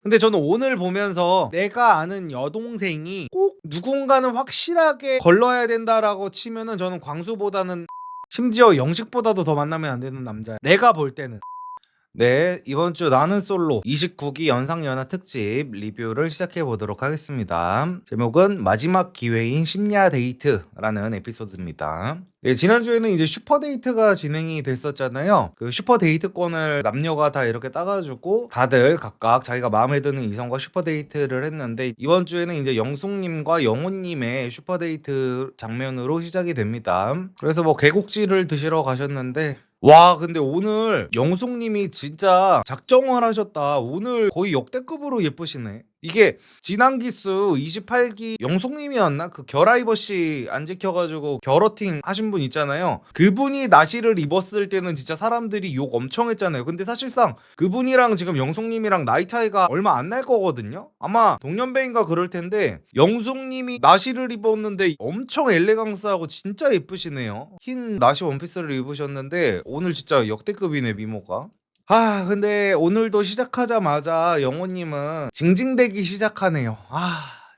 근데 저는 오늘 보면서 내가 아는 여동생이 꼭 누군가는 확실하게 걸러야 된다라고 치면은 저는 광수보다는 심지어 영식보다도 더 만나면 안 되는 남자야. 내가 볼 때는. 네, 이번 주 나는 솔로 29기 연상연하 특집 리뷰를 시작해 보도록 하겠습니다. 제목은 마지막 기회인 심야 데이트라는 에피소드입니다. 네, 지난주에는 이제 슈퍼 데이트가 진행이 됐었잖아요. 그 슈퍼 데이트권을 남녀가 다 이렇게 따가지고 다들 각각 자기가 마음에 드는 이성과 슈퍼 데이트를 했는데 이번 주에는 이제 영숙님과 영호님의 슈퍼 데이트 장면으로 시작이 됩니다. 그래서 뭐 개국지를 드시러 가셨는데 와 근데 오늘 영숙님이 진짜 작정을 하셨다. 오늘 거의 역대급으로 예쁘시네. 이게 지난 기수 28기 영숙님이었나? 그 결아이버씨 안 지켜가지고 결어팅 하신 분 있잖아요. 그분이 나시를 입었을 때는 진짜 사람들이 욕 엄청 했잖아요. 근데 사실상 그분이랑 지금 영숙님이랑 나이 차이가 얼마 안 날 거거든요. 아마 동년배인가 그럴 텐데 영숙님이 나시를 입었는데 엄청 엘레강스하고 진짜 예쁘시네요. 흰 나시 원피스를 입으셨는데 오늘 진짜 역대급이네 미모가. 근데 오늘도 시작하자마자 영호님은 징징대기 시작하네요.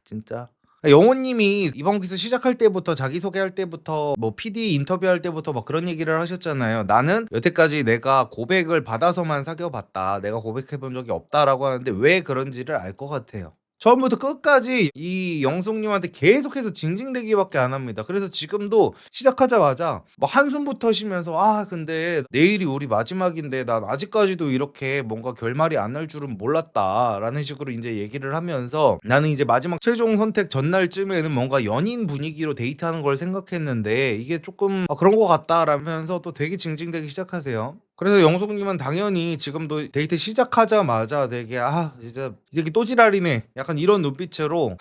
진짜. 영호님이 이번 기수 시작할 때부터 자기소개할 때부터 뭐 PD 인터뷰할 때부터 막 그런 얘기를 하셨잖아요. 나는 여태까지 내가 고백을 받아서만 사귀어봤다. 내가 고백해본 적이 없다라고 하는데 왜 그런지를 알 것 같아요. 처음부터 끝까지 이 영숙님한테 계속해서 징징대기밖에 안 합니다. 그래서 지금도 시작하자마자 막 한숨부터 쉬면서 근데 내일이 우리 마지막인데 난 아직까지도 이렇게 뭔가 결말이 안 날 줄은 몰랐다라는 식으로 이제 얘기를 하면서 나는 이제 마지막 최종 선택 전날쯤에는 뭔가 연인 분위기로 데이트하는 걸 생각했는데 이게 조금 그런 것 같다라면서 또 되게 징징대기 시작하세요. 그래서 영숙님은 당연히 지금도 데이트 시작하자마자 되게 진짜 이 새끼 또 지랄이네 약간 이런 눈빛으로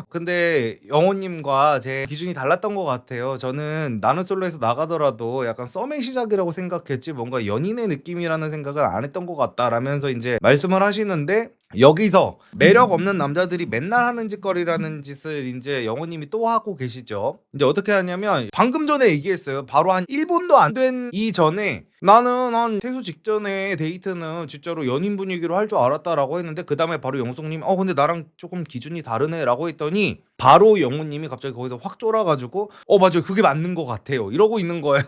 근데 영호님과 제 기준이 달랐던 것 같아요. 저는 나는 솔로에서 나가더라도 약간 썸의 시작이라고 생각했지 뭔가 연인의 느낌이라는 생각을 안 했던 것 같다라면서 이제 말씀을 하시는데 여기서 매력 없는 남자들이 맨날 하는 짓거리라는 짓을 이제 영호님이 또 하고 계시죠. 이제 어떻게 하냐면 방금 전에 얘기했어요. 바로 한 1분도 안 된 이전에 나는 한 퇴소 직전에 데이트는 진짜로 연인 분위기로 할 줄 알았다라고 했는데 그 다음에 바로 영숙님이 근데 나랑 조금 기준이 다르네 라고 했더니 바로 영호님이 갑자기 거기서 확 쫄아가지고 맞아요 그게 맞는 것 같아요 이러고 있는 거예요.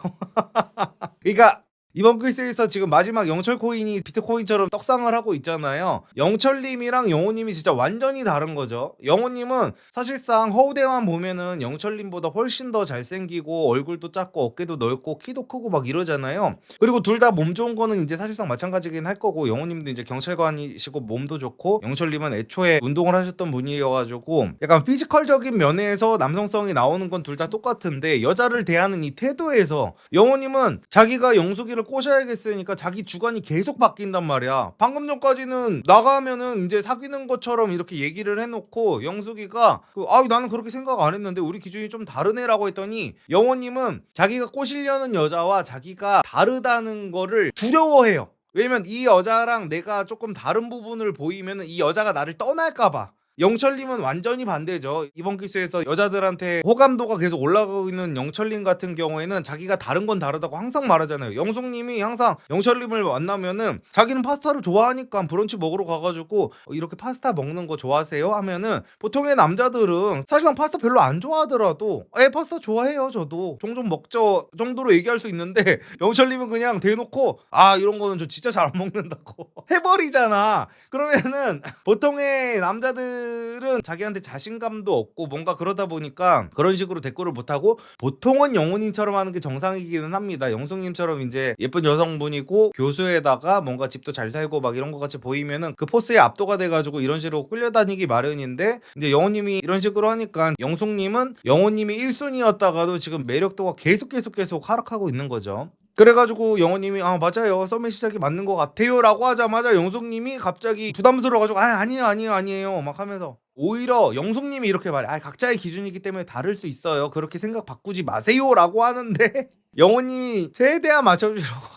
그러니까 이번 퀴즈에서 지금 마지막 영철 코인이 비트코인처럼 떡상을 하고 있잖아요. 영철님이랑 영호님이 진짜 완전히 다른 거죠. 영호님은 사실상 허우대만 보면은 영철님보다 훨씬 더 잘생기고 얼굴도 작고 어깨도 넓고 키도 크고 막 이러잖아요. 그리고 둘 다 몸 좋은 거는 이제 사실상 마찬가지긴 할 거고 영호님도 이제 경찰관이시고 몸도 좋고 영철님은 애초에 운동을 하셨던 분이어가지고 약간 피지컬적인 면에서 남성성이 나오는 건 둘 다 똑같은데 여자를 대하는 이 태도에서 영호님은 자기가 영숙이를 꼬셔야겠으니까 자기 주관이 계속 바뀐단 말이야. 방금 전까지는 나가면은 이제 사귀는 것처럼 이렇게 얘기를 해놓고 영숙이가 나는 그렇게 생각 안 했는데 우리 기준이 좀 다르네라고 했더니 영호님은 자기가 꼬시려는 여자와 자기가 다르다는 거를 두려워해요. 왜냐면 이 여자랑 내가 조금 다른 부분을 보이면은 이 여자가 나를 떠날까봐. 영철님은 완전히 반대죠. 이번 기수에서 여자들한테 호감도가 계속 올라가고 있는 영철님 같은 경우에는 자기가 다른 건 다르다고 항상 말하잖아요. 영숙님이 항상 영철님을 만나면은 자기는 파스타를 좋아하니까 브런치 먹으러 가가지고 이렇게 파스타 먹는 거 좋아하세요? 하면은 보통의 남자들은 사실상 파스타 별로 안 좋아하더라도 파스타 좋아해요 저도 종종 먹죠 정도로 얘기할 수 있는데 영철님은 그냥 대놓고 이런 거는 저 진짜 잘 안 먹는다고 해버리잖아. 그러면은 보통의 남자들은 자기한테 자신감도 없고 뭔가 그러다 보니까 그런 식으로 대꾸를 못하고 보통은 영호님처럼 하는 게 정상이기는 합니다. 영숙님처럼 이제 예쁜 여성분이고 교수에다가 뭔가 집도 잘 살고 막 이런 것 같이 보이면은 그 포스에 압도가 돼가지고 이런 식으로 끌려다니기 마련인데 이제 영호님이 이런 식으로 하니까 영숙님은 영호님이 1순위였다가도 지금 매력도가 계속 하락하고 있는 거죠. 그래가지고 영호님이 맞아요 썸의 시작이 맞는 것 같아요 라고 하자마자 영숙님이 갑자기 부담스러워가지고 아니에요 막 하면서 오히려 영숙님이 이렇게 말해 각자의 기준이기 때문에 다를 수 있어요 그렇게 생각 바꾸지 마세요 라고 하는데 영호님이 최대한 맞춰주려고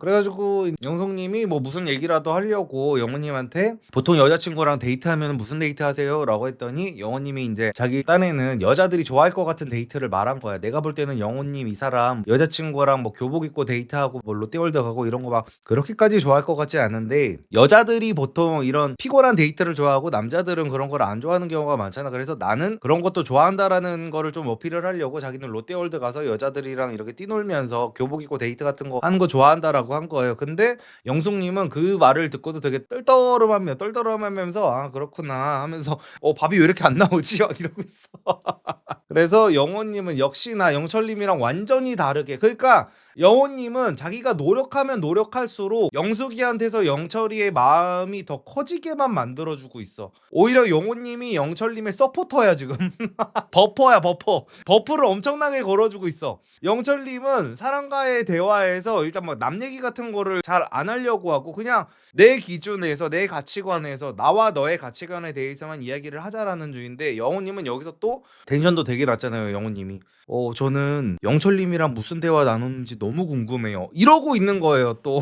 그래가지고 영숙님이 뭐 무슨 얘기라도 하려고 영호님한테 보통 여자친구랑 데이트하면 무슨 데이트 하세요? 라고 했더니 영호님이 이제 자기 딴에는 여자들이 좋아할 것 같은 데이트를 말한 거야. 내가 볼 때는 영호님 이 사람 여자친구랑 뭐 교복 입고 데이트하고 뭐 롯데월드 가고 이런 거 막 그렇게까지 좋아할 것 같지 않은데 여자들이 보통 이런 피곤한 데이트를 좋아하고 남자들은 그런 걸 안 좋아하는 경우가 많잖아. 그래서 나는 그런 것도 좋아한다라는 거를 좀 어필을 하려고 자기는 롯데월드 가서 여자들이랑 이렇게 뛰놀면서 교복 입고 데이트 같은 거 하는 거 좋아한다라고 한 거예요. 근데 영숙님은 그 말을 듣고도 되게 떨떠름하면서 아 그렇구나 하면서 밥이 왜 이렇게 안 나오지? 막 이러고 있어. 그래서 영호님은 역시나 영철님이랑 완전히 다르게 그러니까 영호님은 자기가 노력하면 노력할수록 영숙이한테서 영철이의 마음이 더 커지게만 만들어주고 있어. 오히려 영호님이 영철님의 서포터야 지금. 버퍼야 버퍼. 버프를 엄청나게 걸어주고 있어. 영철님은 사람과의 대화에서 일단 뭐 남 얘기 같은 거를 잘 안 하려고 하고 그냥 내 기준에서 내 가치관에서 나와 너의 가치관에 대해서만 이야기를 하자라는 주의인데 영호님은 여기서 또 텐션도 되게 낮잖아요. 영호님이 저는 영철님이랑 무슨 대화 나눴는지 너무 궁금해요 이러고 있는 거예요 또.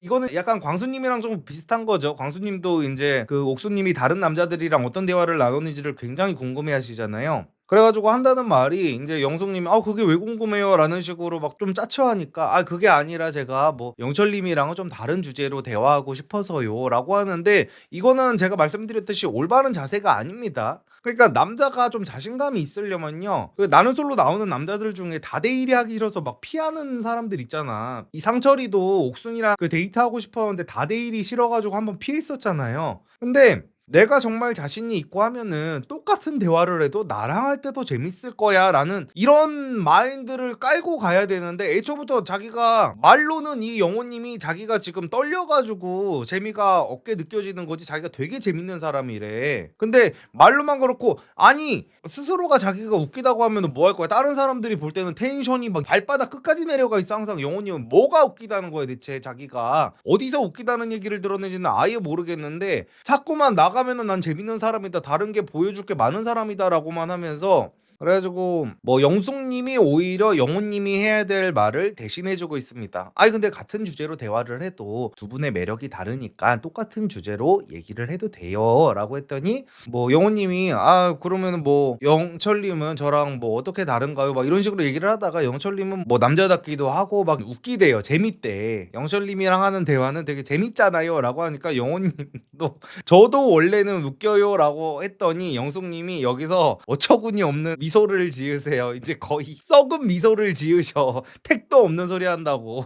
이거는 약간 광수님이랑 좀 비슷한 거죠. 광수님도 이제 그 옥수님이 다른 남자들이랑 어떤 대화를 나눴는지를 굉장히 궁금해 하시잖아요. 그래가지고 한다는 말이 이제 영숙님이 그게 왜 궁금해요? 라는 식으로 막 좀 짜쳐하니까 그게 아니라 제가 뭐 영철님이랑은 좀 다른 주제로 대화하고 싶어서요 라고 하는데 이거는 제가 말씀드렸듯이 올바른 자세가 아닙니다. 그러니까 남자가 좀 자신감이 있으려면요 나는 솔로 나오는 남자들 중에 다대일이 하기 싫어서 막 피하는 사람들 있잖아. 이 상철이도 옥순이랑 그 데이트하고 싶었는데 다대일이 싫어가지고 한번 피했었잖아요. 근데 내가 정말 자신이 있고 하면은 똑같은 대화를 해도 나랑 할 때 더 재밌을 거야 라는 이런 마인드를 깔고 가야 되는데 애초부터 자기가 말로는 이 영호님이 자기가 지금 떨려가지고 재미가 없게 느껴지는 거지 자기가 되게 재밌는 사람이래. 근데 말로만 그렇고 아니 스스로가 자기가 웃기다고 하면 뭐 할 거야. 다른 사람들이 볼 때는 텐션이 막 발바닥 끝까지 내려가 있어. 항상 영호님은 뭐가 웃기다는 거야 대체. 자기가 어디서 웃기다는 얘기를 들었는지는 아예 모르겠는데 자꾸만 나가면은 난 재밌는 사람이다 다른 게 보여줄 게 많은 사람이다 라고만 하면서 그래가지고 뭐 영숙님이 오히려 영호님이 해야 될 말을 대신해주고 있습니다. 근데 같은 주제로 대화를 해도 두 분의 매력이 다르니까 똑같은 주제로 얘기를 해도 돼요 라고 했더니 뭐 영호님이 그러면 뭐 영철님은 저랑 뭐 어떻게 다른가요? 막 이런 식으로 얘기를 하다가 영철님은 뭐 남자답기도 하고 막 웃기대요. 재밌대. 영철님이랑 하는 대화는 되게 재밌잖아요 라고 하니까 영호님도 저도 원래는 웃겨요 라고 했더니 영숙님이 여기서 어처구니 없는 미소를 지으세요. 이제 거의 썩은 미소를 지으셔. 택도 없는 소리 한다고.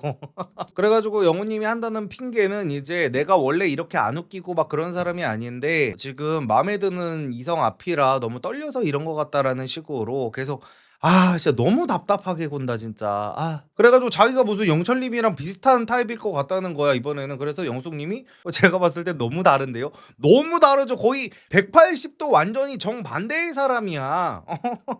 그래가지고 영호님이 한다는 핑계는 이제 내가 원래 이렇게 안 웃기고 막 그런 사람이 아닌데 지금 마음에 드는 이성 앞이라 너무 떨려서 이런 것 같다라는 식으로 계속 진짜 너무 답답하게 군다 진짜. 그래가지고 자기가 무슨 영철님이랑 비슷한 타입일 것 같다는 거야 이번에는. 그래서 영숙님이 제가 봤을 때 너무 다른데요. 너무 다르죠. 거의 180도 완전히 정반대의 사람이야.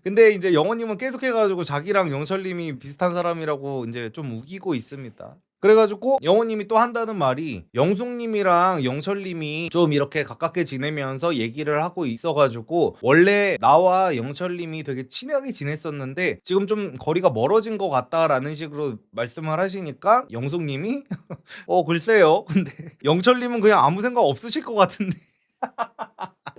근데 이제 영호님은 계속해가지고 자기랑 영철님이 비슷한 사람이라고 이제 좀 우기고 있습니다. 그래가지고 영호님이 또 한다는 말이 영숙님이랑 영철님이 좀 이렇게 가깝게 지내면서 얘기를 하고 있어가지고 원래 나와 영철님이 되게 친하게 지냈었는데 지금 좀 거리가 멀어진 것 같다라는 식으로 말씀을 하시니까 영숙님이 글쎄요. 근데 영철님은 그냥 아무 생각 없으실 것 같은데.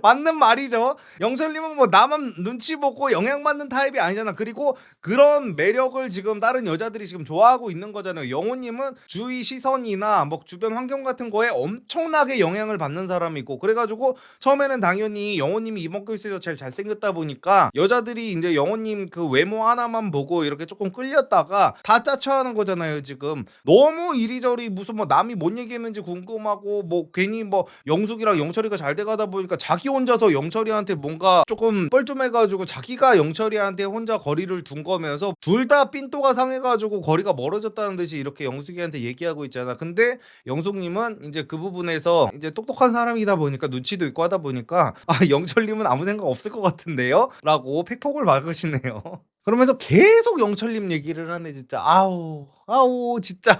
맞는 말이죠. 영철님은 뭐 나만 눈치 보고 영향받는 타입이 아니잖아. 그리고 그런 매력을 지금 다른 여자들이 지금 좋아하고 있는 거잖아요. 영호님은 주위 시선이나 뭐 주변 환경 같은 거에 엄청나게 영향을 받는 사람이고 그래가지고 처음에는 당연히 영호님이 이번 교수에서 제일 잘생겼다 보니까 여자들이 이제 영호님 그 외모 하나만 보고 이렇게 조금 끌렸다가 다 짜쳐하는 거잖아요. 지금 너무 이리저리 무슨 뭐 남이 뭔 얘기했는지 궁금하고 뭐 괜히 뭐 영숙이랑 영철이가 잘 돼가다 보니까 자기 혼자서 영철이한테 뭔가 조금 뻘쭘해가지고 자기가 영철이한테 혼자 거리를 둔 거면서 둘 다 삔또가 상해가지고 거리가 멀어졌다는 듯이 이렇게 영숙이한테 얘기하고 있잖아. 근데 영숙님은 이제 그 부분에서 이제 똑똑한 사람이다 보니까 눈치도 있고 하다 보니까 영철님은 아무 생각 없을 것 같은데요? 라고 팩폭을 막으시네요. 그러면서 계속 영철님 얘기를 하네 진짜. 아우 진짜.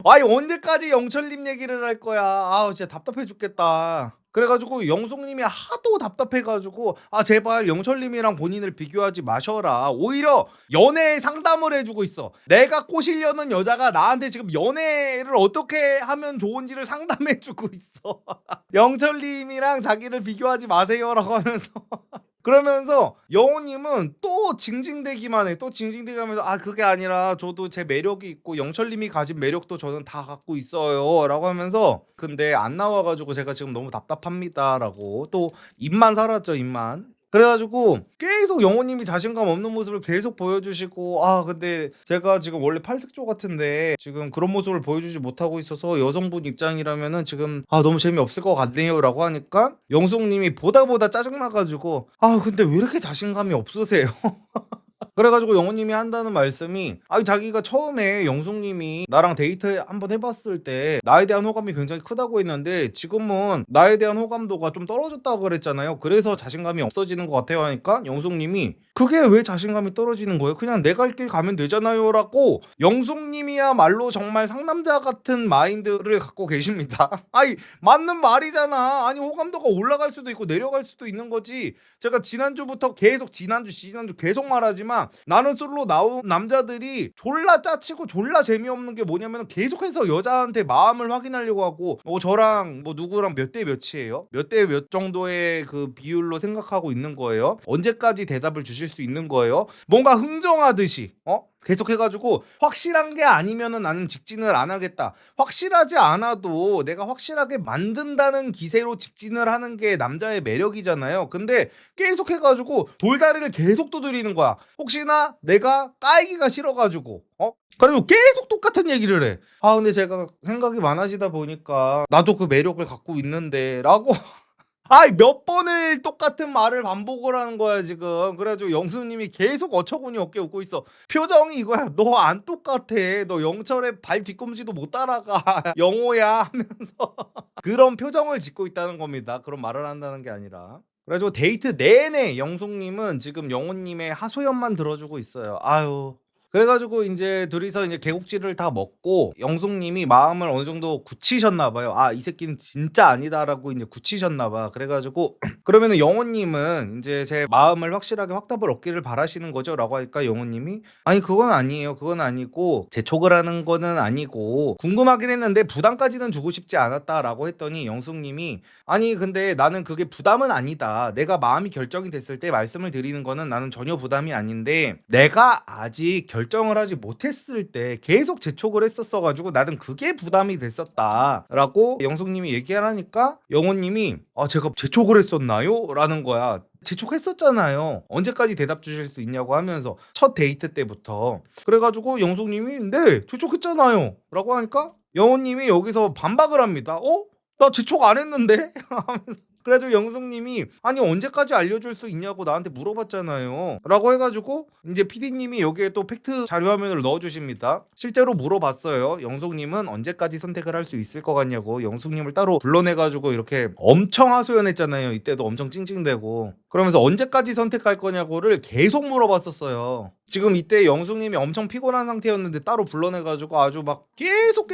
아이 언제까지 영철님 얘기를 할 거야. 아우 진짜 답답해 죽겠다. 그래 가지고 영숙님이 하도 답답해 가지고 "아 제발 영철님이랑 본인을 비교하지 마셔라." 오히려 연애 상담을 해 주고 있어. 내가 꼬시려는 여자가 나한테 지금 연애를 어떻게 하면 좋은지를 상담해 주고 있어. "영철님이랑 자기를 비교하지 마세요."라고 하면서 그러면서 영호님은 또 징징대기만 해. 또 징징대기 하면서 "아 그게 아니라 저도 제 매력이 있고 영철님이 가진 매력도 저는 다 갖고 있어요."라고 하면서 "근데 안 나와 가지고 제가 지금 너무 답답합니다."라고 또 입만 살았죠, 입만. 그래 가지고 계속 영호님이 자신감 없는 모습을 계속 보여주시고 근데 제가 지금 원래 팔색조 같은데 지금 그런 모습을 보여주지 못하고 있어서 여성분 입장이라면은 지금 너무 재미없을 것 같네요라고 하니까 영숙님이 보다 짜증 나 가지고 근데 왜 이렇게 자신감이 없으세요? 그래 가지고 영호님이 한다는 말씀이 자기가 처음에 영숙님이 나랑 데이트 한번 해 봤을 때 나에 대한 호감이 굉장히 크다고 했는데 지금은 나에 대한 호감도가 좀 떨어졌다고 그랬잖아요. 그래서 자신감이 없어지는 것 같아요 하니까 영숙님이 "그게 왜 자신감이 떨어지는 거예요? 그냥 내 갈 길 가면 되잖아요."라고 영숙님이야말로 정말 상남자 같은 마인드를 갖고 계십니다. 맞는 말이잖아. 호감도가 올라갈 수도 있고 내려갈 수도 있는 거지. 제가 지난주부터 계속 지난주 계속 말하지만 나는 솔로 나온 남자들이 졸라 짜치고 졸라 재미없는 게 뭐냐면 계속해서 여자한테 마음을 확인하려고 하고 저랑 누구랑 몇 대 몇이에요? 몇 대 몇 정도의 그 비율로 생각하고 있는 거예요. 언제까지 대답을 주실 수 있는 거예요? 뭔가 흥정하듯이 계속 해가지고 확실한 게 아니면은 나는 직진을 안 하겠다. 확실하지 않아도 내가 확실하게 만든다는 기세로 직진을 하는 게 남자의 매력이잖아요. 근데 계속 해가지고 돌다리를 계속 두드리는 거야. 혹시나 내가 까이기가 싫어가지고 그리고 계속 똑같은 얘기를 해. 근데 제가 생각이 많아지다 보니까 나도 그 매력을 갖고 있는데라고 몇 번을 똑같은 말을 반복을 하는 거야 지금. 그래 가지고 영수님이 계속 어처구니 없게 웃고 있어. 표정이 이거야. "너 안 똑같아. 너 영철의 발 뒤꿈치도 못 따라가. 영호야." 하면서 그런 표정을 짓고 있다는 겁니다. 그런 말을 한다는 게 아니라. 그래 가지고 데이트 내내 영숙님은 지금 영호님의 하소연만 들어주고 있어요. 아유. 그래 가지고 인제 둘이서 이제 개국지를 다 먹고 영숙님이 마음을 어느 정도 굳히셨나 봐요. '아 이 새끼는 진짜 아니다.'라고 인제 굳히셨나 봐. 그래 가지고 그러면은 영호님은 인제 제 마음을 확실하게 확답을 얻기를 바라시는 거죠?"라고 하니까 영호님이 "아니 그건 아니에요. 그건 아니고 재촉을 하는 거는 아니고 궁금하긴 했는데 부담까지는 주고 싶지 않았다."라고 했더니 영숙님이 "아니 근데 나는 그게 부담은 아니다. 내가 마음이 결정이 됐을 때 말씀을 드리는 거는 나는 전혀 부담이 아닌데 내가 아직 결정을 하지 못했을 때 계속 재촉을 했었어 가지고 나는 그게 부담이 됐었다."라고 영숙님이 얘기를 하니까 영호님이 제가 재촉을 했었나요?" 라는 거야. 재촉했었잖아요. 언제까지 대답 주실 수 있냐고 하면서 첫 데이트 때부터. 그래 가지고 영숙님이 "네. 재촉했잖아요." 라고 하니까 영호님이 여기서 반박을 합니다. 나 재촉 안 했는데?" 하면서 그래 가지고 영숙님이 "아니 언제까지 알려줄 수 있냐고 나한테 물어봤잖아요." 라고 해 가지고 인제 PD님이 여기에 또 팩트 자료 화면을 넣어 주십니다. 실제로 물어봤어요. 영숙님은 언제까지 선택을 할 수 있을 것 같냐고 영숙님을 따로 불러내 가지고 이렇게 엄청 하소연했잖아요. 이때도 엄청 찡찡대고. 그러면서 언제까지 선택할 거냐고를 계속 물어봤었어요. 지금 이때 영숙님이 엄청 피곤한 상태였는데 따로 불러내 가지고 아주 막 계속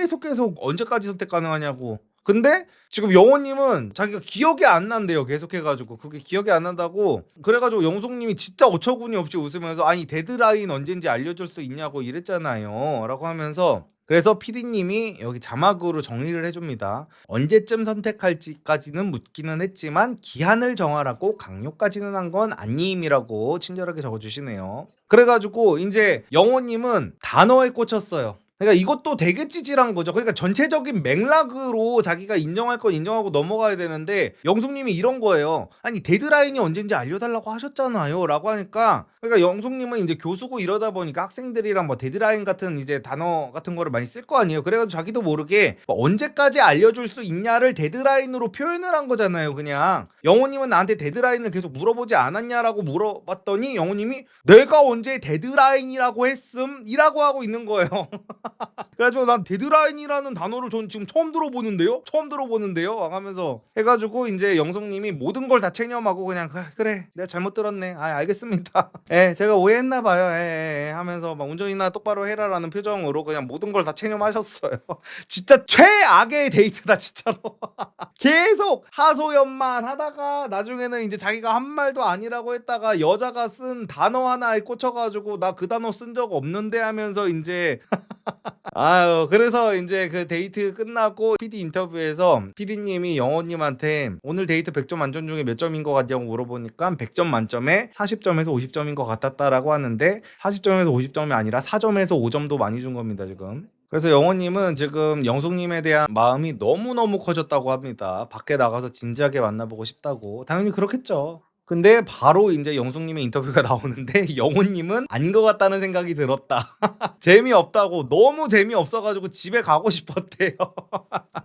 언제까지 선택 가능하냐고. 근데 지금 영호님은 자기가 기억이 안 난대요. 계속해 가지고 그게 기억이 안 난다고. 그래 가지고 영숙님이 진짜 어처구니 없이 웃으면서 "아니 데드라인 언젠지 알려줄 수 있냐고 이랬잖아요." 라고 하면서 그래서 PD님이 여기 자막으로 정리를 해 줍니다. "언제쯤 선택할지까지는 묻기는 했지만 기한을 정하라고 강요까지는 한 건 아님이라고 친절하게 적어 주시네요. 그래 가지고 인제 영호님은 단어에 꽂혔어요. 그러니까 이것도 되게 찌질한 거죠. 그러니까 전체적인 맥락으로 자기가 인정할 건 인정하고 넘어가야 되는데 영숙님이 이런 거예요. "아니 데드라인이 언젠지 알려달라고 하셨잖아요."라고 하니까 그러니까 영숙님은 인제 교수고 이러다 보니까 학생들이랑 데드라인 같은 이제 단어 같은 거를 많이 쓸 거 아니에요. 그래 가지고 자기도 모르게 "언제까지 알려줄 수 있냐."를 데드라인으로 표현을 한 거잖아요 그냥. 영호님은 나한테 "데드라인을 계속 물어보지 않았냐?"라고 물어봤더니 영호님이 "내가 언제 데드라인이라고 했음?" 이라고 하고 있는 거예요. 그래가지고 난 데드라인이라는 단어를 전 지금 처음 들어보는데요 하면서 해가지고 이제 영숙님이 모든 걸 다 체념하고 그냥 그래 내가 잘못 들었네 알겠습니다 예 제가 오해했나 봐요 예 하면서 막 운전이나 똑바로 해라라는 표정으로 그냥 모든 걸 다 체념하셨어요. 진짜 최악의 데이트다 진짜로. 계속 하소연만 하다가 나중에는 이제 자기가 한 말도 아니라고 했다가 여자가 쓴 단어 하나에 꽂혀가지고 나 그 단어 쓴 적 없는데 하면서 이제 아유 그래서 이제 그 데이트 끝나고 PD 인터뷰에서 PD님이 영호님한테 오늘 데이트 100점 만점 중에 몇 점인 것 같냐고 물어보니까 100점 만점에 40점에서 50점인 것 같았다라고 하는데 40점에서 50점이 아니라 4점에서 5점도 많이 준 겁니다 지금. 그래서 영호님은 지금 영숙님에 대한 마음이 너무너무 커졌다고 합니다. 밖에 나가서 진지하게 만나보고 싶다고. 당연히 그렇겠죠. 근데 바로 이제 영숙님의 인터뷰가 나오는데 영호님은 아닌 것 같다는 생각이 들었다. 재미없다고 너무 재미없어가지고 집에 가고 싶었대요.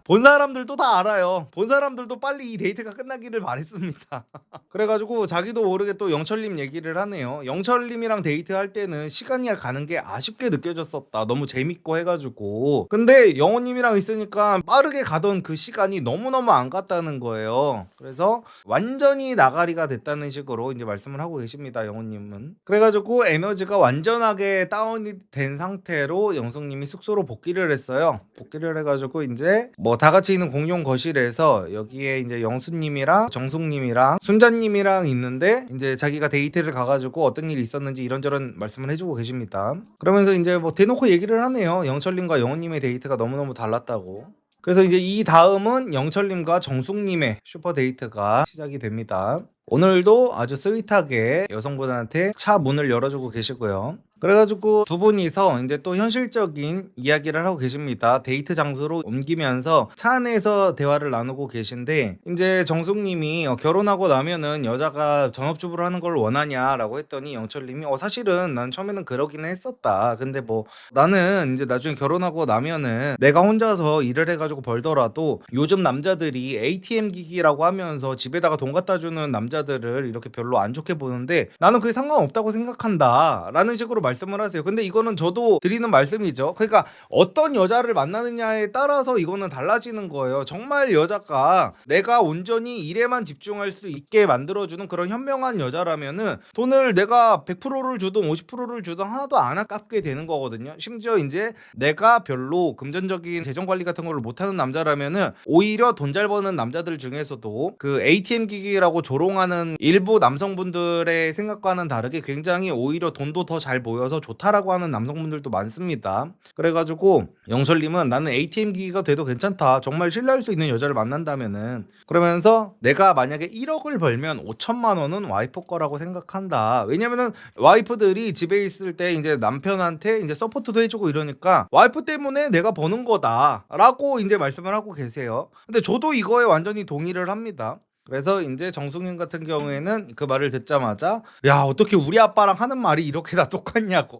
본 사람들도 다 알아요. 본 사람들도 빨리 이 데이트가 끝나기를 바랬습니다. 그래가지고 자기도 모르게 또 영철님 얘기를 하네요. 영철님이랑 데이트할 때는 시간이 가는 게 아쉽게 느껴졌었다. 너무 재밌고 해가지고. 근데 영호님이랑 있으니까 빠르게 가던 그 시간이 너무너무 안 갔다는 거예요. 그래서 완전히 나가리가 됐다는 식으로 이제 말씀을 하고 계십니다. 영호님은. 그래가지고 에너지가 완전하게 다운이 된 상태로 영숙님이 숙소로 복귀를 했어요. 복귀를 해가지고 이제 뭐 다 같이 있는 공용 거실에서 여기에 이제 영수님이랑 정숙님이랑 순자님이랑 있는데 이제 자기가 데이트를 가가지고 어떤 일이 있었는지 이런저런 말씀을 해주고 계십니다. 그러면서 이제 뭐 대놓고 얘기를 하네요. 영철님과 영호님의 데이트가 너무너무 달랐다고. 그래서 이제 이 다음은 영철님과 정숙님의 슈퍼 데이트가 시작이 됩니다. 오늘도 아주 스윗하게 여성분한테 차 문을 열어주고 계시고요. 그래가지고 두 분이서 이제 또 현실적인 이야기를 하고 계십니다. 데이트 장소로 옮기면서 차 안에서 대화를 나누고 계신데 이제 정숙님이 결혼하고 나면은 여자가 전업주부를 하는 걸 원하냐라고 했더니 영철님이 사실은 난 처음에는 그러기는 했었다. 근데 뭐 나는 이제 나중에 결혼하고 나면은 내가 혼자서 일을 해가지고 벌더라도 요즘 남자들이 ATM 기기라고 하면서 집에다가 돈 갖다 주는 남자들을 이렇게 별로 안 좋게 보는데 나는 그게 상관없다고 생각한다 라는 식으로 말씀을 하세요. 근데 이거는 저도 드리는 말씀이죠. 그러니까 어떤 여자를 만나느냐에 따라서 이거는 달라지는 거예요. 정말 여자가 내가 온전히 일에만 집중할 수 있게 만들어주는 그런 현명한 여자라면은 돈을 내가 100%를 주든 50%를 주든 하나도 안 아깝게 되는 거거든요. 심지어 이제 내가 별로 금전적인 재정 관리 같은 걸 못하는 남자라면은 오히려 돈 잘 버는 남자들 중에서도 그 ATM 기기라고 조롱하는 일부 남성분들의 생각과는 다르게 굉장히 오히려 돈도 더 잘 모여서 좋다라고 하는 남성분들도 많습니다. 그래가지고 영철님은 나는 ATM 기기가 돼도 괜찮다. 정말 신뢰할 수 있는 여자를 만난다면은 그러면서 내가 만약에 1억을 벌면 5천만 원은 와이프 거라고 생각한다. 왜냐면은 와이프들이 집에 있을 때 이제 남편한테 이제 서포트도 해주고 이러니까 와이프 때문에 내가 버는 거다라고 이제 말씀을 하고 계세요. 근데 저도 이거에 완전히 동의를 합니다. 그래서 이제 정숙님 같은 경우에는 그 말을 듣자마자 야 어떻게 우리 아빠랑 하는 말이 이렇게 다 똑같냐고.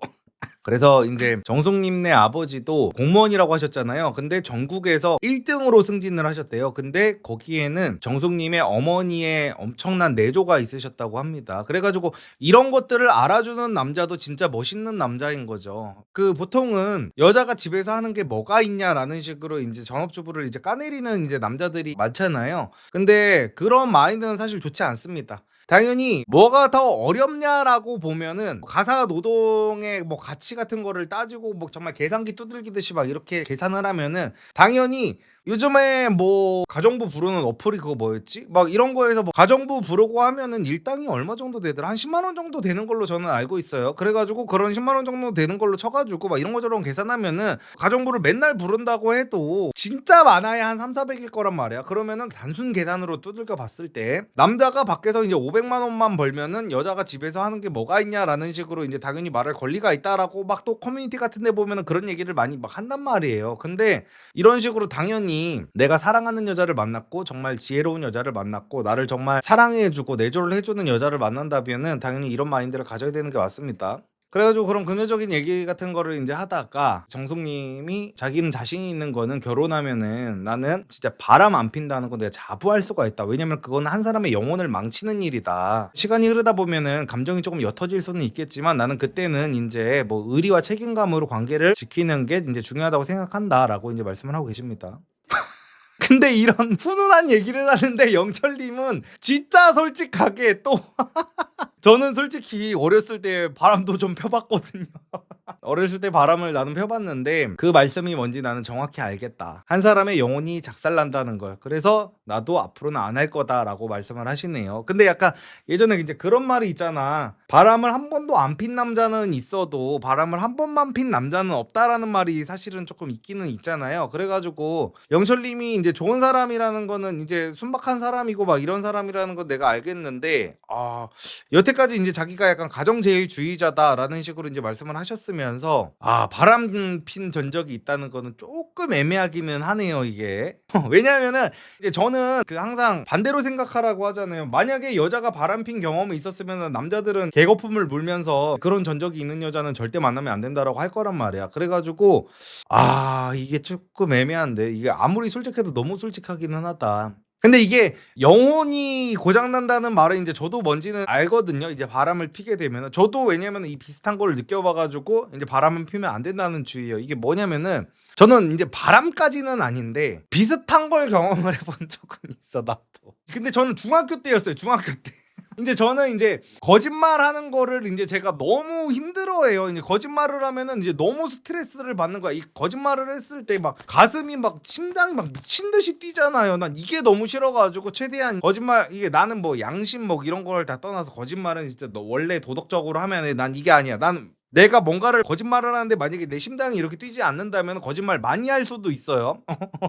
그래서 이제 정숙님네 아버지도 공무원이라고 하셨잖아요. 근데 전국에서 1등으로 승진을 하셨대요. 근데 거기에는 정숙님의 어머니의 엄청난 내조가 있으셨다고 합니다. 그래가지고 이런 것들을 알아주는 남자도 진짜 멋있는 남자인 거죠. 그 보통은 여자가 집에서 하는 게 뭐가 있냐라는 식으로 이제 전업주부를 이제 까내리는 이제 남자들이 많잖아요. 근데 그런 마인드는 사실 좋지 않습니다. 당연히 뭐가 더 어렵냐라고 보면은 가사 노동의 뭐 가치 같은 거를 따지고 뭐 정말 계산기 두들기듯이 막 이렇게 계산을 하면은 당연히 요즘에 뭐 가정부 부르는 어플이 그거 뭐였지? 막 이런 거에서 뭐 가정부 부르고 하면은 일당이 얼마 정도 되더라? 한 10만 원 정도 되는 걸로 저는 알고 있어요. 그래가지고 그런 10만 원 정도 되는 걸로 쳐가지고 막 이런 거저런 계산하면은 가정부를 맨날 부른다고 해도 진짜 많아야 한 3, 400일 거란 말이야. 그러면은 단순 계산으로 두들겨 봤을 때 남자가 밖에서 이제 500만 원만 벌면은 여자가 집에서 하는 게 뭐가 있냐라는 식으로 이제 당연히 말할 권리가 있다라고 막 또 커뮤니티 같은 데 보면은 그런 얘기를 많이 막 한단 말이에요. 근데 이런 식으로 당연히 내가 사랑하는 여자를 만났고 정말 지혜로운 여자를 만났고 나를 정말 사랑해주고 내조를 해주는 여자를 만난다면은 당연히 이런 마인드를 가져야 되는 게 맞습니다. 그래가지고 그런 금전적인 얘기 같은 거를 이제 하다가 정숙님이 자기는 자신이 있는 거는 결혼하면은 나는 진짜 바람 안 핀다는 건 내가 자부할 수가 있다. 왜냐면 그거는 한 사람의 영혼을 망치는 일이다. 시간이 흐르다 보면은 감정이 조금 옅어질 수는 있겠지만 나는 그때는 이제 뭐 의리와 책임감으로 관계를 지키는 게 이제 중요하다고 생각한다라고 이제 말씀을 하고 계십니다. 근데 이런 훈훈한 얘기를 하는데 영철님은 진짜 솔직하게 또 저는 솔직히 어렸을 때 바람도 좀 펴봤거든요. 어렸을 때 바람을 나는 펴봤는데 그 말씀이 뭔지 나는 정확히 알겠다. 한 사람의 영혼이 작살난다는 걸. 그래서 나도 앞으로는 안 할 거다라고 말씀을 하시네요. 근데 약간 예전에 이제 그런 말이 있잖아. 바람을 한 번도 안 핀 남자는 있어도 바람을 한 번만 핀 남자는 없다라는 말이 사실은 조금 있기는 있잖아요. 그래가지고 영철님이 이제 좋은 사람이라는 거는 이제 순박한 사람이고 막 이런 사람이라는 건 내가 알겠는데 여태까지 이제 자기가 약간 가정제일주의자다라는 식으로 이제 말씀을 하셨으면서 바람 핀 전적이 있다는 거는 조금 애매하기는 하네요 이게. 왜냐하면은 이제 저는 그 항상 반대로 생각하라고 하잖아요. 만약에 여자가 바람 핀 경험이 있었으면 남자들은 개거품을 물면서 그런 전적이 있는 여자는 절대 만나면 안 된다라고 할 거란 말이야. 그래가지고 이게 조금 애매한데 이게 아무리 솔직해도 너무 솔직하기는 하다. 근데 이게 영혼이 고장난다는 말은 이제 저도 뭔지는 알거든요. 이제 바람을 피게 되면 저도 왜냐면 이 비슷한 걸 느껴봐가지고 이제 바람은 피면 안 된다는 주의예요. 이게 뭐냐면은 저는 이제 바람까지는 아닌데 비슷한 걸 경험을 해본 적은 있어 나도. 근데 저는 중학교 때였어요. 중학교 때. 근데 저는 이제 거짓말하는 거를 이제 제가 너무 힘들어해요. 이제 거짓말을 하면은 이제 너무 스트레스를 받는 거야. 이 거짓말을 했을 때 막 가슴이 막 심장이 막 미친 듯이 뛰잖아요. 난 이게 너무 싫어가지고 최대한 거짓말 이게 나는 뭐 양심 뭐 이런 걸 다 떠나서 거짓말은 진짜 너 원래 도덕적으로 하면 난 이게 아니야. 난 내가 뭔가를 거짓말을 하는데 만약에 내 심장이 이렇게 뛰지 않는다면 거짓말 많이 할 수도 있어요.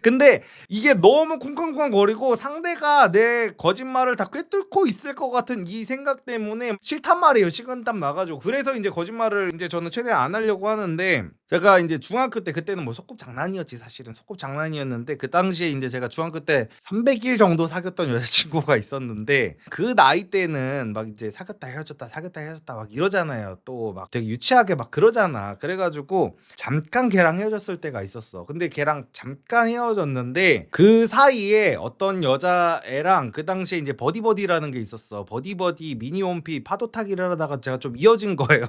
근데 이게 너무 쿵쾅쿵쾅 거리고 상대가 내 거짓말을 다 꿰뚫고 있을 것 같은 이 생각 때문에 싫단 말이에요. 식은땀 나가지고. 그래서 이제 거짓말을 이제 저는 최대한 안 하려고 하는데 제가 이제 중학교 때 그때는 뭐 소꿉장난이었지 사실은 소꿉장난이었는데 그 당시에 이제 제가 중학교 때 300일 정도 사귀었던 여자친구가 있었는데 그 나이 때는 막 이제 사귀었다 헤어졌다 막 이러잖아요. 또 막 되게 유치하게 막 그러잖아. 그래가지고 잠깐 걔랑 헤어졌을 때가 있었어. 근데 걔랑 잠깐 헤어졌는데 그 사이에 어떤 여자애랑 그 당시에 이제 버디버디라는 게 있었어. 버디버디 미니홈피 파도 타기를 하다가 제가 좀 이어진 거예요.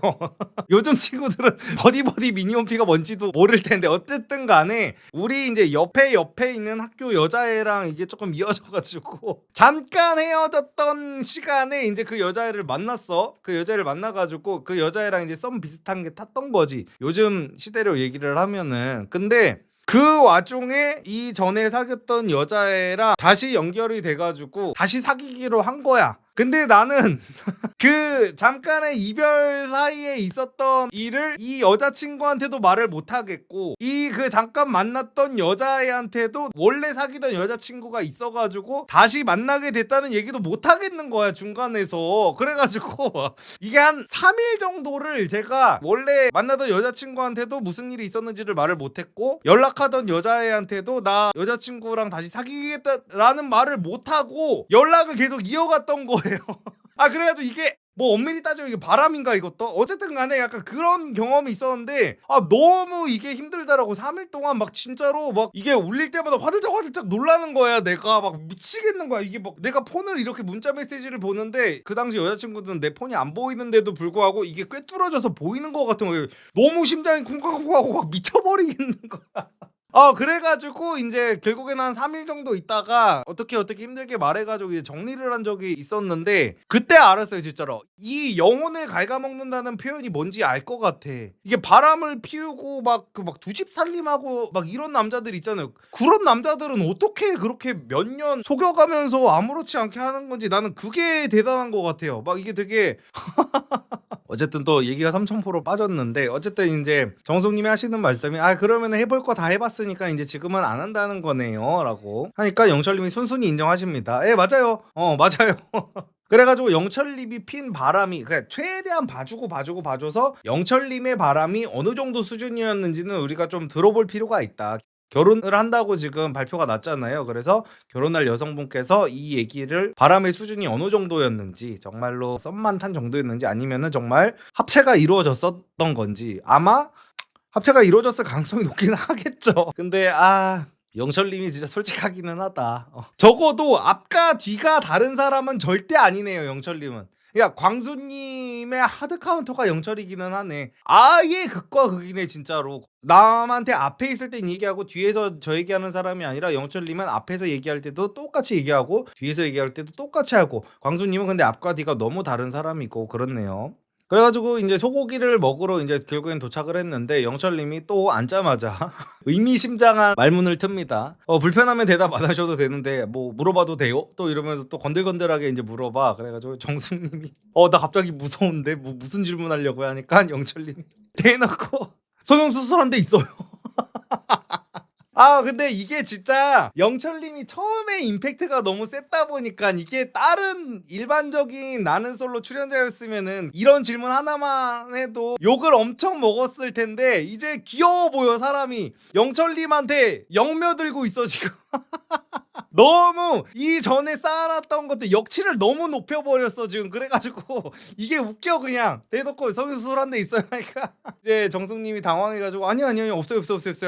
요즘 친구들은 버디버디 미니홈피가 뭔지도 모를 텐데 어쨌든 간에 우리 이제 옆에 있는 학교 여자애랑 이게 조금 이어져가지고 잠깐 헤어졌던 시간에 이제 그 여자애를 만났어. 그 여자애를 만나가지고 그 여자애랑 이제 썸 비슷한 게 탔던 거지. 요즘 시대로 얘기를 하면은. 근데 그 와중에 이 전에 사귀었던 여자애랑 다시 연결이 돼가지고 다시 사귀기로 한 거야. 근데 나는 그 잠깐의 이별 사이에 있었던 일을 이 여자친구한테도 말을 못 하겠고 이 그 잠깐 만났던 여자애한테도 원래 사귀던 여자친구가 있어가지고 다시 만나게 됐다는 얘기도 못 하겠는 거야 중간에서. 그래가지고 이게 한 3일 정도를 제가 원래 만나던 여자친구한테도 무슨 일이 있었는지를 말을 못했고 연락하던 여자애한테도 나 여자친구랑 다시 사귀겠다라는 말을 못하고 연락을 계속 이어갔던 거예요. 그래가지고 이게 뭐 엄밀히 따지면 이게 바람인가 이것도? 어쨌든 간에 약간 그런 경험이 있었는데 너무 이게 힘들더라고. 3일 동안 막 진짜로 막 이게 울릴 때마다 화들짝 놀라는 거야. 내가 막 미치겠는 거야. 이게 막 내가 폰을 이렇게 문자 메시지를 보는데 그 당시 여자친구들은 내 폰이 안 보이는데도 불구하고 이게 꿰뚫어져서 보이는 거 같은 거예요. 너무 심장이 쿵쾅쿵쾅하고 막 미쳐버리겠는 거야. 그래가지고 이제 결국에는 한 3일 정도 있다가 어떻게 힘들게 말해가지고 이제 정리를 한 적이 있었는데 그때 알았어요 진짜로. 이 영혼을 갉아먹는다는 표현이 뭔지 알 것 같아. 이게 바람을 피우고 막 두 집 살림하고 막 이런 남자들 있잖아요. 그런 남자들은 어떻게 그렇게 몇 년 속여가면서 아무렇지 않게 하는 건지 나는 그게 대단한 것 같아요. 막 이게 되게 어쨌든 또 얘기가 3000% 빠졌는데 어쨌든 이제 정숙님이 하시는 말씀이 그러면 해볼 거 다 해봤으니까 이제 지금은 안 한다는 거네요 라고 하니까 영철님이 순순히 인정하십니다. 맞아요. 맞아요. 그래가지고 영철님이 핀 바람이 그러니까 최대한 봐줘서 영철님의 바람이 어느 정도 수준이었는지는 우리가 좀 들어볼 필요가 있다. 결혼을 한다고 지금 발표가 났잖아요. 그래서 결혼할 여성분께서 이 얘기를 바람의 수준이 어느 정도였는지, 정말로 썸만 탄 정도였는지, 아니면은 정말 합체가 이루어졌었던 건지. 아마 합체가 이루어졌을 가능성이 높긴 하겠죠. 근데 영철님이 진짜 솔직하기는 하다. 적어도 앞과 뒤가 다른 사람은 절대 아니네요, 영철님은. 그러니까 광수님의 하드 카운터가 영철이기는 하네. 아예 극과 극이네 진짜로. 남한테 앞에 있을 땐 얘기하고 뒤에서 저 얘기하는 사람이 아니라, 영철님은 앞에서 얘기할 때도 똑같이 얘기하고 뒤에서 얘기할 때도 똑같이 하고, 광수님은 근데 앞과 뒤가 너무 다른 사람이고 그렇네요. 그래가지고 이제 소고기를 먹으러 이제 결국엔 도착을 했는데, 영철님이 또 앉자마자 의미심장한 말문을 틉니다. 불편하면 대답 안 하셔도 되는데 뭐 물어봐도 돼요? 또 이러면서 또 건들건들하게 이제 물어봐. 그래가지고 정숙님이 나 갑자기 무서운데 무슨 질문하려고 하니까, 영철님이 대놓고 성형수술한 데 있어요. 근데 이게 진짜 영철님이 처음에 임팩트가 너무 셌다 보니까, 이게 다른 일반적인 나는 솔로 출연자였으면은 이런 질문 하나만 해도 욕을 엄청 먹었을 텐데, 이제 귀여워 보여 사람이. 영철님한테 영며들고 있어 지금. 너무 이전에 쌓아놨던 것들 역치를 너무 높여버렸어 지금. 그래가지고 이게 웃겨. 그냥 대놓고 성형수술한 데 있어요 하니까 이제 정숙님이 당황해가지고 아니 없어요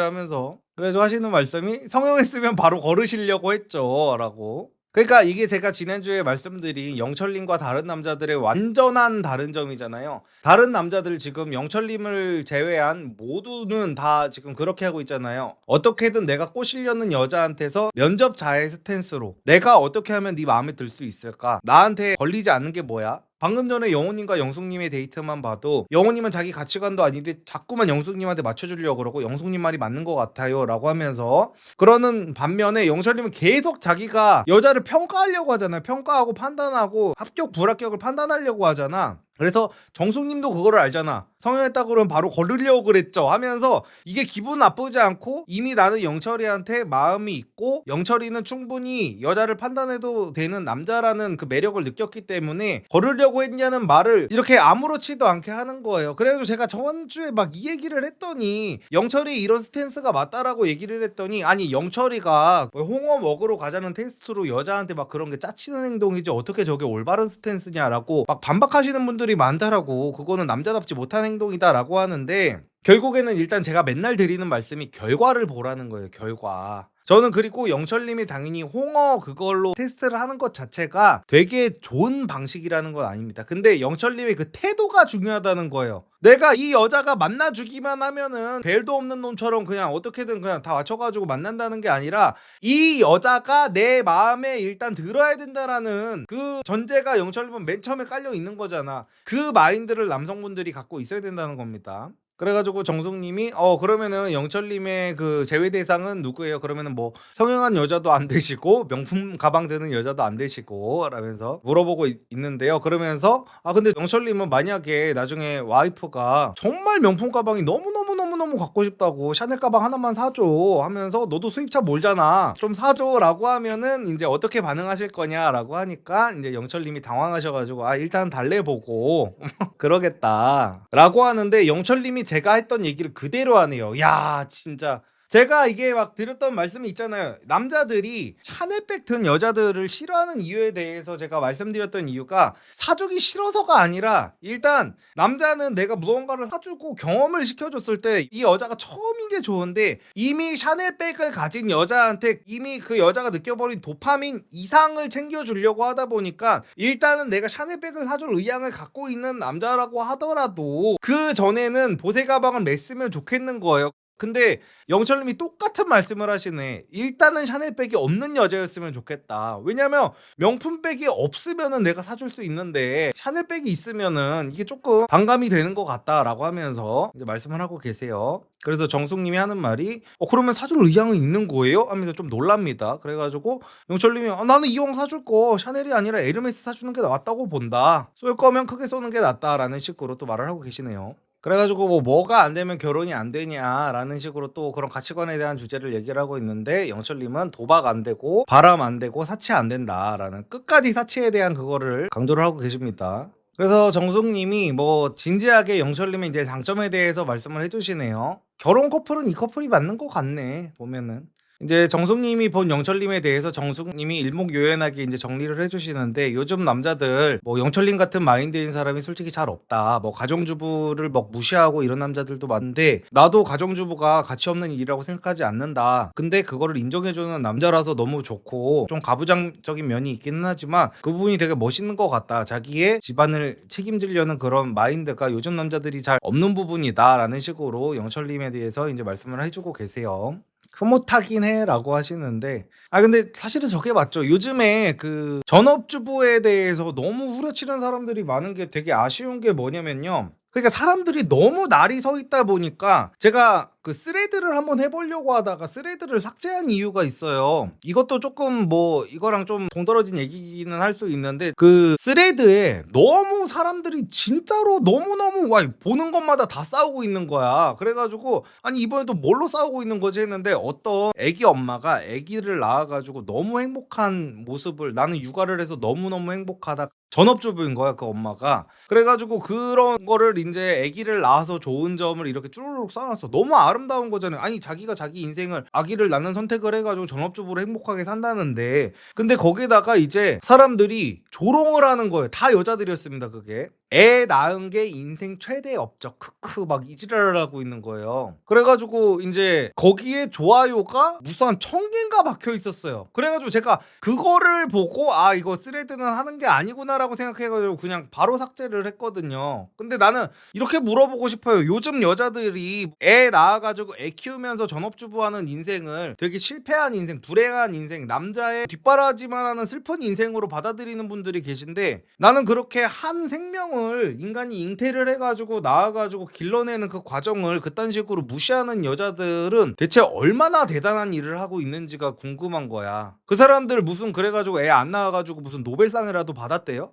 하면서, 그래서 하시는 말씀이 성형했으면 바로 걸으시려고 했죠 라고. 그러니까 이게 제가 지난주에 말씀드린 영철님과 다른 남자들의 완전한 다른 점이잖아요. 다른 남자들 지금 영철님을 제외한 모두는 다 지금 그렇게 하고 있잖아요. 어떻게든 내가 꼬시려는 여자한테서 면접자의 스탠스로 내가 어떻게 하면 네 마음에 들 수 있을까? 나한테 걸리지 않는 게 뭐야? 방금 전에 영호님과 영숙님의 데이트만 봐도, 영호님은 자기 가치관도 아닌데 자꾸만 영숙님한테 맞춰주려고 그러고, 영숙님 말이 맞는 것 같아요 라고 하면서 그러는 반면에, 영철님은 계속 자기가 여자를 평가하려고 하잖아요. 평가하고 판단하고 합격 불합격을 판단하려고 하잖아. 그래서 정숙님도 그거를 알잖아. 성형했다 그러면 바로 걸으려고 그랬죠 하면서, 이게 기분 나쁘지 않고 이미 나는 영철이한테 마음이 있고 영철이는 충분히 여자를 판단해도 되는 남자라는 그 매력을 느꼈기 때문에 걸으려고 했냐는 말을 이렇게 아무렇지도 않게 하는 거예요. 그래서 제가 저번주에 막 이 얘기를 했더니, 영철이 이런 스탠스가 맞다라고 얘기를 했더니, 아니 영철이가 홍어 먹으러 가자는 테스트로 여자한테 막 그런 게 짜치는 행동이지 어떻게 저게 올바른 스탠스냐라고 막 반박하시는 분들이 많더라고. 그거는 남자답지 못한 행동이다라고 하는데, 결국에는 일단 제가 맨날 드리는 말씀이 결과를 보라는 거예요. 결과. 저는 그리고 영철님이 당연히 홍어 그걸로 테스트를 하는 것 자체가 되게 좋은 방식이라는 건 아닙니다. 근데 영철님의 그 태도가 중요하다는 거예요. 내가 이 여자가 만나주기만 하면은 벨도 없는 놈처럼 그냥 어떻게든 그냥 다 맞춰가지고 만난다는 게 아니라, 이 여자가 내 마음에 일단 들어야 된다라는 그 전제가 영철님은 맨 처음에 깔려 있는 거잖아. 그 마인드를 남성분들이 갖고 있어야 된다는 겁니다. 그래가지고 정숙님이 그러면은 영철님의 그 제외 대상은 누구예요? 그러면은 뭐 성형한 여자도 안 되시고 명품 가방 드는 여자도 안 되시고 라면서 물어보고 있는데요. 그러면서 근데 영철님은 만약에 나중에 와이프가 정말 명품 가방이 너무너무 갖고 싶다고 샤넬 가방 하나만 사줘 하면서, 너도 수입차 몰잖아 좀 사줘 라고 하면은 이제 어떻게 반응하실 거냐라고 하니까, 이제 영철님이 당황하셔가지고 일단 달래보고 그러겠다 라고 하는데, 영철님이 제가 했던 얘기를 그대로 하네요. 야 진짜 제가 이게 막 드렸던 말씀이 있잖아요. 남자들이 샤넬백 든 여자들을 싫어하는 이유에 대해서 제가 말씀드렸던 이유가, 사주기 싫어서가 아니라, 일단 남자는 내가 무언가를 사주고 경험을 시켜줬을 때 이 여자가 처음인 게 좋은데, 이미 샤넬백을 가진 여자한테 이미 그 여자가 느껴버린 도파민 이상을 챙겨주려고 하다 보니까, 일단은 내가 샤넬백을 사줄 의향을 갖고 있는 남자라고 하더라도 그 전에는 보세 가방을 맸으면 좋겠는 거예요. 근데 영철님이 똑같은 말씀을 하시네. 일단은 샤넬백이 없는 여자였으면 좋겠다. 왜냐면 명품백이 없으면은 내가 사줄 수 있는데, 샤넬백이 있으면은 이게 조금 반감이 되는 것 같다라고 하면서 이제 말씀을 하고 계세요. 그래서 정숙님이 하는 말이 그러면 사줄 의향은 있는 거예요? 하면서 좀 놀랍니다. 그래가지고 영철님이 나는 이왕 사줄 거 샤넬이 아니라 에르메스 사주는 게 낫다고 본다. 쏠 거면 크게 쏘는 게 낫다라는 식으로 또 말을 하고 계시네요. 그래가지고 뭐가 안 되면 결혼이 안 되냐라는 식으로 또 그런 가치관에 대한 주제를 얘기를 하고 있는데, 영철님은 도박 안 되고 바람 안 되고 사치 안 된다라는, 끝까지 사치에 대한 그거를 강조를 하고 계십니다. 그래서 정숙님이 뭐 진지하게 영철님의 이제 장점에 대해서 말씀을 해주시네요. 결혼 커플은 이 커플이 맞는 것 같네 보면은. 이제 정숙님이 본 영철님에 대해서 정숙님이 일목요연하게 이제 정리를 해주시는데, 요즘 남자들 뭐 영철님 같은 마인드인 사람이 솔직히 잘 없다. 뭐 가정주부를 막 무시하고 이런 남자들도 많은데, 나도 가정주부가 가치 없는 일이라고 생각하지 않는다. 근데 그거를 인정해주는 남자라서 너무 좋고, 좀 가부장적인 면이 있기는 하지만 그 부분이 되게 멋있는 것 같다. 자기의 집안을 책임지려는 그런 마인드가 요즘 남자들이 잘 없는 부분이다라는 식으로 영철님에 대해서 이제 말씀을 해주고 계세요. 흐뭇하긴 해라고 하시는데, 근데 사실은 저게 맞죠. 요즘에 그 전업주부에 대해서 너무 후려치는 사람들이 많은 게 되게 아쉬운 게 뭐냐면요, 그러니까 사람들이 너무 날이 서 있다 보니까, 제가 그 스레드를 한번 해보려고 하다가 스레드를 삭제한 이유가 있어요. 이것도 조금 뭐 이거랑 좀 동떨어진 얘기는 할 수 있는데, 그 스레드에 너무 사람들이 진짜로 너무너무 와 보는 것마다 다 싸우고 있는 거야. 그래가지고 아니 이번에도 뭘로 싸우고 있는 거지 했는데, 어떤 애기 엄마가 애기를 낳아가지고 너무 행복한 모습을, 나는 육아를 해서 너무너무 행복하다, 전업주부인 거야 그 엄마가. 그래가지고 그런 거를 이제 아기를 낳아서 좋은 점을 이렇게 쭈루룩 써놨어. 너무 아름다운 거잖아요. 아니 자기가 자기 인생을, 아기를 낳는 선택을 해가지고 전업주부로 행복하게 산다는데, 근데 거기다가 이제 사람들이 조롱을 하는 거예요. 다 여자들이었습니다. 그게 애 낳은 게 인생 최대 업적 크크 막 이지랄을 하고 있는 거예요. 그래가지고 이제 거기에 좋아요가 무슨 한 1000개인가 박혀 있었어요. 그래가지고 제가 그거를 보고 아 이거 스레드는 하는 게 아니구나라고 생각해가지고 그냥 바로 삭제를 했거든요. 근데 나는 이렇게 물어보고 싶어요. 요즘 여자들이 애 낳아가지고 애 키우면서 전업주부하는 인생을 되게 실패한 인생, 불행한 인생, 남자의 뒷바라지만 하는 슬픈 인생으로 받아들이는 분들이 계신데, 나는 그렇게 한 생명을 인간이 잉태를 해가지고 낳아가지고 길러내는 그 과정을 그딴 식으로 무시하는 여자들은 대체 얼마나 대단한 일을 하고 있는지가 궁금한 거야. 그 사람들 무슨 그래가지고 애 안 낳아가지고 무슨 노벨상이라도 받았대요?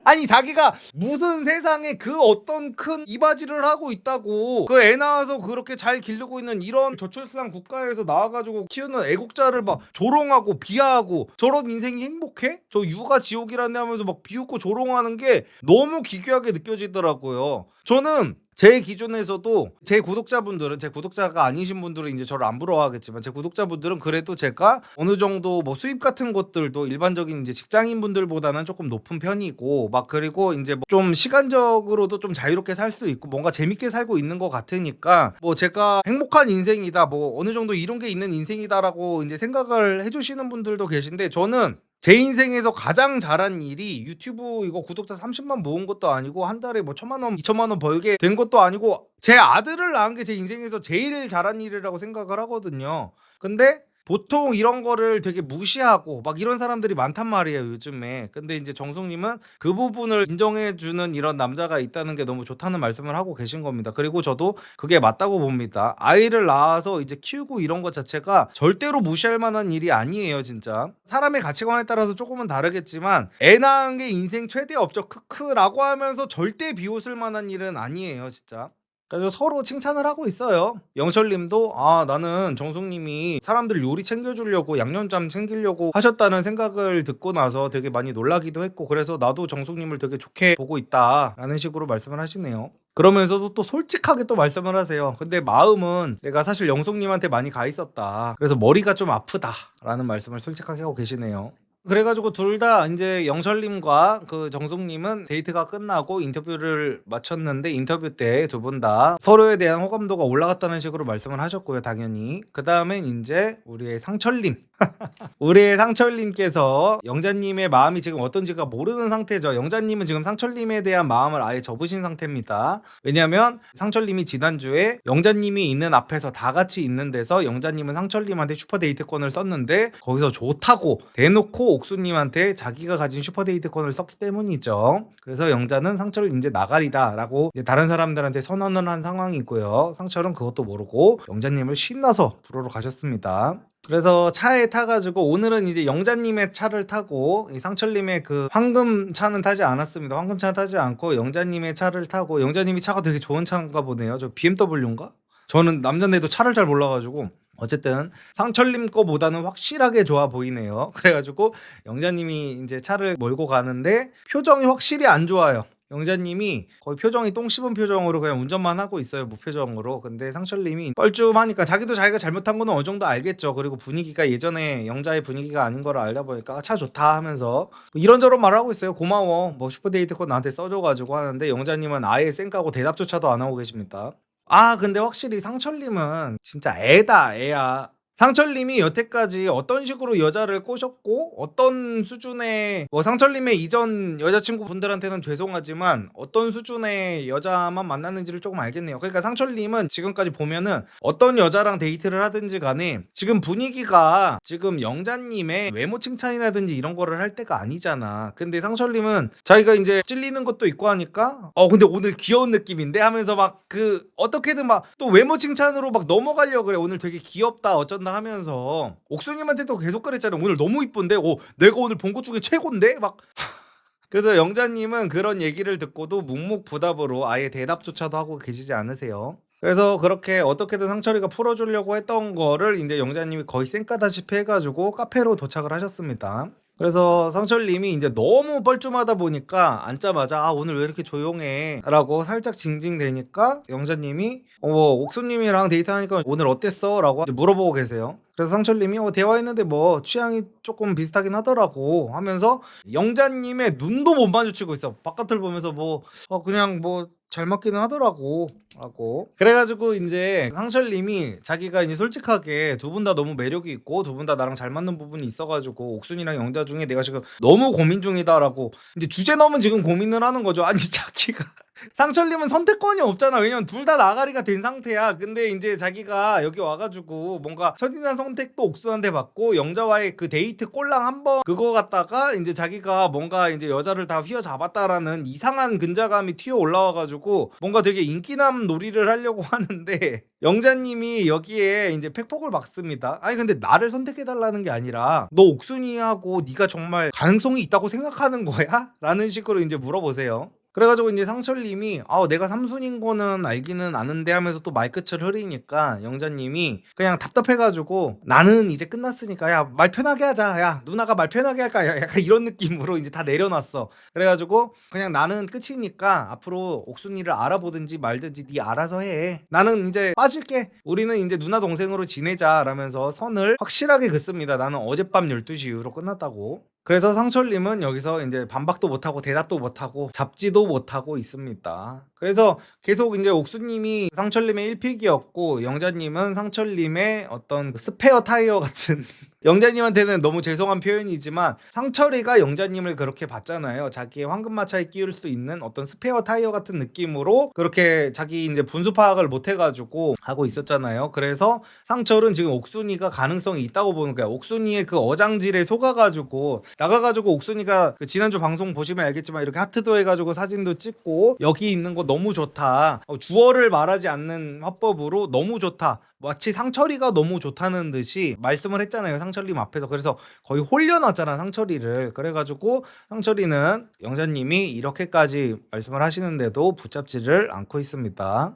아니 자기가 무슨 세상에 그 어떤 큰 이바지를 하고 있다고, 그 애 낳아서 그렇게 잘 기르고 있는 이런 저출산 국가에서 나와가지고 키우는 애국자를 막 조롱하고 비하하고, 저런 인생이 행복해? 저 육아 지옥이라네 하면서 막 비웃고 조롱하는 게 너무 기괴하게 느껴지더라고요. 저는 제 기준에서도 제 구독자분들은, 제 구독자가 아니신 분들은 이제 저를 안 부러워하겠지만, 제 구독자분들은 그래도 제가 어느 정도 뭐 수입 같은 것들도 일반적인 이제 직장인 분들보다는 조금 높은 편이고, 막 그리고 이제 뭐 좀 시간적으로도 좀 자유롭게 살 수 있고 뭔가 재밌게 살고 있는 것 같으니까, 뭐 제가 행복한 인생이다, 뭐 어느 정도 이런 게 있는 인생이다라고 이제 생각을 해주시는 분들도 계신데, 저는 제 인생에서 가장 잘한 일이 유튜브 이거 구독자 30만 모은 것도 아니고, 한 달에 뭐 1000만 원, 2000만 원 벌게 된 것도 아니고, 제 아들을 낳은 게 제 인생에서 제일 잘한 일이라고 생각을 하거든요. 근데 보통 이런 거를 되게 무시하고 막 이런 사람들이 많단 말이에요 요즘에. 근데 이제 정숙님은 그 부분을 인정해주는 이런 남자가 있다는 게 너무 좋다는 말씀을 하고 계신 겁니다. 그리고 저도 그게 맞다고 봅니다. 아이를 낳아서 이제 키우고 이런 것 자체가 절대로 무시할 만한 일이 아니에요 진짜. 사람의 가치관에 따라서 조금은 다르겠지만, 애 낳은 게 인생 최대 업적 크크라고 하면서 절대 비웃을 만한 일은 아니에요 진짜. 그래서 서로 칭찬을 하고 있어요. 영철님도 아 나는 정숙님이 사람들 요리 챙겨주려고 양념장 챙기려고 하셨다는 생각을 듣고 나서 되게 많이 놀라기도 했고, 그래서 나도 정숙님을 되게 좋게 보고 있다라는 식으로 말씀을 하시네요. 그러면서도 또 솔직하게 또 말씀을 하세요. 근데 마음은 내가 사실 영숙님한테 많이 가 있었다. 그래서 머리가 좀 아프다라는 말씀을 솔직하게 하고 계시네요. 그래가지고 둘 다 이제 영철님과 그 정숙님은 데이트가 끝나고 인터뷰를 마쳤는데, 인터뷰 때 두 분 다 서로에 대한 호감도가 올라갔다는 식으로 말씀을 하셨고요 당연히. 그 다음엔 이제 우리의 상철님 우리의 상철님께서 영자님의 마음이 지금 어떤지가 모르는 상태죠. 영자님은 지금 상철님에 대한 마음을 아예 접으신 상태입니다. 왜냐면 상철님이 지난주에 영자님이 있는 앞에서 다 같이 있는 데서 영자님은 상철님한테 슈퍼데이트권을 썼는데, 거기서 좋다고 대놓고 옥수님한테 자기가 가진 슈퍼데이트권을 썼기 때문이죠. 그래서 영자는 상철을 이제 나가리다 라고 이제 다른 사람들한테 선언을 한 상황이고요. 상철은 그것도 모르고 영자님을 신나서 부르러 가셨습니다. 그래서 차에 타가지고, 오늘은 이제 영자님의 차를 타고, 이 상철님의 그 황금 차는 타지 않았습니다. 황금 차는 타지 않고 영자님의 차를 타고, 영자님이 차가 되게 좋은 차인가 보네요. 저 BMW인가? 저는 남잔데도 차를 잘 몰라가지고 어쨌든 상철님 거보다는 확실하게 좋아 보이네요. 그래가지고 영자님이 이제 차를 몰고 가는데 표정이 확실히 안 좋아요. 영자님이 거의 표정이 똥 씹은 표정으로 그냥 운전만 하고 있어요, 무표정으로. 근데 상철님이 뻘쭘하니까 자기도 자기가 잘못한 거는 어느 정도 알겠죠. 그리고 분위기가 예전에 영자의 분위기가 아닌 걸 알다 보니까 차 좋다 하면서 뭐 이런저런 말을 하고 있어요. 고마워, 뭐 슈퍼데이트권 나한테 써줘가지고 하는데, 영자님은 아예 쌩까고 대답조차도 안 하고 계십니다. 아, 근데 확실히 상철님은 진짜 애다, 애야. 상철님이 여태까지 어떤 식으로 여자를 꼬셨고 어떤 수준의, 뭐 상철님의 이전 여자친구분들한테는 죄송하지만 어떤 수준의 여자만 만났는지를 조금 알겠네요. 그러니까 상철님은 지금까지 보면은 어떤 여자랑 데이트를 하든지 간에 지금 분위기가 지금 영자님의 외모 칭찬이라든지 이런 거를 할 때가 아니잖아. 근데 상철님은 자기가 이제 찔리는 것도 있고 하니까 근데 오늘 귀여운 느낌인데 하면서 막 그 어떻게든 막 또 외모 칭찬으로 막 넘어가려고 그래. 오늘 되게 귀엽다 어쩐다 하면서 옥수님한테도 계속 그랬잖아요. 오늘 너무 이쁜데, 내가 오늘 본 것 중에 최고인데 막. 그래서 영자님은 그런 얘기를 듣고도 묵묵부답으로 아예 대답조차도 하고 계시지 않으세요. 그래서 그렇게 어떻게든 상철이가 풀어주려고 했던 거를 이제 영자님이 거의 쌩까다시피 해가지고 카페로 도착을 하셨습니다. 그래서 상철님이 이제 너무 뻘쭘하다 보니까 앉자마자 오늘 왜 이렇게 조용해 라고 살짝 징징대니까 영자님이 옥수님이랑 데이트하니까 오늘 어땠어? 라고 물어보고 계세요. 그래서 상철님이 대화했는데 뭐 취향이 조금 비슷하긴 하더라고 하면서 영자님의 눈도 못 마주치고 있어. 바깥을 보면서 그냥 잘 맞기는 하더라고 라고. 그래가지고 이제 상철님이 자기가 이제 솔직하게 두 분 다 너무 매력이 있고 두 분 다 나랑 잘 맞는 부분이 있어가지고 옥순이랑 영자 중에 내가 지금 너무 고민 중이다라고 이제 주제 넘은 지금 고민을 하는 거죠. 아니 자기가 상철님은 선택권이 없잖아. 왜냐면 둘 다 나가리가 된 상태야. 근데 이제 자기가 여기 와가지고 뭔가 첫인상 선택도 옥순한테 받고 영자와의 그 데이트 꼴랑 한번 그거 갖다가 이제 자기가 뭔가 이제 여자를 다 휘어잡았다라는 이상한 근자감이 튀어 올라와가지고 뭔가 되게 인기남 놀이를 하려고 하는데 영자님이 여기에 이제 팩폭을 막습니다. 아니 근데 나를 선택해달라는 게 아니라 너 옥순이하고 네가 정말 가능성이 있다고 생각하는 거야? 라는 식으로 이제 물어보세요. 그래가지고 이제 상철님이 내가 삼순인 거는 알기는 아는데 하면서 또 말끝을 흐리니까 영자님이 그냥 답답해가지고 나는 이제 끝났으니까 야 말 편하게 하자, 야 누나가 말 편하게 할까, 약간 이런 느낌으로 이제 다 내려놨어. 그래가지고 그냥 나는 끝이니까 앞으로 옥순이를 알아보든지 말든지 네 알아서 해, 나는 이제 빠질게, 우리는 이제 누나 동생으로 지내자 라면서 선을 확실하게 긋습니다. 나는 어젯밤 12시 이후로 끝났다고. 그래서 상철님은 여기서 이제 반박도 못하고 대답도 못하고 잡지도 못하고 있습니다. 그래서 계속 이제 옥수님이 상철님의 1픽이었고 영자님은 상철님의 어떤 그 스페어 타이어 같은 영자님한테는 너무 죄송한 표현이지만 상철이가 영자님을 그렇게 봤잖아요. 자기의 황금마차에 끼울 수 있는 어떤 스페어 타이어 같은 느낌으로 그렇게 자기 이제 분수 파악을 못 해가지고 하고 있었잖아요. 그래서 상철은 지금 옥순이가 가능성이 있다고 보는 거야. 옥순이의 그 어장질에 속아가지고 나가가지고 옥순이가 그 지난주 방송 보시면 알겠지만 이렇게 하트도 해가지고 사진도 찍고 여기 있는 거 너무 좋다, 주어를 말하지 않는 화법으로 너무 좋다, 마치 상철이가 너무 좋다는 듯이 말씀을 했잖아요, 상철님 앞에서. 그래서 거의 홀려놨잖아 상철이를. 그래가지고 상철이는 영자님이 이렇게까지 말씀을 하시는데도 붙잡지를 않고 있습니다.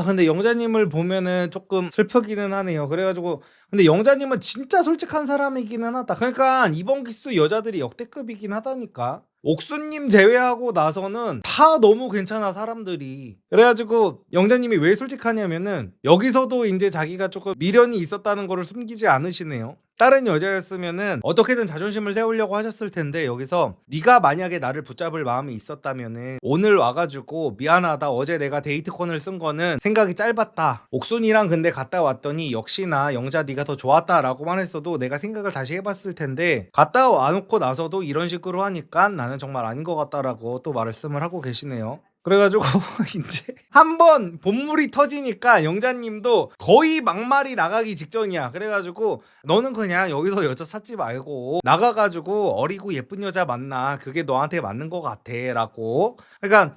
근데 영자님을 보면은 조금 슬프기는 하네요. 그래가지고 근데 영자님은 진짜 솔직한 사람이기는 하다. 그러니까 이번 기수 여자들이 역대급이긴 하다니까. 옥수님 제외하고 나서는 다 너무 괜찮아 사람들이. 그래가지고 영자님이 왜 솔직하냐면은 여기서도 이제 자기가 조금 미련이 있었다는 거를 숨기지 않으시네요. 다른 여자였으면은 어떻게든 자존심을 세우려고 하셨을 텐데 여기서 네가 만약에 나를 붙잡을 마음이 있었다면은 오늘 와가지고 미안하다, 어제 내가 데이트권을 쓴 거는 생각이 짧았다, 옥순이랑 근데 갔다 왔더니 역시나 영자 네가 더 좋았다라고만 했어도 내가 생각을 다시 해봤을 텐데 갔다 와놓고 나서도 이런 식으로 하니까 나는 정말 아닌 것 같다라고 또 말씀을 하고 계시네요. 그래가지고 이제 한번 본물이 터지니까 영자님도 거의 막말이 나가기 직전이야. 그래가지고 너는 그냥 여기서 여자 찾지 말고 나가가지고 어리고 예쁜 여자 만나, 그게 너한테 맞는 것 같아 라고. 그러니까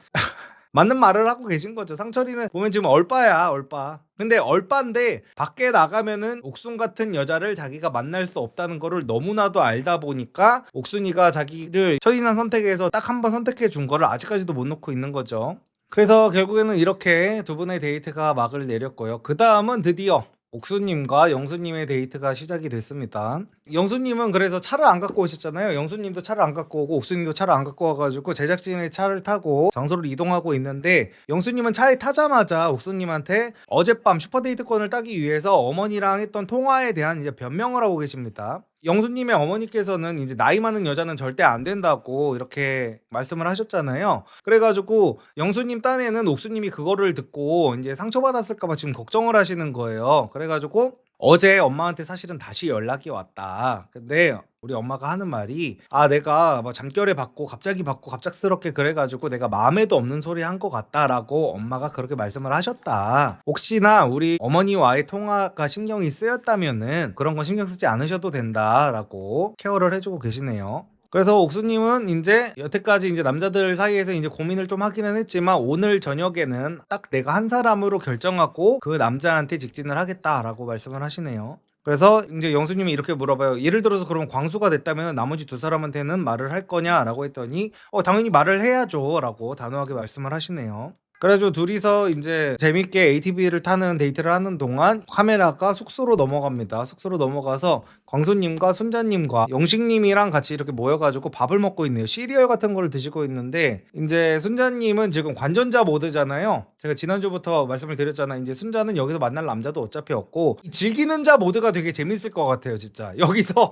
맞는 말을 하고 계신 거죠. 상철이는 보면 지금 얼빠야, 얼빠. 근데 얼빠인데 밖에 나가면은 옥순 같은 여자를 자기가 만날 수 없다는 거를 너무나도 알다 보니까 옥순이가 자기를 첫인상 선택에서 딱 한 번 선택해 준 거를 아직까지도 못 놓고 있는 거죠. 그래서 결국에는 이렇게 두 분의 데이트가 막을 내렸고요. 그 다음은 드디어 옥수님과 영수님의 데이트가 시작이 됐습니다. 영수님은 그래서 차를 안 갖고 오셨잖아요. 영수님도 차를 안 갖고 오고 옥수님도 차를 안 갖고 와가지고 제작진의 차를 타고 장소를 이동하고 있는데, 영수님은 차에 타자마자 옥수님한테 어젯밤 슈퍼데이트권을 따기 위해서 어머니랑 했던 통화에 대한 이제 변명을 하고 계십니다. 영수님의 어머니께서는 이제 나이 많은 여자는 절대 안 된다고 이렇게 말씀을 하셨잖아요. 그래가지고 영수님 딴에는 옥수님이 그거를 듣고 이제 상처받았을까봐 지금 걱정을 하시는 거예요. 그래가지고 어제 엄마한테 사실은 다시 연락이 왔다. 근데 우리 엄마가 하는 말이, 내가 뭐 잠결에 받고 갑작스럽게 그래가지고 내가 마음에도 없는 소리 한 것 같다라고 엄마가 그렇게 말씀을 하셨다. 혹시나 우리 어머니와의 통화가 신경이 쓰였다면은 그런 거 신경 쓰지 않으셔도 된다라고 케어를 해주고 계시네요. 그래서 옥수님은 이제 여태까지 이제 남자들 사이에서 이제 고민을 좀 하기는 했지만, 오늘 저녁에는 딱 내가 한 사람으로 결정하고 그 남자한테 직진을 하겠다라고 말씀을 하시네요. 그래서 이제 영수님이 이렇게 물어봐요. 예를 들어서 그럼 광수가 됐다면 나머지 두 사람한테는 말을 할 거냐라고 했더니, 당연히 말을 해야죠라고 단호하게 말씀을 하시네요. 그래가지고 둘이서 이제 재밌게 ATV를 타는 데이트를 하는 동안 카메라가 숙소로 넘어갑니다. 숙소로 넘어가서 광수님과 순자님과 영식님이랑 같이 이렇게 모여가지고 밥을 먹고 있네요. 시리얼 같은 걸 드시고 있는데, 이제 순자님은 지금 관전자 모드잖아요. 제가 지난주부터 말씀을 드렸잖아요. 이제 순자는 여기서 만날 남자도 어차피 없고, 이 즐기는 자 모드가 되게 재밌을 것 같아요, 진짜. 여기서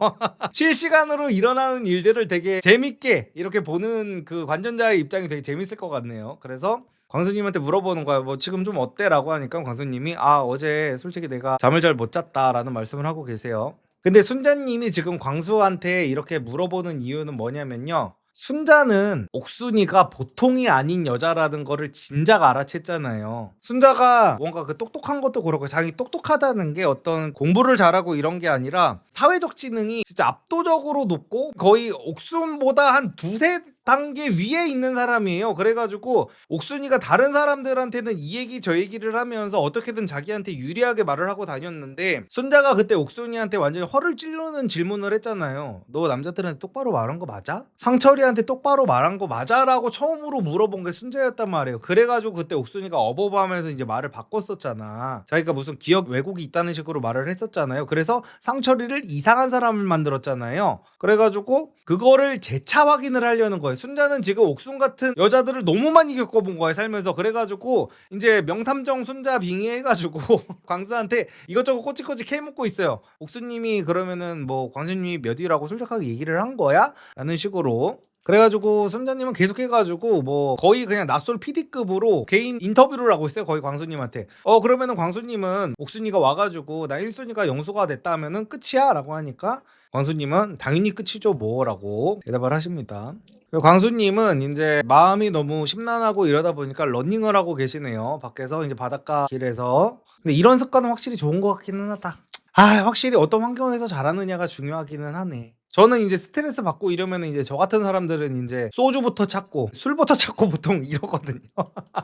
실시간으로 일어나는 일들을 되게 재밌게 이렇게 보는 그 관전자의 입장이 되게 재밌을 것 같네요. 그래서 광수님한테 물어보는 거야. 뭐 지금 좀 어때? 라고 하니까 광수님이 어제 솔직히 내가 잠을 잘 못 잤다 라는 말씀을 하고 계세요. 근데 순자님이 지금 광수한테 이렇게 물어보는 이유는 뭐냐면요, 순자는 옥순이가 보통이 아닌 여자라는 거를 진작 알아챘잖아요. 순자가 뭔가 그 똑똑한 것도 그렇고 자기 똑똑하다는 게 어떤 공부를 잘하고 이런 게 아니라 사회적 지능이 진짜 압도적으로 높고 거의 옥순보다 한 두세 단계 위에 있는 사람이에요. 그래가지고 옥순이가 다른 사람들한테는 이 얘기 저 얘기를 하면서 어떻게든 자기한테 유리하게 말을 하고 다녔는데, 순자가 그때 옥순이한테 완전히 허를 찌르는 질문을 했잖아요. 너 남자들한테 똑바로 말한 거 맞아? 상철이한테 똑바로 말한 거 맞아? 라고 처음으로 물어본 게 순자였단 말이에요. 그래가지고 그때 옥순이가 어버버하면서 이제 말을 바꿨었잖아. 자기가 무슨 기억 왜곡이 있다는 식으로 말을 했었잖아요. 그래서 상철이를 이상한 사람을 만들었잖아요. 그래가지고 그거를 재차 확인을 하려는 거예요. 순자는 지금 옥순 같은 여자들을 너무 많이 겪어본 거예요, 살면서. 그래가지고 이제 명탐정 순자 빙의해가지고 광수한테 이것저것 꼬치꼬치 캐묻고 있어요. 옥수님이 그러면은 뭐 광수님이 몇 위라고 솔직하게 얘기를 한 거야? 라는 식으로. 그래가지고 순자님은 계속해가지고 뭐 거의 그냥 낯설 PD급으로 개인 인터뷰를 하고 있어요, 거의 광수님한테. 그러면은 광수님은 옥순이가 와가지고 나 1순위가 영수가 됐다 하면은 끝이야? 라고 하니까 광수님은 당연히 끝이죠 뭐 라고 대답을 하십니다. 광수님은 이제 마음이 너무 심란하고 이러다 보니까 러닝을 하고 계시네요, 밖에서 이제 바닷가 길에서. 근데 이런 습관은 확실히 좋은 것 같기는 하다. 확실히 어떤 환경에서 자라느냐가 중요하기는 하네. 저는 이제 스트레스 받고 이러면 이제 저 같은 사람들은 이제 소주부터 찾고 술부터 찾고 보통 이러거든요.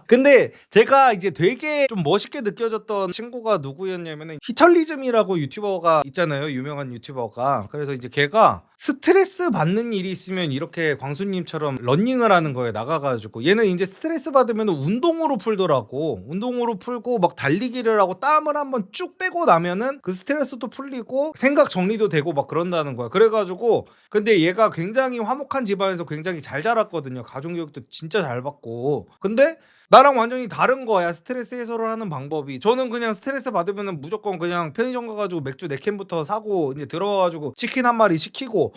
근데 제가 이제 되게 좀 멋있게 느껴졌던 친구가 누구였냐면은 히철리즘이라고 유튜버가 있잖아요, 유명한 유튜버가. 그래서 이제 걔가 스트레스 받는 일이 있으면 이렇게 광수님처럼 러닝을 하는 거예요, 나가가지고. 얘는 이제 스트레스 받으면 운동으로 풀더라고. 운동으로 풀고 막 달리기를 하고 땀을 한번 쭉 빼고 나면은 그 스트레스도 풀리고 생각 정리도 되고 막 그런다는 거야. 그래가지고 근데 얘가 굉장히 화목한 집안에서 굉장히 잘 자랐거든요. 가족교육도 진짜 잘 받고. 근데 나랑 완전히 다른 거야, 스트레스 해소를 하는 방법이. 저는 그냥 스트레스 받으면 무조건 그냥 편의점 가가지고 맥주 4캔부터 사고 이제 들어가가지고 치킨 한 마리 시키고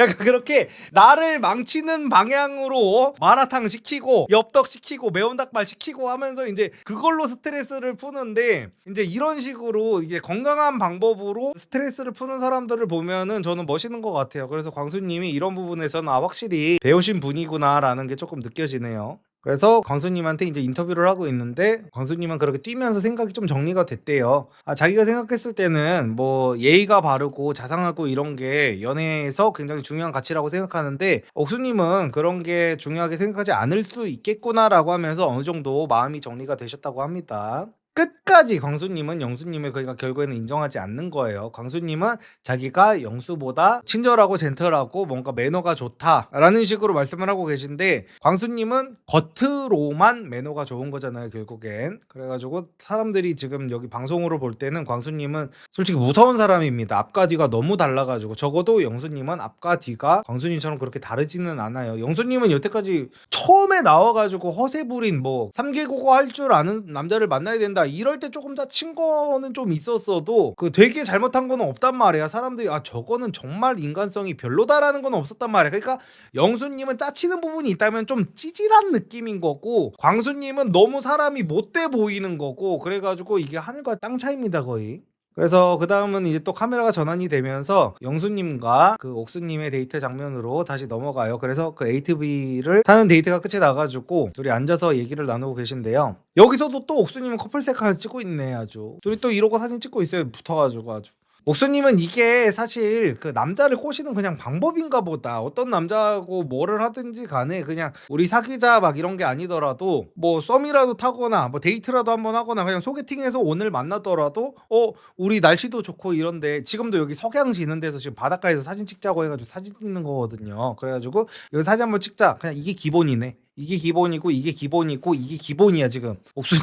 약간 그렇게 나를 망치는 방향으로 마라탕 시키고 엽떡 시키고 매운 닭발 시키고 하면서 이제 그걸로 스트레스를 푸는데, 이제 이런 식으로 이게 건강한 방법으로 스트레스를 푸는 사람들을 보면은 저는 멋있는 것 같아요. 그래서 광수님이 이런 부분에서는 확실히 배우신 분이구나라는 게 조금 느껴지네요. 그래서 광수님한테 이제 인터뷰를 하고 있는데, 광수님은 그렇게 뛰면서 생각이 좀 정리가 됐대요. 자기가 생각했을 때는 뭐 예의가 바르고 자상하고 이런 게 연애에서 굉장히 중요한 가치라고 생각하는데, 옥수님은 그런 게 중요하게 생각하지 않을 수 있겠구나라고 하면서 어느 정도 마음이 정리가 되셨다고 합니다. 끝까지 광수님은 영수님을 그러니까 결국에는 인정하지 않는 거예요. 광수님은 자기가 영수보다 친절하고 젠틀하고 뭔가 매너가 좋다라는 식으로 말씀을 하고 계신데 광수님은 겉으로만 매너가 좋은 거잖아요, 결국엔. 그래가지고 사람들이 지금 여기 방송으로 볼 때는 광수님은 솔직히 무서운 사람입니다. 앞과 뒤가 너무 달라가지고 적어도 영수님은 앞과 뒤가 광수님처럼 그렇게 다르지는 않아요. 영수님은 여태까지 처음에 나와가지고 허세 부린 뭐 3개 국어 할 줄 아는 남자를 만나야 된다 이럴 때 조금 짜친 거는 좀 있었어도 그 되게 잘못한 거는 없단 말이야. 사람들이 아 저거는 정말 인간성이 별로다라는 건 없었단 말이야. 그러니까 영수님은 짜치는 부분이 있다면 좀 찌질한 느낌인 거고 광수님은 너무 사람이 못돼 보이는 거고 그래가지고 이게 하늘과 땅 차이입니다 거의. 그래서 그 다음은 이제 또 카메라가 전환이 되면서 영수님과 그 옥수님의 데이트 장면으로 다시 넘어가요. 그래서 그 ATV를 타는 데이트가 끝이 나가지고 둘이 앉아서 얘기를 나누고 계신데요. 여기서도 또 옥수님은 커플 셀카를 찍고 있네 아주. 둘이 또 이러고 사진 찍고 있어요. 붙어가지고 아주. 옥수님은 이게 사실 그 남자를 꼬시는 그냥 방법인가 보다. 어떤 남자하고 뭐를 하든지 간에 그냥 우리 사귀자 막 이런 게 아니더라도 뭐 썸이라도 타거나 뭐 데이트라도 한번 하거나 그냥 소개팅해서 오늘 만나더라도 우리 날씨도 좋고 이런데 지금도 여기 석양지 있는 데서 지금 바닷가에서 사진 찍자고 해가지고 사진 찍는 거거든요. 그래가지고 여기 사진 한번 찍자. 그냥 이게 기본이네. 이게 기본이고 이게 기본이고 이게 기본이야 지금 옥수님.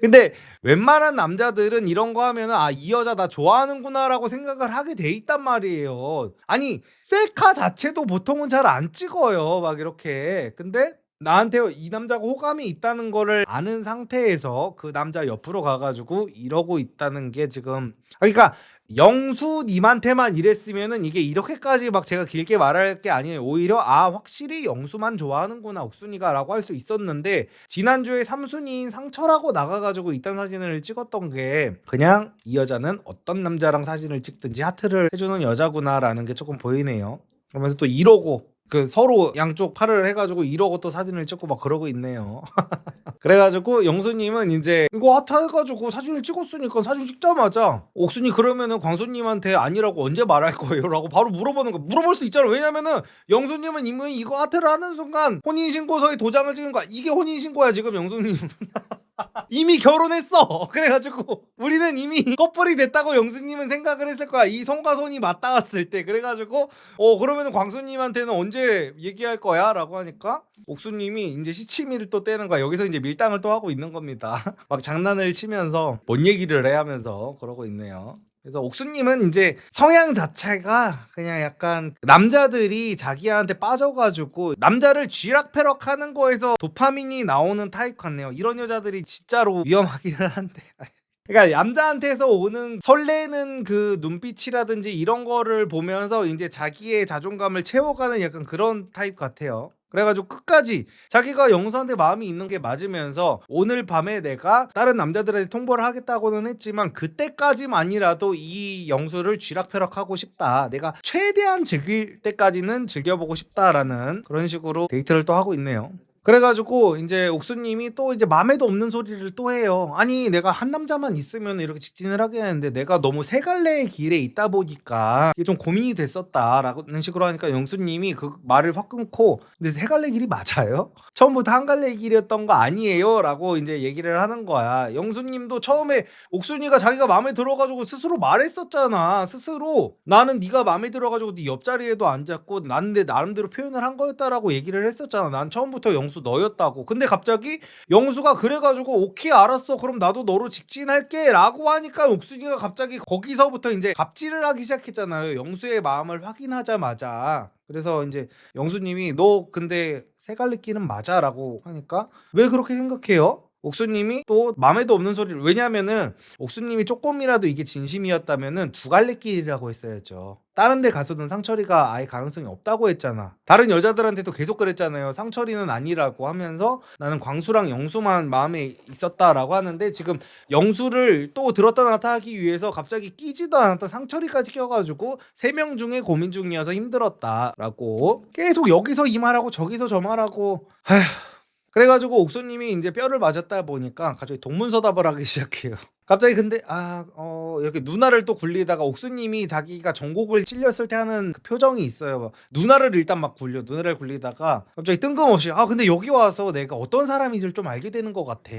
근데 웬만한 남자들은 이런 거 하면은 아 이 여자 나 좋아하는구나라고 생각을 하게 돼 있단 말이에요. 아니 셀카 자체도 보통은 잘 안 찍어요. 막 이렇게. 근데 나한테 이 남자가 호감이 있다는 거를 아는 상태에서 그 남자 옆으로 가가지고 이러고 있다는 게 지금 그러니까 영수님한테만 이랬으면은 이게 이렇게까지 막 제가 길게 말할 게 아니에요. 오히려 아 확실히 영수만 좋아하는구나 옥순이가라고 할 수 있었는데 지난주에 3순위인 상철하고 나가가지고 이딴 사진을 찍었던 게 그냥 이 여자는 어떤 남자랑 사진을 찍든지 하트를 해주는 여자구나라는 게 조금 보이네요. 그러면서 또 이러고 그 서로 양쪽 팔을 해가지고 이러고 또 사진을 찍고 막 그러고 있네요. 그래가지고 영수님은 이제 이거 핫하 해가지고 사진을 찍었으니까 사진 찍자마자 옥순이 그러면은 광수님한테 아니라고 언제 말할 거예요? 라고 바로 물어보는 거. 물어볼 수 있잖아. 왜냐면은 영수님은 이미 이거 하트를 하는 순간 혼인신고서에 도장을 찍는 거야. 이게 혼인신고야 지금 영수님. 이미 결혼했어. 그래가지고 우리는 이미 커플이 됐다고 영수님은 생각을 했을 거야. 이 손과 손이 맞닿았을 때. 그래가지고 그러면은 광수님한테는 언제 얘기할 거야? 라고 하니까 옥수님이 이제 시치미를 또 떼는 거야. 여기서 이제 밀당을 또 하고 있는 겁니다. 막 장난을 치면서 뭔 얘기를 해 하면서 그러고 있네요. 그래서 옥수님은 이제 성향 자체가 그냥 약간 남자들이 자기한테 빠져가지고 남자를 쥐락펴락 하는 거에서 도파민이 나오는 타입 같네요. 이런 여자들이 진짜로 위험하기는 한데 그러니까 남자한테서 오는 설레는 그 눈빛이라든지 이런 거를 보면서 이제 자기의 자존감을 채워가는 약간 그런 타입 같아요. 그래가지고 끝까지 자기가 영수한테 마음이 있는 게 맞으면서 오늘 밤에 내가 다른 남자들한테 통보를 하겠다고는 했지만 그때까지만이라도 이 영수를 쥐락펴락하고 싶다. 내가 최대한 즐길 때까지는 즐겨보고 싶다라는 그런 식으로 데이트를 또 하고 있네요. 그래가지고 이제 옥수님이 또 이제 맘에도 없는 소리를 또 해요. 아니 내가 한 남자만 있으면 이렇게 직진을 하게 하는데 내가 너무 세 갈래의 길에 있다 보니까 이게 좀 고민이 됐었다라는 식으로 하니까 영수님이 그 말을 확 끊고 근데 세 갈래 길이 맞아요? 처음부터 한 갈래 길이었던 거 아니에요? 라고 이제 얘기를 하는 거야. 영수님도 처음에 옥순이가 자기가 마음에 들어가지고 스스로 말했었잖아. 스스로 나는 네가 마음에 들어가지고 네 옆자리에도 앉았고 나는 내 나름대로 표현을 한 거였다라고 얘기를 했었잖아. 난 처음부터 영수 너였다고. 근데 갑자기 영수가 그래가지고 오케이 알았어 그럼 나도 너로 직진할게 라고 하니까 옥순이가 갑자기 거기서부터 이제 갑질을 하기 시작했잖아요. 영수의 마음을 확인하자마자. 그래서 이제 영수님이 너 근데 세 갈래 길은 맞아 라고 하니까 왜 그렇게 생각해요? 옥수님이 또 맘에도 없는 소리를 왜냐면은 옥수님이 조금이라도 이게 진심이었다면은 두 갈래 길이라고 했어야죠. 다른 데 가서는 상철이가 아예 가능성이 없다고 했잖아. 다른 여자들한테도 계속 그랬잖아요. 상철이는 아니라고 하면서 나는 광수랑 영수만 마음에 있었다라고 하는데 지금 영수를 또 들었다 놨다 하기 위해서 갑자기 끼지도 않았던 상철이까지 껴가지고 3명 중에 고민 중이어서 힘들었다라고 계속 여기서 이 말하고 저기서 저 말하고 그래가지고 옥수님이 이제 뼈를 맞았다 보니까 갑자기 동문서답을 하기 시작해요. 갑자기 근데 이렇게 누나를 또 굴리다가 옥수님이 자기가 전곡을 찔렸을 때 하는 그 표정이 있어요. 막 누나를 일단 막 굴려. 누나를 굴리다가 갑자기 뜬금없이 근데 여기 와서 내가 어떤 사람인지를 좀 알게 되는 것 같아.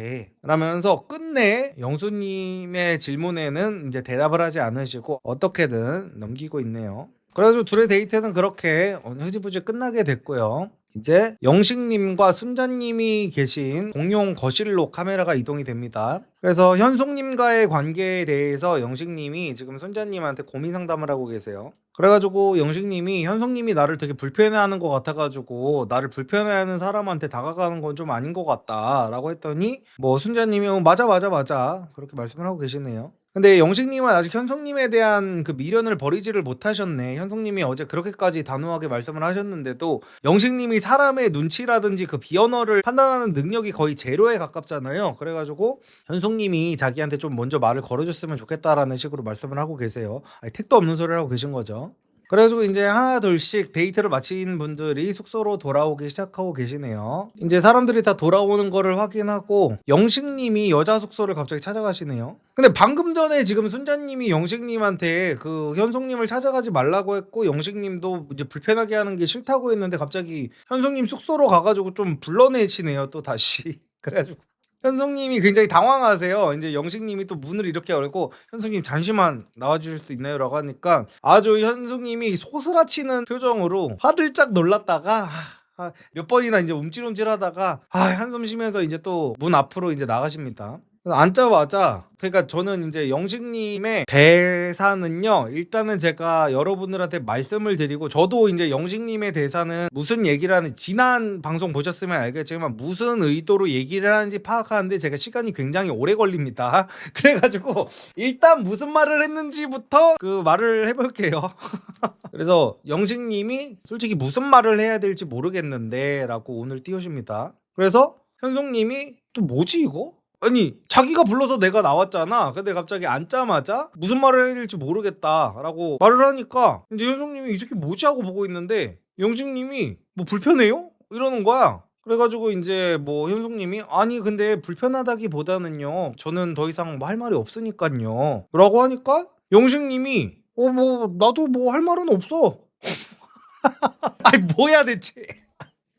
라면서 끝내 영수님의 질문에는 이제 대답을 하지 않으시고 어떻게든 넘기고 있네요. 그래가지고 둘의 데이트는 그렇게 흐지부지 끝나게 됐고요. 이제 영식님과 순자님이 계신 공용 거실로 카메라가 이동이 됩니다. 그래서 현송님과의 관계에 대해서 영식님이 지금 순자님한테 고민 상담을 하고 계세요. 그래가지고 영식님이 현송님이 나를 되게 불편해하는 것 같아가지고 나를 불편해하는 사람한테 다가가는 건 좀 아닌 것 같다라고 했더니 뭐 순자님이 맞아 그렇게 말씀을 하고 계시네요. 근데 영식님은 아직 현송님에 대한 그 미련을 버리지를 못하셨네. 현송님이 어제 그렇게까지 단호하게 말씀을 하셨는데도 영식님이 사람의 눈치라든지 그 비언어를 판단하는 능력이 거의 제로에 가깝잖아요. 그래가지고 현송님이 자기한테 좀 먼저 말을 걸어줬으면 좋겠다라는 식으로 말씀을 하고 계세요. 아니, 택도 없는 소리를 하고 계신 거죠. 그래가지고 이제 하나 둘씩 데이트를 마친 분들이 숙소로 돌아오기 시작하고 계시네요. 이제 사람들이 다 돌아오는 거를 확인하고 영식님이 여자 숙소를 갑자기 찾아가시네요. 근데 방금 전에 지금 순자님이 영식님한테 그 현송님을 찾아가지 말라고 했고 영식님도 이제 불편하게 하는 게 싫다고 했는데 갑자기 현송님 숙소로 가가지고 좀 불러내시네요 또 다시. 그래가지고 현송님이 굉장히 당황하세요. 이제 영식님이 또 문을 이렇게 열고 현송님 잠시만 나와주실 수 있나요?라고 하니까 아주 현송님이 소스라치는 표정으로 화들짝 놀랐다가 몇 번이나 이제 움찔움찔하다가 한숨 쉬면서 이제 또 문 앞으로 이제 나가십니다. 앉자마자 그러니까 저는 이제 영식님의 대사는요 일단은 제가 여러분들한테 말씀을 드리고 저도 이제 영식님의 대사는 무슨 얘기를 하는 지난 방송 보셨으면 알겠지만 무슨 의도로 얘기를 하는지 파악하는데 제가 시간이 굉장히 오래 걸립니다. 그래가지고 일단 무슨 말을 했는지부터 그 말을 해볼게요. 그래서 영식님이 솔직히 무슨 말을 해야 될지 모르겠는데 라고 운을 띄우십니다. 그래서 현송님이 또 뭐지 이거? 아니 자기가 불러서 내가 나왔잖아. 근데 갑자기 앉자마자 무슨 말을 해야 될지 모르겠다라고 말을 하니까 이제 현송님이 이 새끼 뭐지 하고 보고 있는데 영식님이 뭐 불편해요? 이러는 거야. 그래가지고 이제 뭐 현송님이 아니 근데 불편하다기보다는요 저는 더 이상 뭐 할 말이 없으니까요 라고 하니까 영식님이 뭐 나도 뭐 할 말은 없어. 아니 뭐야 대체.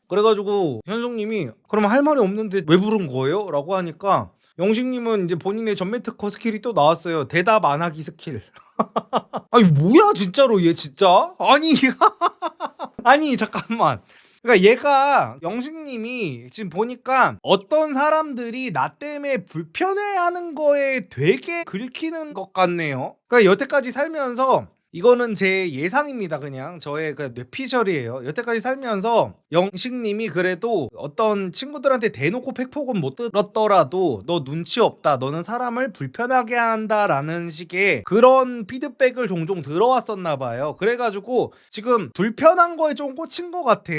그래가지고 현숙님이 그럼 할 말이 없는데 왜 부른 거예요? 라고 하니까 영식님은 이제 본인의 전매특허 스킬이 또 나왔어요. 대답 안 하기 스킬. 아니 뭐야 진짜로 얘 진짜? 아니 아니 잠깐만. 그러니까 얘가 영식님이 지금 보니까 어떤 사람들이 나 때문에 불편해하는 거에 되게 긁히는 것 같네요. 그러니까 여태까지 살면서 이거는 제 예상입니다. 그냥 저의 그 뇌피셜이에요. 여태까지 살면서 영식님이 그래도 어떤 친구들한테 대놓고 팩폭은 못 들었더라도 너 눈치 없다, 너는 사람을 불편하게 한다라는 식의 그런 피드백을 종종 들어왔었나 봐요. 그래가지고 지금 불편한 거에 좀 꽂힌 것 같아.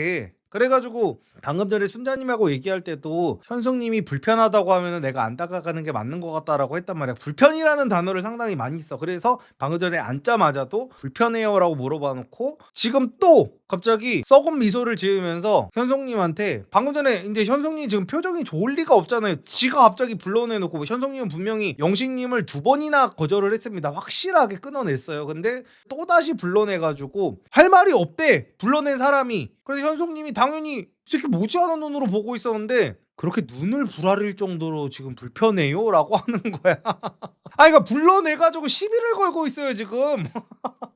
그래가지고 방금 전에 순자님하고 얘기할 때도 현숙님이 불편하다고 하면 내가 안 다가가는 게 맞는 것 같다라고 했단 말이야. 불편이라는 단어를 상당히 많이 써. 그래서 방금 전에 앉자마자도 불편해요 라고 물어봐 놓고 지금 또 갑자기 썩은 미소를 지으면서 현숙님한테 방금 전에 이제 현숙님 지금 표정이 좋을 리가 없잖아요. 지가 갑자기 불러내놓고 뭐 현숙님은 분명히 영식님을 2번이나 거절을 했습니다. 확실하게 끊어냈어요. 근데 또다시 불러내가지고 할 말이 없대. 불러낸 사람이. 그래서 현숙님이 당연히 이 새끼 뭐지 하는 눈으로 보고 있었는데 그렇게 눈을 부라릴 정도로 지금 불편해요? 라고 하는 거야. 그러니까 불러내가지고 시비를 걸고 있어요 지금.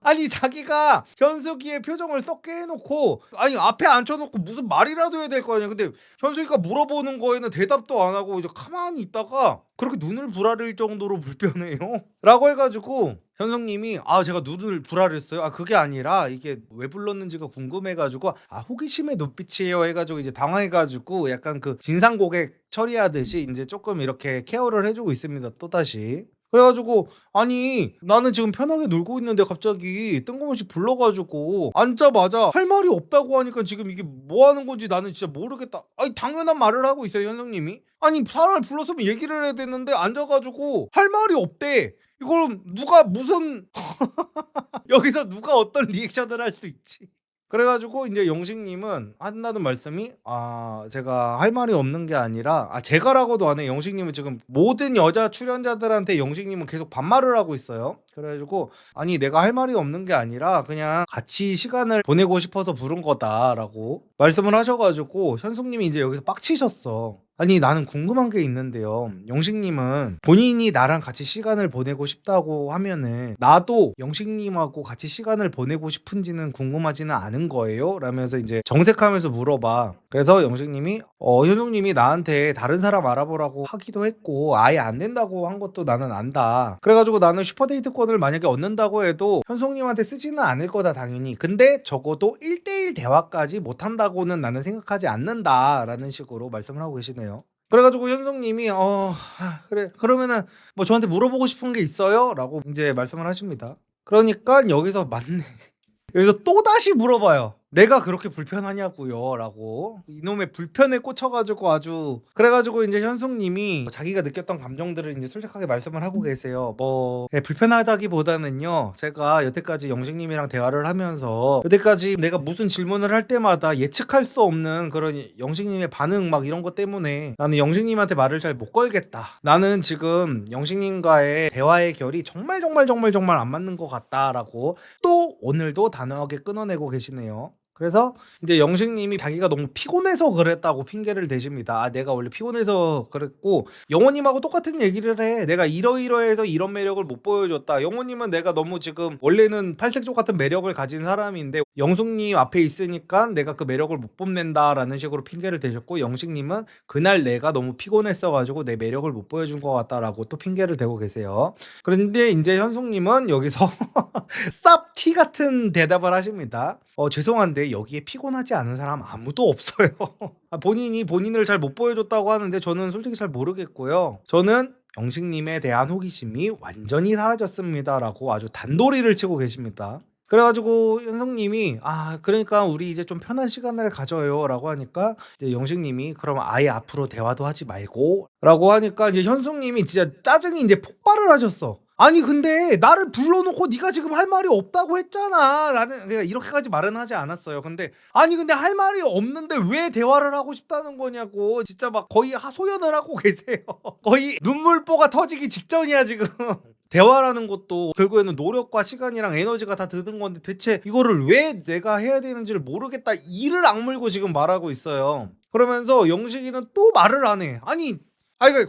아니 자기가 현숙이의 표정을 썩게 해놓고 아니 앞에 앉혀놓고 무슨 말이라도 해야 될 거 아니야. 근데 현숙이가 물어보는 거에는 대답도 안 하고 이제 가만히 있다가 그렇게 눈을 부라릴 정도로 불편해요? 라고 해가지고 현숙님이 제가 눈을 부라렸어요. 그게 아니라 이게 왜 불렀는지가 궁금해가지고 호기심의 눈빛이에요 해가지고 이제 당황해가지고 약간 그 진상 고객 처리하듯이 이제 조금 이렇게 케어를 해주고 있습니다 또다시. 그래가지고 아니 나는 지금 편하게 놀고 있는데 갑자기 뜬금없이 불러가지고 앉자마자 할 말이 없다고 하니까 지금 이게 뭐 하는 건지 나는 진짜 모르겠다. 아니 당연한 말을 하고 있어요 현숙님이. 아니 사람을 불렀으면 얘기를 해야 되는데 앉아가지고 할 말이 없대. 이걸 누가 무슨 여기서 누가 어떤 리액션을 할 수 있지? 그래가지고 이제 영식님은 한다는 말씀이 제가 할 말이 없는 게 아니라 제가라고도 안 해. 영식님은 지금 모든 여자 출연자들한테 영식님은 계속 반말을 하고 있어요. 그래가지고 아니 내가 할 말이 없는 게 아니라 그냥 같이 시간을 보내고 싶어서 부른 거다라고 말씀을 하셔가지고 현숙님이 이제 여기서 빡치셨어. 아니 나는 궁금한 게 있는데요. 영식님은 본인이 나랑 같이 시간을 보내고 싶다고 하면은 나도 영식님하고 같이 시간을 보내고 싶은지는 궁금하지는 않은 거예요? 라면서 이제 정색하면서 물어봐. 그래서 영식님이 현숙님이 나한테 다른 사람 알아보라고 하기도 했고 아예 안 된다고 한 것도 나는 안다. 그래가지고 나는 슈퍼데이트권을 만약에 얻는다고 해도 현숙님한테 쓰지는 않을 거다 당연히. 근데 적어도 1대1 대화까지 못한다고는 나는 생각하지 않는다라는 식으로 말씀을 하고 계시네요. 그래가지고 현성님이 그래 그러면은 뭐 저한테 물어보고 싶은 게 있어요? 라고 이제 말씀을 하십니다. 그러니까 여기서 맞네. 여기서 또다시 물어봐요. 내가 그렇게 불편하냐고요 라고 이놈의 불편에 꽂혀가지고 아주 그래가지고 이제 현숙님이 자기가 느꼈던 감정들을 이제 솔직하게 말씀을 하고 계세요. 뭐 불편하다기보다는요 제가 여태까지 영식님이랑 대화를 하면서 여태까지 내가 무슨 질문을 할 때마다 예측할 수 없는 그런 영식님의 반응 막 이런 것 때문에 나는 영식님한테 말을 잘 못 걸겠다. 나는 지금 영식님과의 대화의 결이 정말 안 맞는 것 같다라고 또 오늘도 단호하게 끊어내고 계시네요. 그래서 이제 영식님이 자기가 너무 피곤해서 그랬다고 핑계를 대십니다. 내가 원래 피곤해서 그랬고 영호님하고 똑같은 얘기를 해. 내가 이러이러해서 이런 매력을 못 보여줬다. 영호님은 내가 너무 지금 원래는 팔색조 같은 매력을 가진 사람인데 영숙님 앞에 있으니까 내가 그 매력을 못 뽐낸다라는 식으로 핑계를 대셨고 영식님은 그날 내가 너무 피곤했어가지고 내 매력을 못 보여준 것 같다라고 또 핑계를 대고 계세요. 그런데 이제 현숙님은 여기서 쌉티 같은 대답을 하십니다. 죄송한데 여기에 피곤하지 않은 사람 아무도 없어요. 본인이 본인을 잘 못 보여줬다고 하는데 저는 솔직히 잘 모르겠고요. 저는 영식님에 대한 호기심이 완전히 사라졌습니다. 라고 아주 단도리를 치고 계십니다. 그래가지고 현성님이 그러니까 우리 이제 좀 편한 시간을 가져요 라고 하니까 이제 영식님이 그럼 아예 앞으로 대화도 하지 말고 라고 하니까 이제 현숙님이 진짜 짜증이 이제 폭발을 하셨어. 아니 근데 나를 불러놓고 네가 지금 할 말이 없다고 했잖아 라는 그러니까 이렇게까지 말은 하지 않았어요. 근데 아니 근데 할 말이 없는데 왜 대화를 하고 싶다는 거냐고 진짜 막 거의 하소연을 하고 계세요. 거의 눈물보가 터지기 직전이야 지금. 대화라는 것도 결국에는 노력과 시간이랑 에너지가 다 드는 건데 대체 이거를 왜 내가 해야 되는지를 모르겠다 이를 악물고 지금 말하고 있어요. 그러면서 영식이는 또 말을 안 해. 아니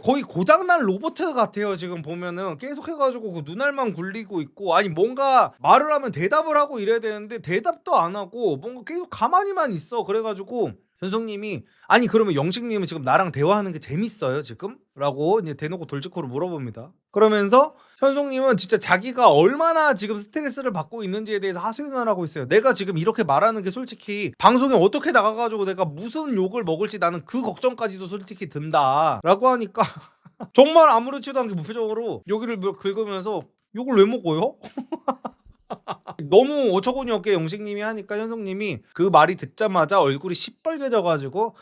거의 고장난 로봇 같아요. 지금 보면은 계속 해가지고 그 눈알만 굴리고 있고 아니 뭔가 말을 하면 대답을 하고 이래야 되는데 대답도 안 하고 뭔가 계속 가만히만 있어. 그래가지고 현숙님이 아니 그러면 영식님은 지금 나랑 대화하는 게 재밌어요 지금? 라고 이제 대놓고 돌직구로 물어봅니다. 그러면서 현숙님은 진짜 자기가 얼마나 지금 스트레스를 받고 있는지에 대해서 하소연을 하고 있어요. 내가 지금 이렇게 말하는 게 솔직히 방송에 어떻게 나가가지고 내가 무슨 욕을 먹을지 나는 그 걱정까지도 솔직히 든다 라고 하니까 정말 아무렇지도 않게 무표정으로 여기를 긁으면서 욕을 왜 먹어요? 너무 어처구니 없게 영식님이 하니까 현숙님이 그 말이 듣자마자 얼굴이 시뻘개져가지고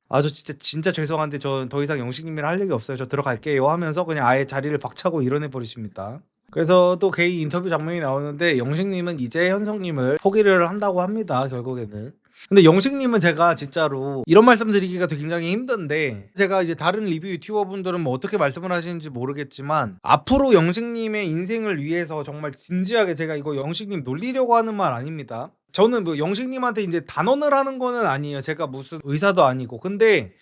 저 진짜 죄송한데 저 더 이상 영식님이랑 할 얘기 없어요. 저 들어갈게요 하면서 그냥 아예 자리를 박차고 일어내 버리십니다. 그래서 또 개인 인터뷰 장면이 나오는데 영식님은 이제 현성님을 포기를 한다고 합니다. 결국에는. 근데 영식님은 제가 진짜로 이런 말씀 드리기가 굉장히 힘든데 제가 이제 다른 리뷰 유튜버 분들은 뭐 어떻게 말씀을 하시는지 모르겠지만 앞으로 영식님의 인생을 위해서 정말 진지하게 제가 이거 영식님 놀리려고 하는 말 아닙니다. 저는 뭐 영식님한테 이제 단언을 하는 거는 아니에요. 제가 무슨 의사도 아니고. 근데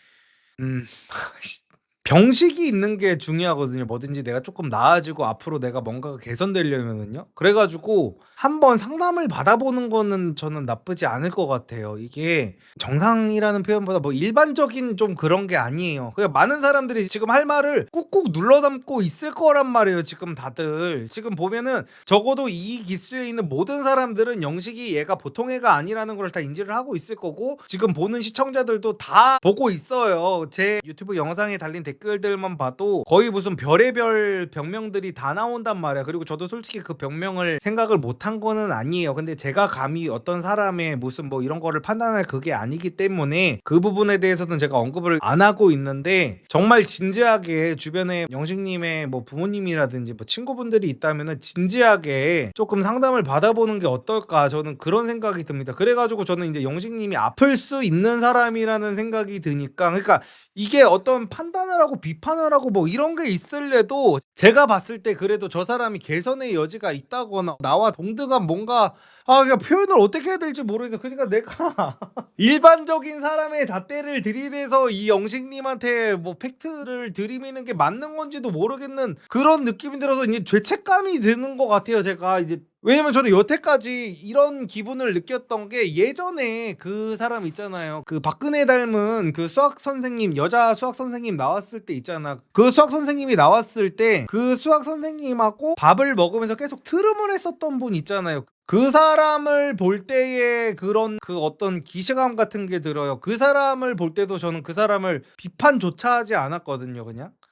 병식이 있는 게 중요하거든요. 뭐든지 내가 조금 나아지고 앞으로 내가 뭔가가 개선되려면은요. 그래가지고 한번 상담을 받아보는 거는 저는 나쁘지 않을 것 같아요. 이게 정상이라는 표현보다 뭐 일반적인 좀 그런 게 아니에요. 그냥 많은 사람들이 지금 할 말을 꾹꾹 눌러 담고 있을 거란 말이에요. 지금 다들 지금 보면은 적어도 이 기수에 있는 모든 사람들은 영식이 얘가 보통 애가 아니라는 걸 다 인지를 하고 있을 거고 지금 보는 시청자들도 다 보고 있어요. 제 유튜브 영상에 달린 댓글 댓글들만 봐도 거의 무슨 별의별 병명들이 다 나온단 말이야. 그리고 저도 솔직히 그 병명을 생각을 못한 거는 아니에요. 근데 제가 감히 어떤 사람의 무슨 뭐 이런 거를 판단할 그게 아니기 때문에 그 부분에 대해서는 제가 언급을 안 하고 있는데, 정말 진지하게 주변에 영식님의 뭐 부모님이라든지 뭐 친구분들이 있다면은 진지하게 조금 상담을 받아보는 게 어떨까, 저는 그런 생각이 듭니다. 그래가지고 저는 이제 영식님이 아플 수 있는 사람이라는 생각이 드니까, 그러니까 이게 어떤 판단을 하고 비판을 하고 뭐 이런 게 있을래도 제가 봤을 때 그래도 저 사람이 개선의 여지가 있다거나 나와 동등한 뭔가, 그냥 표현을 어떻게 해야 될지 모르겠어. 그러니까 내가 일반적인 사람의 잣대를 들이대서 이 영식님한테 뭐 팩트를 들이미는 게 맞는 건지도 모르겠는 그런 느낌이 들어서 이제 죄책감이 드는 것 같아요, 제가. 이제 왜냐면 저는 여태까지 이런 기분을 느꼈던 게, 예전에 그 사람 있잖아요, 그 박근혜 닮은 그 수학 선생님, 여자 수학 선생님 나왔을 때 있잖아. 그 수학 선생님이 나왔을 때 그 수학 선생님하고 밥을 먹으면서 계속 트름을 했었던 분 있잖아요. 그 사람을 볼 때의 그런 그 어떤 기시감 같은 게 들어요. 그 사람을 볼 때도 저는 그 사람을 비판조차 하지 않았거든요.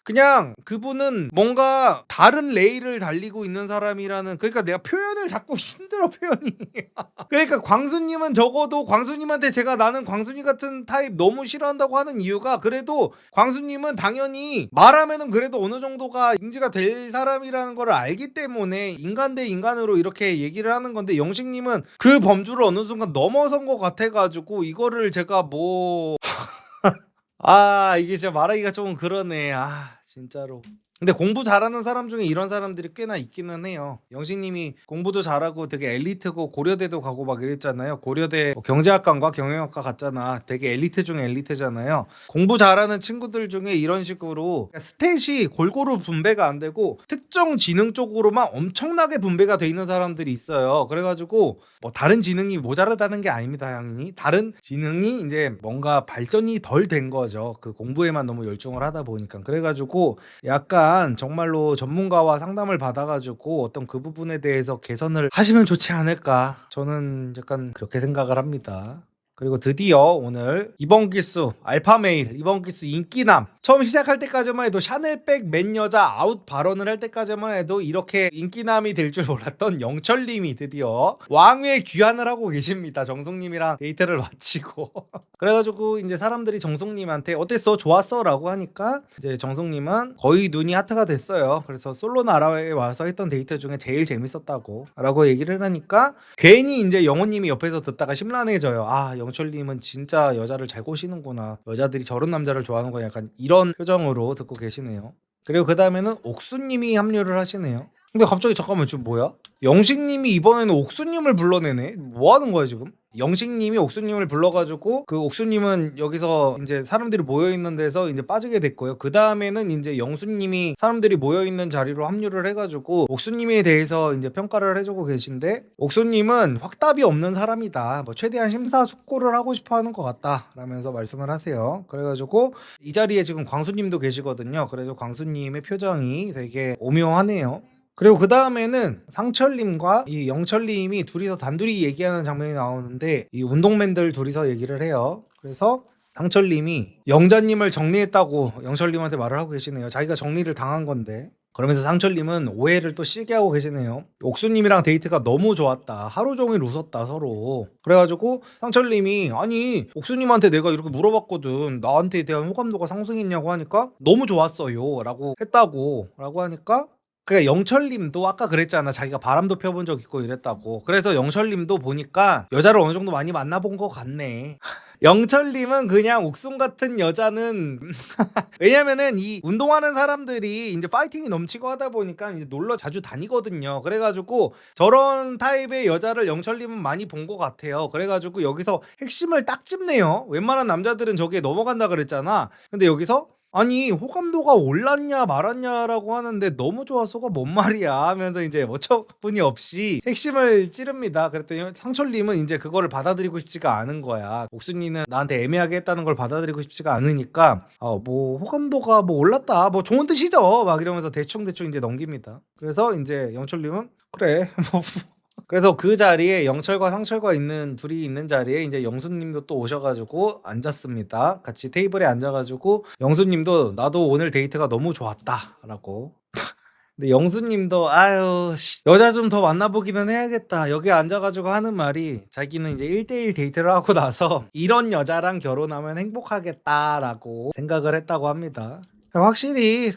그냥 그분은 뭔가 다른 레일을 달리고 있는 사람이라는, 그러니까 내가 표현을 자꾸 힘들어, 표현이. 그러니까 광수님은 적어도, 광수님한테 제가 나는 광수님 같은 타입 너무 싫어한다고 하는 이유가, 그래도 광수님은 당연히 말하면은 그래도 어느 정도가 인지가 될 사람이라는 걸 알기 때문에 인간 대 인간으로 이렇게 얘기를 하는 건데, 영식님은 그 범주를 어느 순간 넘어선 것 같아가지고 이거를 제가 뭐 이게 진짜 말하기가 조금 그러네. 진짜로. 근데 공부 잘하는 사람 중에 이런 사람들이 꽤나 있기는 해요. 영식님이 공부도 잘하고 되게 엘리트고 고려대도 가고 막 이랬잖아요. 고려대 뭐 경제학과인가 경영학과 갔잖아. 되게 엘리트 중에 엘리트잖아요. 공부 잘하는 친구들 중에 이런 식으로 스탯이 골고루 분배가 안 되고 특정 지능 쪽으로만 엄청나게 분배가 돼 있는 사람들이 있어요. 그래가지고 뭐 다른 지능이 모자라다는 게 아닙니다, 당연히. 다른 지능이 이제 뭔가 발전이 덜 된 거죠. 그 공부에만 너무 열중을 하다 보니까. 그래가지고 약간 정말로 전문가와 상담을 받아가지고 어떤 그 부분에 대해서 개선을 하시면 좋지 않을까, 저는 약간 그렇게 생각을 합니다. 그리고 드디어 오늘 이번 기수 알파메일, 이번 기수 인기남, 처음 시작할 때까지만 해도 샤넬백 맨 여자 아웃 발언을 할 때까지만 해도 이렇게 인기남이 될 줄 몰랐던 영철님이 드디어 왕위에 귀환을 하고 계십니다. 정숙님이랑 데이트를 마치고. 그래가지고 이제 사람들이 정숙님한테 어땠어? 좋았어? 라고 하니까 이제 정숙님은 거의 눈이 하트가 됐어요. 그래서 솔로 나라에 와서 했던 데이트 중에 제일 재밌었다고 라고 얘기를 하니까 괜히 이제 영호님이 옆에서 듣다가 심란해져요. 영철님은 진짜 여자를 잘 꼬시는구나, 여자들이 저런 남자를 좋아하는구나, 약간 이런 표정으로 듣고 계시네요. 그리고 그 다음에는 옥수님이 합류를 하시네요. 근데 갑자기 잠깐만, 지금 뭐야? 영식님이 이번에는 옥수님을 불러내네? 뭐 하는 거야 지금? 영식님이 옥수님을 불러가지고 그 옥수님은 여기서 이제 사람들이 모여있는 데서 이제 빠지게 됐고요. 그 다음에는 이제 영수님이 사람들이 모여있는 자리로 합류를 해가지고 옥수님에 대해서 이제 평가를 해주고 계신데, 옥수님은 확답이 없는 사람이다, 뭐 최대한 심사숙고를 하고 싶어 하는 것 같다 라면서 말씀을 하세요. 그래가지고 이 자리에 지금 광수님도 계시거든요. 그래서 광수님의 표정이 되게 오묘하네요. 그리고 그 다음에는 상철님과 이 영철님이 둘이서 단둘이 얘기하는 장면이 나오는데, 이 운동맨들 둘이서 얘기를 해요. 그래서 상철님이 영자님을 정리했다고 영철님한테 말을 하고 계시네요. 자기가 정리를 당한 건데. 그러면서 상철님은 오해를 또 시게 하고 계시네요. 옥수님이랑 데이트가 너무 좋았다, 하루 종일 웃었다 서로. 그래가지고 상철님이, 아니 옥수님한테 내가 이렇게 물어봤거든, 나한테 대한 호감도가 상승했냐고 하니까 너무 좋았어요 라고 했다고 라고 하니까, 그러니까 영철님도 아까 그랬잖아, 자기가 바람도 펴본 적 있고 이랬다고. 그래서 영철님도 보니까 여자를 어느 정도 많이 만나본 것 같네. 영철님은 그냥 옥순 같은 여자는 왜냐면은 이 운동하는 사람들이 이제 파이팅이 넘치고 하다 보니까 이제 놀러 자주 다니거든요. 그래가지고 저런 타입의 여자를 영철님은 많이 본 것 같아요. 그래가지고 여기서 핵심을 딱 짚네요. 웬만한 남자들은 저기에 넘어간다 그랬잖아. 근데 여기서 아니 호감도가 올랐냐 말았냐라고 하는데 너무 좋았어가 뭔 말이야 하면서 이제 어처구니 없이 핵심을 찌릅니다. 그랬더니 상철님은 이제 그거를 받아들이고 싶지가 않은 거야. 옥순이는 나한테 애매하게 했다는 걸 받아들이고 싶지가 않으니까 뭐 호감도가 뭐 올랐다, 뭐 좋은 뜻이죠, 막 이러면서 대충 이제 넘깁니다. 그래서 이제 영철님은 그래 뭐 그래서 그 자리에 영철과 상철과 둘이 있는 자리에 이제 영수님도 또 오셔가지고 앉았습니다. 같이 테이블에 앉아가지고 영수님도 나도 오늘 데이트가 너무 좋았다라고. 근데 영수님도 아유 여자 좀 더 만나보기는 해야겠다 여기 앉아가지고 하는 말이 자기는 이제 1대1 데이트를 하고 나서 이런 여자랑 결혼하면 행복하겠다라고 생각을 했다고 합니다. 확실히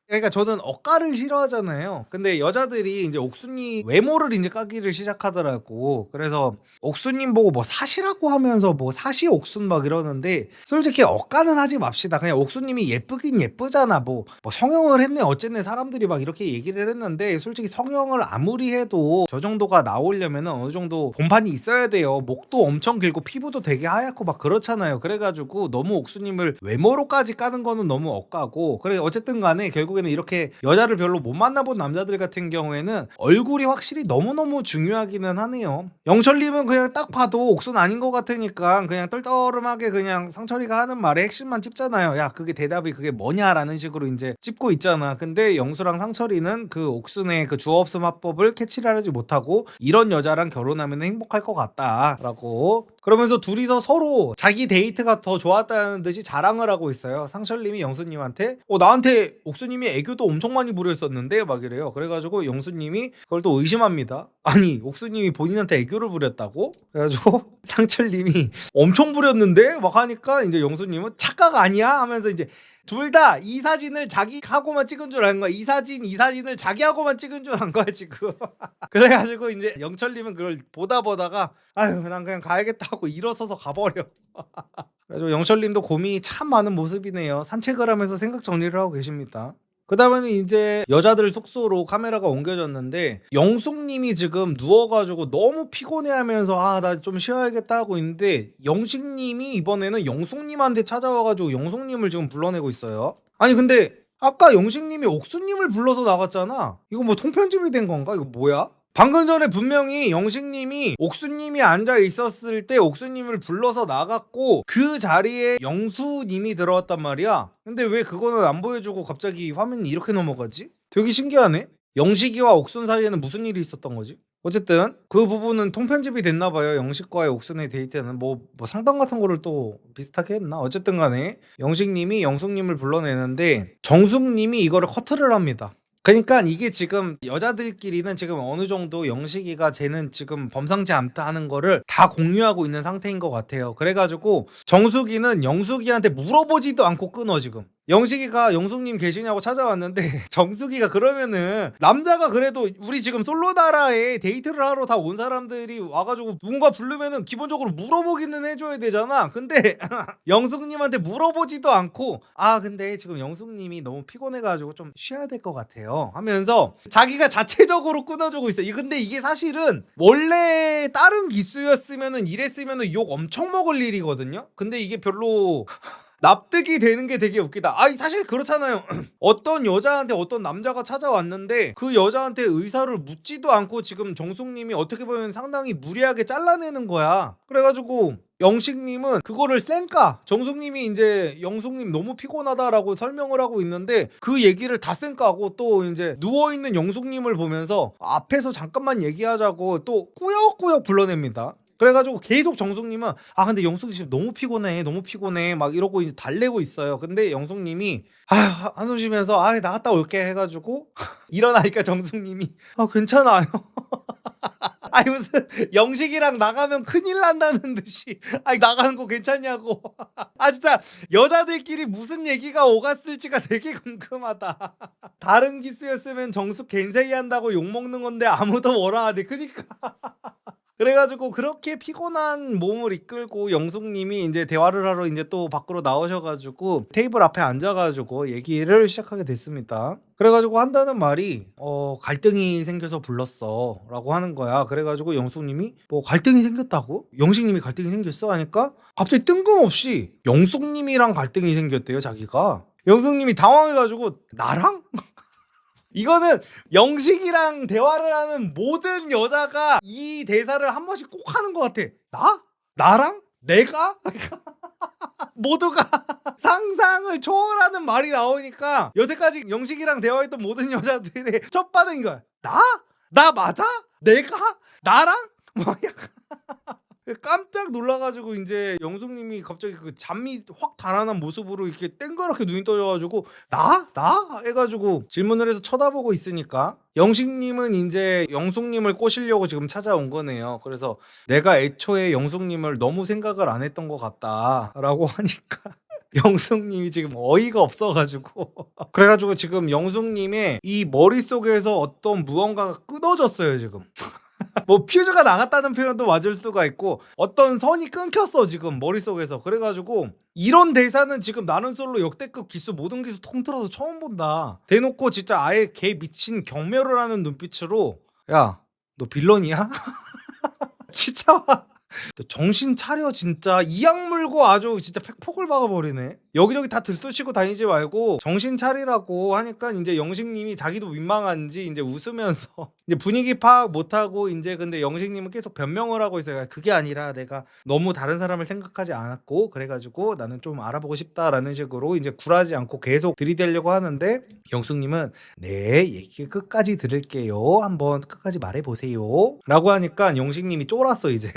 그러니까 저는 억가를 싫어하잖아요. 근데 여자들이 이제 옥수님 외모를 이제 까기를 시작하더라고. 그래서 옥수님 보고 뭐 사시라고 하면서 뭐 사시 옥순 막 이러는데 솔직히 억가는 하지 맙시다. 그냥 옥수님이 예쁘긴 예쁘잖아. 뭐 성형을 했네 어쨌네 사람들이 막 이렇게 얘기를 했는데 솔직히 성형을 아무리 해도 저 정도가 나오려면 어느 정도 본판이 있어야 돼요. 목도 엄청 길고 피부도 되게 하얗고 막 그렇잖아요. 그래가지고 너무 옥수님을 외모로까지 까는 거는 너무 억가고 그래 어쨌든 간에 결국에는 이렇게 여자를 별로 못 만나본 남자들 같은 경우에는 얼굴이 확실히 너무너무 중요하기는 하네요. 영철님은 그냥 딱 봐도 옥순 아닌 것 같으니까 그냥 떨떠름하게 그냥 상철이가 하는 말에 핵심만 찝잖아요. 야 그게 대답이 그게 뭐냐라는 식으로 이제 찝고 있잖아. 근데 영수랑 상철이는 그 옥순의 그 주어없음 화법을 캐치를 하지 못하고 이런 여자랑 결혼하면 행복할 것 같다라고 그러면서 둘이서 서로 자기 데이트가 더 좋았다는 듯이 자랑을 하고 있어요. 상철님이 영수님한테 나한테 옥수님이 애교도 엄청 많이 부렸었는데 막 이래요. 그래가지고 영수님이 그걸 또 의심합니다. 아니 옥수님이 본인한테 애교를 부렸다고? 그래가지고 상철님이 엄청 부렸는데 막 하니까 이제 영수님은 착각 아니야? 하면서 이제 둘 다 이 사진을 자기하고만 찍은 줄 아는 거야. 이 사진을 자기하고만 찍은 줄 안 거야 지금. 그래가지고 이제 영철님은 그걸 보다가 아유 난 그냥 가야겠다 하고 일어서서 가버려. 그래서 영철님도 고민이 참 많은 모습이네요. 산책을 하면서 생각 정리를 하고 계십니다. 그 다음에는 이제 여자들 숙소로 카메라가 옮겨졌는데 영숙님이 지금 누워가지고 너무 피곤해하면서 아 나 좀 쉬어야겠다 하고 있는데 영식님이 이번에는 영숙님한테 찾아와가지고 영숙님을 지금 불러내고 있어요. 아니 근데 아까 영식님이 옥수님을 불러서 나갔잖아. 이거 뭐 통편집이 된 건가? 이거 뭐야? 방금 전에 분명히 영식님이 옥수님이 앉아 있었을 때 옥수님을 불러서 나갔고 그 자리에 영수님이 들어왔단 말이야. 근데 왜 그거는 안 보여주고 갑자기 화면이 이렇게 넘어가지? 되게 신기하네. 영식이와 옥순 사이에는 무슨 일이 있었던 거지? 어쨌든 그 부분은 통편집이 됐나 봐요. 영식과의 옥순의 데이트는 뭐 상담 같은 거를 또 비슷하게 했나? 어쨌든 간에 영식님이 영숙님을 불러내는데 정숙님이 이거를 커트를 합니다. 그러니까 이게 지금 여자들끼리는 지금 어느 정도 영식이가 쟤는 지금 범상치 않다 하는 거를 다 공유하고 있는 상태인 것 같아요. 그래가지고 정숙이는 영숙이한테 물어보지도 않고 끊어 지금. 영식이가 영숙님 계시냐고 찾아왔는데 정숙이가 그러면은 남자가 그래도 우리 지금 솔로나라에 데이트를 하러 다 온 사람들이 와가지고 누군가 부르면은 기본적으로 물어보기는 해줘야 되잖아. 근데 영숙님한테 물어보지도 않고 아 근데 지금 영숙님이 너무 피곤해가지고 좀 쉬어야 될 것 같아요 하면서 자기가 자체적으로 끊어주고 있어. 근데 이게 사실은 원래 다른 기수였으면은 이랬으면은 욕 엄청 먹을 일이거든요. 근데 이게 별로 납득이 되는 게 되게 웃기다. 아 사실 그렇잖아요. 어떤 여자한테 어떤 남자가 찾아왔는데 그 여자한테 의사를 묻지도 않고 지금 정숙님이 어떻게 보면 상당히 무리하게 잘라내는 거야. 그래가지고 영식님은 그거를 쌩까 정숙님이 이제 영숙님 너무 피곤하다라고 설명을 하고 있는데 그 얘기를 다 쌩까고 또 이제 누워있는 영숙님을 보면서 앞에서 잠깐만 얘기하자고 또 꾸역꾸역 불러냅니다. 그래가지고 계속 정숙님은 아 근데 영숙이 지금 너무 피곤해 막 이러고 이제 달래고 있어요. 근데 영숙님이 아 한숨 쉬면서 아 나갔다 올게 해가지고 일어나니까 정숙님이 아 괜찮아요. 아니 무슨 영식이랑 나가면 큰일 난다는 듯이 아니 나가는 거 괜찮냐고. 아 진짜 여자들끼리 무슨 얘기가 오갔을지가 되게 궁금하다. 다른 기수였으면 정숙 겐세이 한다고 욕먹는 건데 아무도 뭐라 하네. 그니까 그래가지고 그렇게 피곤한 몸을 이끌고 영숙님이 이제 대화를 하러 이제 또 밖으로 나오셔가지고 테이블 앞에 앉아가지고 얘기를 시작하게 됐습니다. 그래가지고 한다는 말이 갈등이 생겨서 불렀어 라고 하는 거야. 그래가지고 영숙님이 뭐 갈등이 생겼다고? 영식님이 갈등이 생겼어? 하니까 갑자기 뜬금없이 영숙님이랑 갈등이 생겼대요 자기가. 영숙님이 당황해가지고 나랑? 이거는 영식이랑 대화를 하는 모든 여자가 이 대사를 한 번씩 꼭 하는 것 같아. 나? 나랑? 내가? 모두가 상상을 초월하는 말이 나오니까 여태까지 영식이랑 대화했던 모든 여자들의 첫 반응인 거야. 나? 나 맞아? 내가? 나랑? 뭐 약간 깜짝 놀라가지고 이제 영숙님이 갑자기 그 잠이 확 달아난 모습으로 이렇게 땡그랗게 눈이 떠져가지고 나? 나? 해가지고 질문을 해서 쳐다보고 있으니까 영식님은 이제 영숙님을 꼬시려고 지금 찾아온 거네요. 그래서 내가 애초에 영숙님을 너무 생각을 안 했던 것 같다라고 하니까 영숙님이 지금 어이가 없어가지고 그래가지고 지금 영숙님의 이 머릿속에서 어떤 무언가가 끊어졌어요 지금. 뭐 퓨즈가 나갔다는 표현도 맞을 수가 있고 어떤 선이 끊겼어 지금 머릿속에서. 그래가지고 이런 대사는 지금 나는 솔로 역대급 기수 모든 기수 통틀어서 처음 본다. 대놓고 진짜 아예 개 미친 경멸을 하는 눈빛으로 야 너 빌런이야? 진짜 너 정신 차려 진짜. 이악 물고 아주 진짜 팩폭을 박아버리네. 여기저기 다 들쑤시고 다니지 말고 정신 차리라고 하니까 이제 영식님이 자기도 민망한지 이제 웃으면서 이제 분위기 파악 못하고 이제 근데 영식님은 계속 변명을 하고 있어요. 그게 아니라 내가 너무 다른 사람을 생각하지 않았고 그래가지고 나는 좀 알아보고 싶다라는 식으로 이제 굴하지 않고 계속 들이대려고 하는데 영숙님은 네 얘기 끝까지 들을게요. 한번 끝까지 말해보세요. 라고 하니까 영식님이 쫄았어 이제.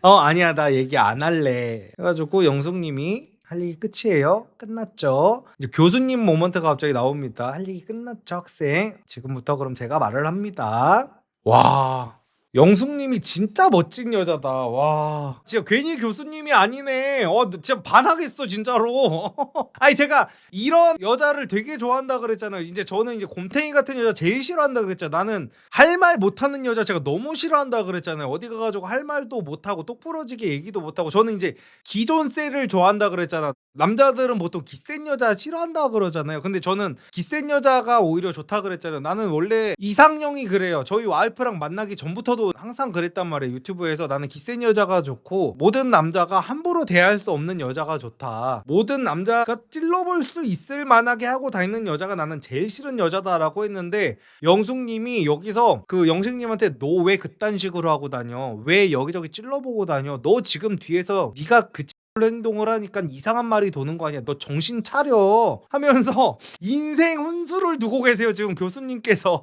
아니야 나 얘기 안 할래 해가지고 영숙님이 할 얘기 끝이에요. 끝났죠. 이제 교수님 모먼트가 갑자기 나옵니다. 할 얘기 끝났죠 학생. 지금부터 그럼 제가 말을 합니다. 와 영숙님이 진짜 멋진 여자다. 와 진짜 괜히 교수님이 아니네. 진짜 반하겠어 진짜로. 아니 제가 이런 여자를 되게 좋아한다 그랬잖아요. 이제 저는 이제 곰탱이 같은 여자 제일 싫어한다 그랬잖아요. 나는 할 말 못하는 여자 제가 너무 싫어한다 그랬잖아요. 어디 가가지고 할 말도 못하고 똑부러지게 얘기도 못하고. 저는 이제 기존세를 좋아한다 그랬잖아. 남자들은 보통 기센 여자 싫어한다 그러잖아요. 근데 저는 기센 여자가 오히려 좋다 그랬잖아요. 나는 원래 이상형이 그래요. 저희 와이프랑 만나기 전부터도 항상 그랬단 말이에요. 유튜브에서 나는 기센 여자가 좋고 모든 남자가 함부로 대할 수 없는 여자가 좋다. 모든 남자가 찔러볼 수 있을 만하게 하고 다니는 여자가 나는 제일 싫은 여자다라고 했는데 영숙님이 여기서 그 영식님한테 너 왜 그딴 식으로 하고 다녀? 왜 여기저기 찔러보고 다녀? 너 지금 뒤에서 네가 그 행동을 하니까 이상한 말이 도는 거 아니야. 너 정신 차려 하면서 인생 훈수를 두고 계세요 지금 교수님께서.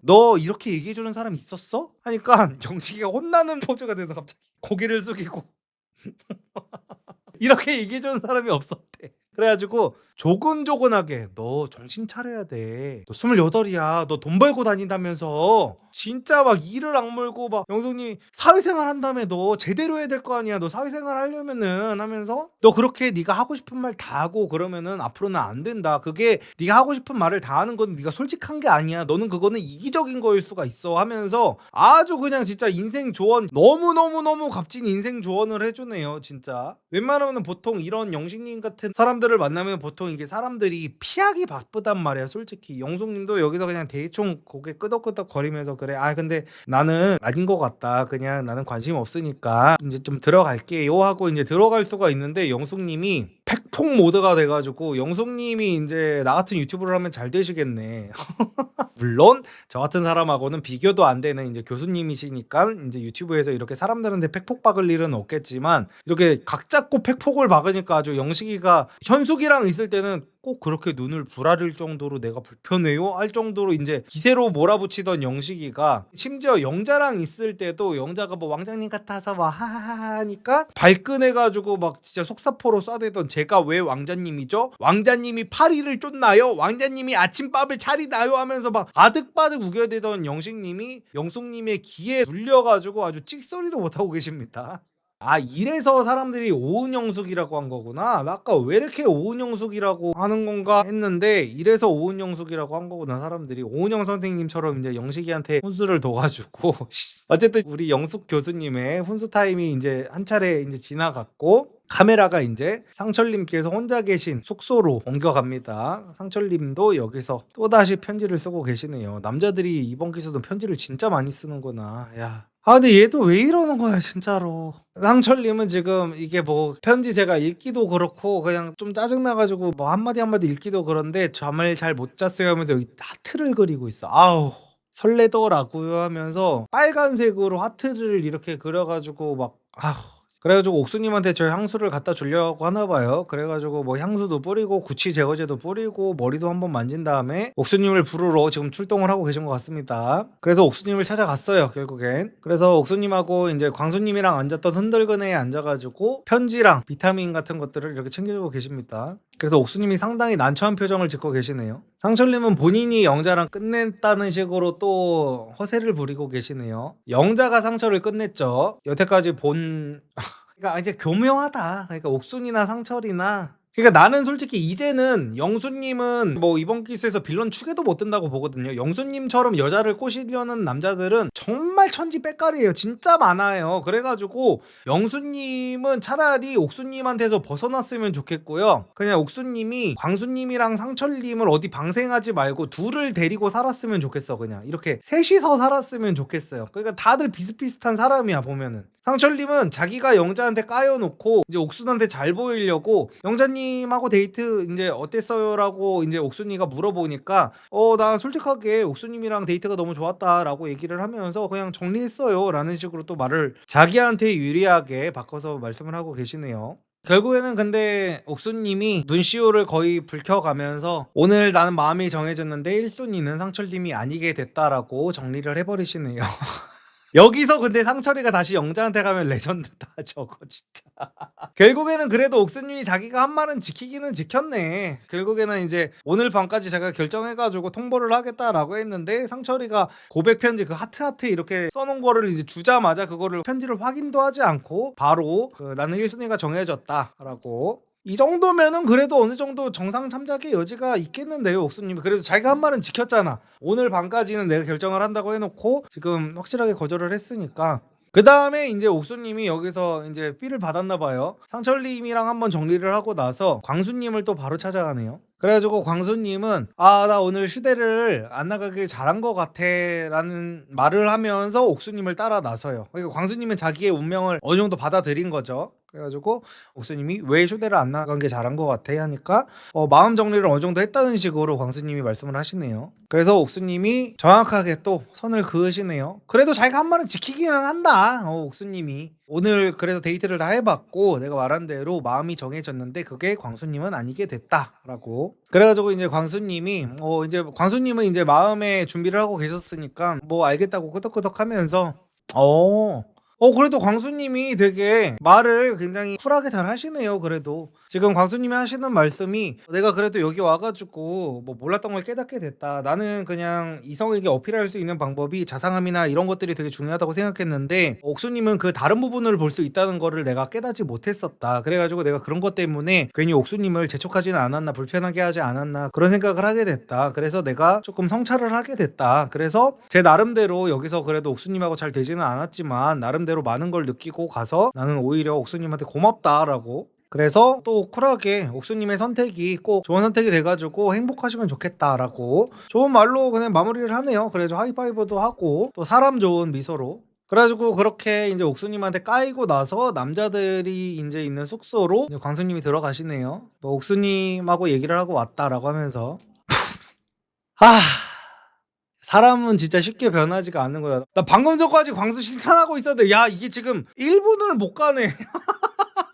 너 이렇게 얘기해주는 사람 있었어? 하니까 영식이가 혼나는 포즈가 돼서 갑자기 고개를 숙이고 이렇게 얘기해주는 사람이 없었대. 그래가지고 조근조근하게 너 정신 차려야 돼. 너 28이야. 너 돈 벌고 다닌다면서. 진짜 막 이를 악물고 막 영숙님이 사회생활 한다며 너 제대로 해야 될 거 아니야. 너 사회생활 하려면은 하면서 너 그렇게 네가 하고 싶은 말 다 하고 그러면은 앞으로는 안 된다. 그게 네가 하고 싶은 말을 다 하는 건 네가 솔직한 게 아니야. 너는 그거는 이기적인 거일 수가 있어 하면서 아주 그냥 진짜 인생 조언 너무너무너무 값진 인생 조언을 해주네요 진짜. 웬만하면 보통 이런 영식님 같은 사람들을 만나면 보통 이게 사람들이 피하기 바쁘단 말이야 솔직히. 영숙님도 여기서 그냥 대충 고개 끄덕끄덕 거리면서 그래 근데 나는 아닌 것 같다. 그냥 나는 관심 없으니까 이제 좀 들어갈게요 하고 이제 들어갈 수가 있는데 영숙님이 팩폭 모드가 돼가지고 영숙님이 이제 나 같은 유튜브를 하면 잘 되시겠네. 물론 저 같은 사람하고는 비교도 안 되는 이제 교수님이시니까 이제 유튜브에서 이렇게 사람들한테 팩폭 박을 일은 없겠지만 이렇게 각 잡고 팩폭을 박으니까 아주 영식이가 현숙이랑 있을 때는 꼭 그렇게 눈을 부라릴 정도로 내가 불편해요 할 정도로 이제 기세로 몰아붙이던 영식이가 심지어 영자랑 있을 때도 영자가 뭐 왕자님 같아서 막 하하하 하니까 발끈해가지고 막 진짜 속사포로 쏴대던 제가 왜 왕자님이죠? 왕자님이 파리를 쫓나요? 왕자님이 아침밥을 차리나요? 하면서 막 아득바득 우겨대던 영식님이 영숙님의 귀에 눌려가지고 아주 찍소리도 못하고 계십니다. 이래서 사람들이 오은영숙이라고 한 거구나. 나 아까 왜 이렇게 오은영숙이라고 하는 건가 했는데 이래서 오은영숙이라고 한 거구나. 사람들이 오은영 선생님처럼 이제 영식이한테 훈수를 둬가지고 어쨌든 우리 영숙 교수님의 훈수 타임이 이제 한 차례 이제 지나갔고 카메라가 이제 상철님께서 혼자 계신 숙소로 옮겨갑니다. 상철님도 여기서 또다시 편지를 쓰고 계시네요. 남자들이 이번 기수도 편지를 진짜 많이 쓰는구나. 야. 근데 얘도 왜 이러는 거야 진짜로. 상철님은 지금 이게 뭐 편지 제가 읽기도 그렇고 그냥 좀 짜증나가지고 뭐 한마디 한마디 읽기도 그런데 잠을 잘 못 잤어요 하면서 여기 하트를 그리고 있어. 아우 설레더라고요 하면서 빨간색으로 하트를 이렇게 그려가지고 막 그래가지고 옥수님한테 저 향수를 갖다 주려고 하나 봐요. 그래가지고 뭐 향수도 뿌리고 구취 제거제도 뿌리고 머리도 한번 만진 다음에 옥수님을 부르러 지금 출동을 하고 계신 것 같습니다. 그래서 옥수님을 찾아갔어요, 결국엔. 그래서 옥수님하고 이제 광수님이랑 앉았던 흔들근에 앉아가지고 편지랑 비타민 같은 것들을 이렇게 챙겨주고 계십니다. 그래서 옥수님이 상당히 난처한 표정을 짓고 계시네요. 상철님은 본인이 영자랑 끝냈다는 식으로 또 허세를 부리고 계시네요. 영자가 상철을 끝냈죠. 여태까지 본 그러니까 이제 교묘하다. 그러니까 옥순이나 상철이나 그러니까 나는 솔직히 이제는 영수님은 뭐 이번 기수에서 빌런 축에도 못 든다고 보거든요. 영수님처럼 여자를 꼬시려는 남자들은 정말 천지 빽깔이에요. 진짜 많아요. 그래가지고 영수님은 차라리 옥수님한테서 벗어났으면 좋겠고요. 그냥 옥수님이 광수님이랑 상철님을 어디 방생하지 말고 둘을 데리고 살았으면 좋겠어. 그냥 이렇게 셋이서 살았으면 좋겠어요. 그러니까 다들 비슷비슷한 사람이야 보면은. 상철님은 자기가 영자한테 까여놓고 이제 옥순한테 잘 보이려고 영자님하고 데이트 이제 어땠어요라고 이제 옥순이가 물어보니까 나 솔직하게 옥순님이랑 데이트가 너무 좋았다라고 얘기를 하면서 그냥 정리했어요라는 식으로 또 말을 자기한테 유리하게 바꿔서 말씀을 하고 계시네요. 결국에는 근데 옥수님이 눈시울을 거의 붉혀가면서 오늘 나는 마음이 정해졌는데 1순위는 상철님이 아니게 됐다라고 정리를 해버리시네요. 여기서 근데 상철이가 다시 영자한테 가면 레전드다 저거 진짜. 결국에는 그래도 옥수님이 자기가 한 말은 지키기는 지켰네. 결국에는 이제 오늘 밤까지 제가 결정해가지고 통보를 하겠다라고 했는데 상철이가 고백 편지 그 하트 이렇게 써놓은 거를 이제 주자마자 그거를 편지를 확인도 하지 않고 바로 나는 1순위가 정해졌다라고. 이 정도면은 그래도 어느 정도 정상 참작의 여지가 있겠는데요, 옥수님이. 그래도 자기가 한 말은 지켰잖아. 오늘 밤까지는 내가 결정을 한다고 해놓고 지금 확실하게 거절을 했으니까. 그 다음에 이제 옥수님이 여기서 이제 삐를 받았나 봐요. 상철님이랑 한번 정리를 하고 나서 광수님을 또 바로 찾아가네요. 그래가지고 광수님은 나 오늘 휴대를 안 나가길 잘한 것 같아 라는 말을 하면서 옥수님을 따라 나서요. 그러니까 광수님은 자기의 운명을 어느 정도 받아들인 거죠. 그래가지고 옥수님이 왜 휴대를 안 나간 게 잘한 것 같아 하니까 마음 정리를 어느 정도 했다는 식으로 광수님이 말씀을 하시네요. 그래서 옥수님이 정확하게 또 선을 그으시네요. 그래도 자기가 한 말은 지키기는 한다. 옥수님이 오늘 그래서 데이트를 다 해봤고 내가 말한 대로 마음이 정해졌는데 그게 광수님은 아니게 됐다라고. 그래가지고 이제 광수님이 이제 광수님은 이제 마음의 준비를 하고 계셨으니까 뭐 알겠다고 끄덕끄덕하면서 그래도 광수님이 되게 말을 굉장히 쿨하게 잘 하시네요. 그래도 지금 광수님이 하시는 말씀이 내가 그래도 여기 와가지고 뭐 몰랐던 걸 깨닫게 됐다. 나는 그냥 이성에게 어필할 수 있는 방법이 자상함이나 이런 것들이 되게 중요하다고 생각했는데 옥수님은 그 다른 부분을 볼 수 있다는 거를 내가 깨닫지 못했었다. 그래가지고 내가 그런 것 때문에 괜히 옥수님을 재촉하지는 않았나, 불편하게 하지 않았나 그런 생각을 하게 됐다. 그래서 내가 조금 성찰을 하게 됐다. 그래서 제 나름대로 여기서 그래도 옥수님하고 잘 되지는 않았지만 나름대로 많은 걸 느끼고 가서 나는 오히려 옥수님한테 고맙다라고. 그래서 또 쿨하게 옥수님의 선택이 꼭 좋은 선택이 돼가지고 행복하시면 좋겠다라고 좋은 말로 그냥 마무리를 하네요. 그래서 하이파이브도 하고 또 사람 좋은 미소로. 그래가지고 그렇게 이제 옥수님한테 까이고 나서 남자들이 이제 있는 숙소로 이제 광수님이 들어가시네요. 뭐 옥수님하고 얘기를 하고 왔다라고 하면서 사람은 진짜 쉽게 변하지가 않는 거야. 나 방금 전까지 광수 칭찬하고 있었는데 야 이게 지금 1분을 못 가네.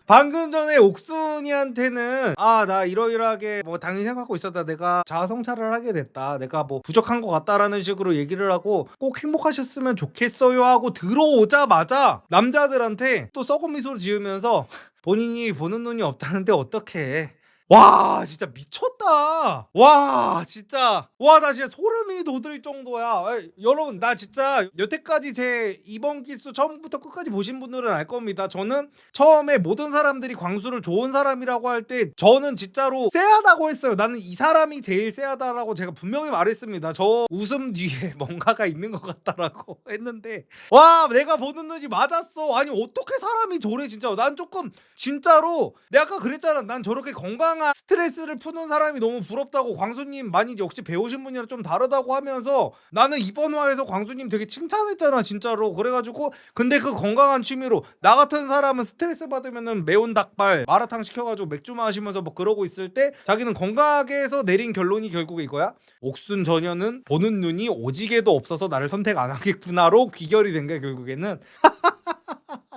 방금 전에 옥순이한테는 나 이러이러하게 뭐 당연히 생각하고 있었다. 내가 자아 성찰을 하게 됐다. 내가 뭐 부족한 것 같다라는 식으로 얘기를 하고 꼭 행복하셨으면 좋겠어요 하고 들어오자마자 남자들한테 또 썩은 미소를 지으면서 본인이 보는 눈이 없다는데 어떡해. 와 진짜 미쳤다. 와 진짜 나 진짜 소름이 돋을 정도야. 여러분 나 진짜 여태까지 제 이번 기수 처음부터 끝까지 보신 분들은 알 겁니다. 저는 처음에 모든 사람들이 광수를 좋은 사람이라고 할 때 저는 진짜로 쎄하다고 했어요. 나는 이 사람이 제일 쎄하다라고 제가 분명히 말했습니다. 저 웃음 뒤에 뭔가가 있는 것 같다라고 했는데 와 내가 보는 눈이 맞았어. 아니 어떻게 사람이 저래 진짜. 난 조금 진짜로 내가 아까 그랬잖아. 난 저렇게 건강한 스트레스를 푸는 사람이 너무 부럽다고. 광수님 많이 역시 배우신 분이랑 좀 다르다고 하면서 나는 이번 화에서 광수님 되게 칭찬했잖아 진짜로. 그래가지고 근데 그 건강한 취미로 나 같은 사람은 스트레스 받으면은 매운 닭발 마라탕 시켜가지고 맥주 마시면서 뭐 그러고 있을 때 자기는 건강하게 해서 내린 결론이 결국 이거야. 옥순 전혀는 보는 눈이 오지게도 없어서 나를 선택 안 하겠구나로 귀결이 된 거야 결국에는.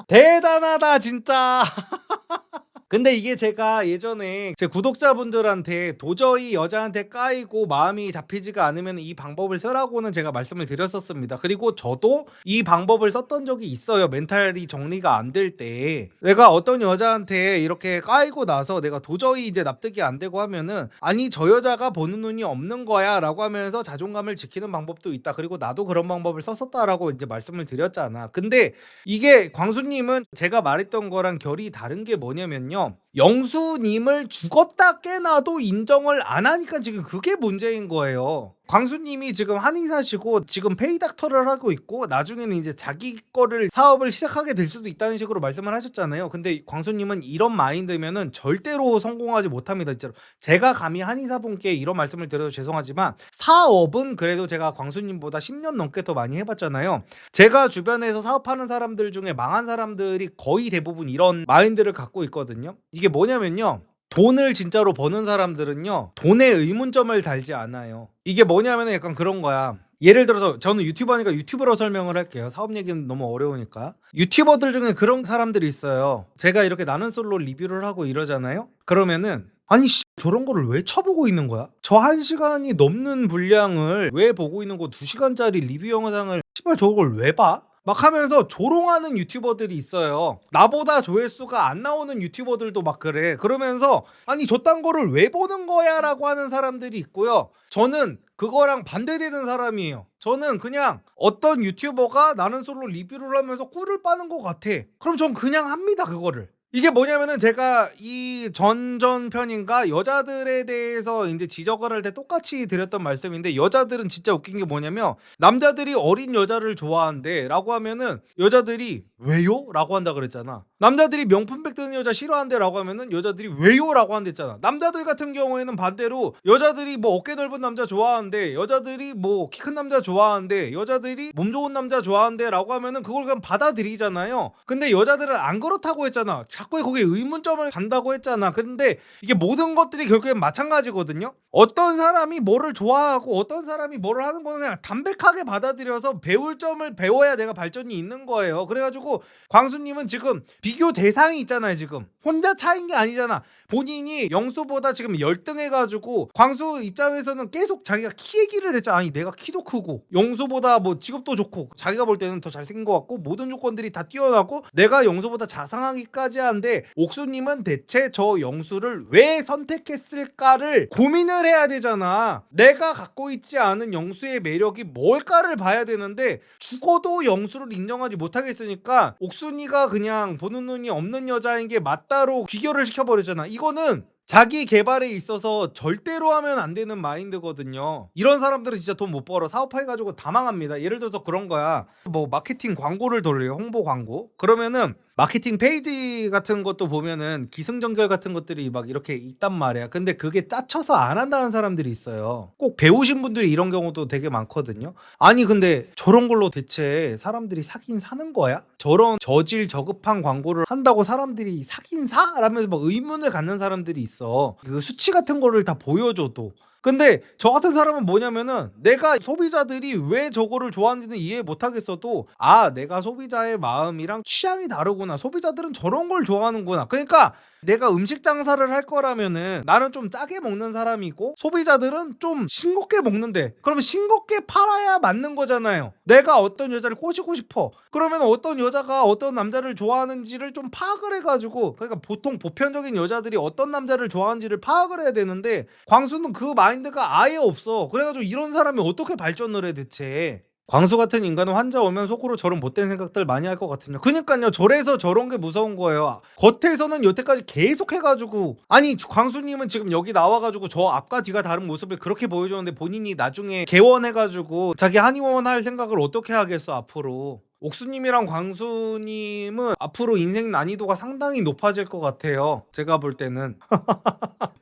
대단하다 진짜. 근데 이게 제가 예전에 제 구독자분들한테 도저히 여자한테 까이고 마음이 잡히지가 않으면 이 방법을 쓰라고는 제가 말씀을 드렸었습니다. 그리고 저도 이 방법을 썼던 적이 있어요. 멘탈이 정리가 안 될 때. 내가 어떤 여자한테 이렇게 까이고 나서 내가 도저히 이제 납득이 안 되고 하면은 아니 저 여자가 보는 눈이 없는 거야 라고 하면서 자존감을 지키는 방법도 있다. 그리고 나도 그런 방법을 썼었다라고 이제 말씀을 드렸잖아. 근데 이게 광수님은 제가 말했던 거랑 결이 다른 게 뭐냐면요. 영수님을 죽었다 깨나도 인정을 안 하니까 지금 그게 문제인 거예요. 광수님이 지금 한의사시고 지금 페이닥터를 하고 있고 나중에는 이제 자기 거를 사업을 시작하게 될 수도 있다는 식으로 말씀을 하셨잖아요. 근데 광수님은 이런 마인드면은 절대로 성공하지 못합니다. 진짜로. 제가 감히 한의사분께 이런 말씀을 드려서 죄송하지만 사업은 그래도 제가 광수님보다 10년 넘게 더 많이 해봤잖아요. 제가 주변에서 사업하는 사람들 중에 망한 사람들이 거의 대부분 이런 마인드를 갖고 있거든요. 이게 뭐냐면요. 돈을 진짜로 버는 사람들은요. 돈에 의문점을 달지 않아요. 이게 뭐냐면 약간 그런 거야. 예를 들어서 저는 유튜버니까 유튜브로 설명을 할게요. 사업 얘기는 너무 어려우니까. 유튜버들 중에 그런 사람들이 있어요. 제가 이렇게 나는 솔로 리뷰를 하고 이러잖아요. 그러면은 아니 저런 거를 왜 쳐보고 있는 거야? 저 1시간이 넘는 분량을 왜 보고 있는 거 2시간짜리 리뷰 영상을 저걸 왜 봐? 막 하면서 조롱하는 유튜버들이 있어요. 나보다 조회수가 안 나오는 유튜버들도 막 그래. 그러면서 아니 저딴 거를 왜 보는 거야 라고 하는 사람들이 있고요. 저는 그거랑 반대되는 사람이에요. 저는 그냥 어떤 유튜버가 나는 솔로 리뷰를 하면서 꿀을 빠는 것 같아. 그럼 전 그냥 합니다 그거를. 이게 뭐냐면은 제가 이 전전편인가 여자들에 대해서 이제 지적을 할 때 똑같이 드렸던 말씀인데 여자들은 진짜 웃긴 게 뭐냐면 남자들이 어린 여자를 좋아한대 라고 하면은 여자들이 왜요? 라고 한다 그랬잖아. 남자들이 명품백 드는 여자 싫어한대 라고 하면은 여자들이 왜요? 라고 한댔잖아. 남자들 같은 경우에는 반대로 여자들이 뭐 어깨 넓은 남자 좋아한대, 여자들이 뭐 키 큰 남자 좋아한대, 여자들이 몸 좋은 남자 좋아한대 라고 하면은 그걸 그냥 받아들이잖아요. 근데 여자들은 안 그렇다고 했잖아. 자꾸 거기에 의문점을 단다고 했잖아. 근데 이게 모든 것들이 결국엔 마찬가지거든요. 어떤 사람이 뭐를 좋아하고 어떤 사람이 뭐를 하는 거는 그냥 담백하게 받아들여서 배울 점을 배워야 내가 발전이 있는 거예요. 그래가지고 광수님은 지금 비교 대상이 있잖아요. 지금 혼자 차인 게 아니잖아. 본인이 영수보다 지금 열등해가지고 광수 입장에서는 계속 자기가 키 얘기를 했잖아. 아니 내가 키도 크고 영수보다 뭐 직업도 좋고 자기가 볼 때는 더 잘생긴 것 같고 모든 조건들이 다 뛰어나고 내가 영수보다 자상하기까지 한데 옥수님은 대체 저 영수를 왜 선택했을까를 고민을 해야 되잖아. 내가 갖고 있지 않은 영수의 매력이 뭘까를 봐야 되는데 죽어도 영수를 인정하지 못하겠으니까 옥순이가 그냥 보는 눈이 없는 여자인 게 맞다로 귀결을 시켜버리잖아. 이거는 자기 개발에 있어서 절대로 하면 안 되는 마인드거든요. 이런 사람들은 진짜 돈 못 벌어. 사업해가지고 다 망합니다. 예를 들어서 그런 거야. 뭐 마케팅 광고를 돌려요. 홍보 광고. 그러면은 마케팅 페이지 같은 것도 보면은 기승전결 같은 것들이 막 이렇게 있단 말이야. 근데 그게 짜쳐서 안 한다는 사람들이 있어요. 꼭 배우신 분들이 이런 경우도 되게 많거든요. 아니 근데 저런 걸로 대체 사람들이 사긴 사는 거야? 저런 저질 저급한 광고를 한다고 사람들이 사긴 사? 라면서 막 의문을 갖는 사람들이 있어. 그 수치 같은 거를 다 보여줘도. 근데 저 같은 사람은 뭐냐면은 내가 소비자들이 왜 저거를 좋아하는지는 이해 못하겠어도 아 내가 소비자의 마음이랑 취향이 다르구나, 소비자들은 저런 걸 좋아하는구나. 그러니까 내가 음식 장사를 할 거라면은 나는 좀 짜게 먹는 사람이고 소비자들은 좀 싱겁게 먹는데 그러면 싱겁게 팔아야 맞는 거잖아요. 내가 어떤 여자를 꼬시고 싶어. 그러면 어떤 여자가 어떤 남자를 좋아하는지를 좀 파악을 해가지고, 그러니까 보통 보편적인 여자들이 어떤 남자를 좋아하는지를 파악을 해야 되는데 광수는 그 마인드가 아예 없어. 그래가지고 이런 사람이 어떻게 발전을 해 대체. 광수 같은 인간은 환자 오면 속으로 저런 못된 생각들 많이 할 것 같은요. 그니까요. 저래서 저런 게 무서운 거예요. 겉에서는 여태까지 계속 해가지고 아니 광수님은 지금 여기 나와가지고 저 앞과 뒤가 다른 모습을 그렇게 보여줬는데 본인이 나중에 개원해가지고 자기 한의원 할 생각을 어떻게 하겠어 앞으로. 옥수님이랑 광수님은 앞으로 인생 난이도가 상당히 높아질 것 같아요. 제가 볼 때는.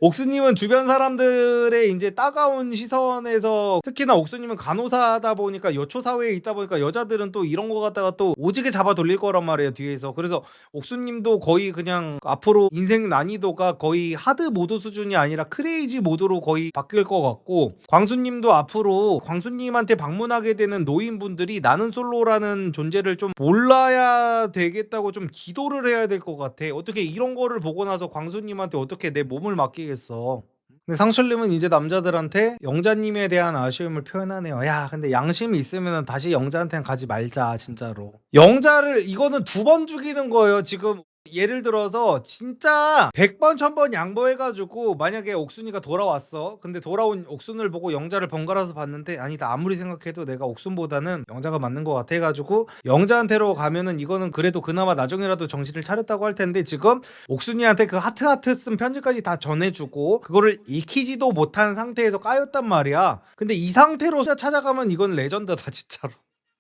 옥수님은 주변 사람들의 이제 따가운 시선에서 특히나 옥수님은 간호사다 보니까 여초 사회에 있다 보니까 여자들은 또 이런 거 갖다가 또 오지게 잡아 돌릴 거란 말이에요 뒤에서. 그래서 옥수님도 거의 그냥 앞으로 인생 난이도가 거의 하드 모드 수준이 아니라 크레이지 모드로 거의 바뀔 것 같고, 광수님도 앞으로 광수님한테 방문하게 되는 노인분들이 나는 솔로라는 존재를 좀 몰라야 되겠다고 좀 기도를 해야 될 것 같아. 어떻게 이런 거를 보고 나서 광수님한테 어떻게 내 몸을 맡기겠어. 근데 상철님은 이제 남자들한테 영자님에 대한 아쉬움을 표현하네요. 야, 근데 양심이 있으면 다시 영자한테는 가지 말자, 진짜로. 영자를 이거는 2번 죽이는 거예요, 지금. 예를 들어서 진짜 100번 1000번 양보해가지고 만약에 옥순이가 돌아왔어. 근데 돌아온 옥순을 보고 영자를 번갈아서 봤는데 아니다, 아무리 생각해도 내가 옥순보다는 영자가 맞는 것 같아 해가지고 영자한테로 가면은 이거는 그래도 그나마 나중에라도 정신을 차렸다고 할 텐데, 지금 옥순이한테 그 하트 쓴 편지까지 다 전해주고 그거를 읽히지도 못한 상태에서 까였단 말이야. 근데 이 상태로 찾아가면 이건 레전드다 진짜로.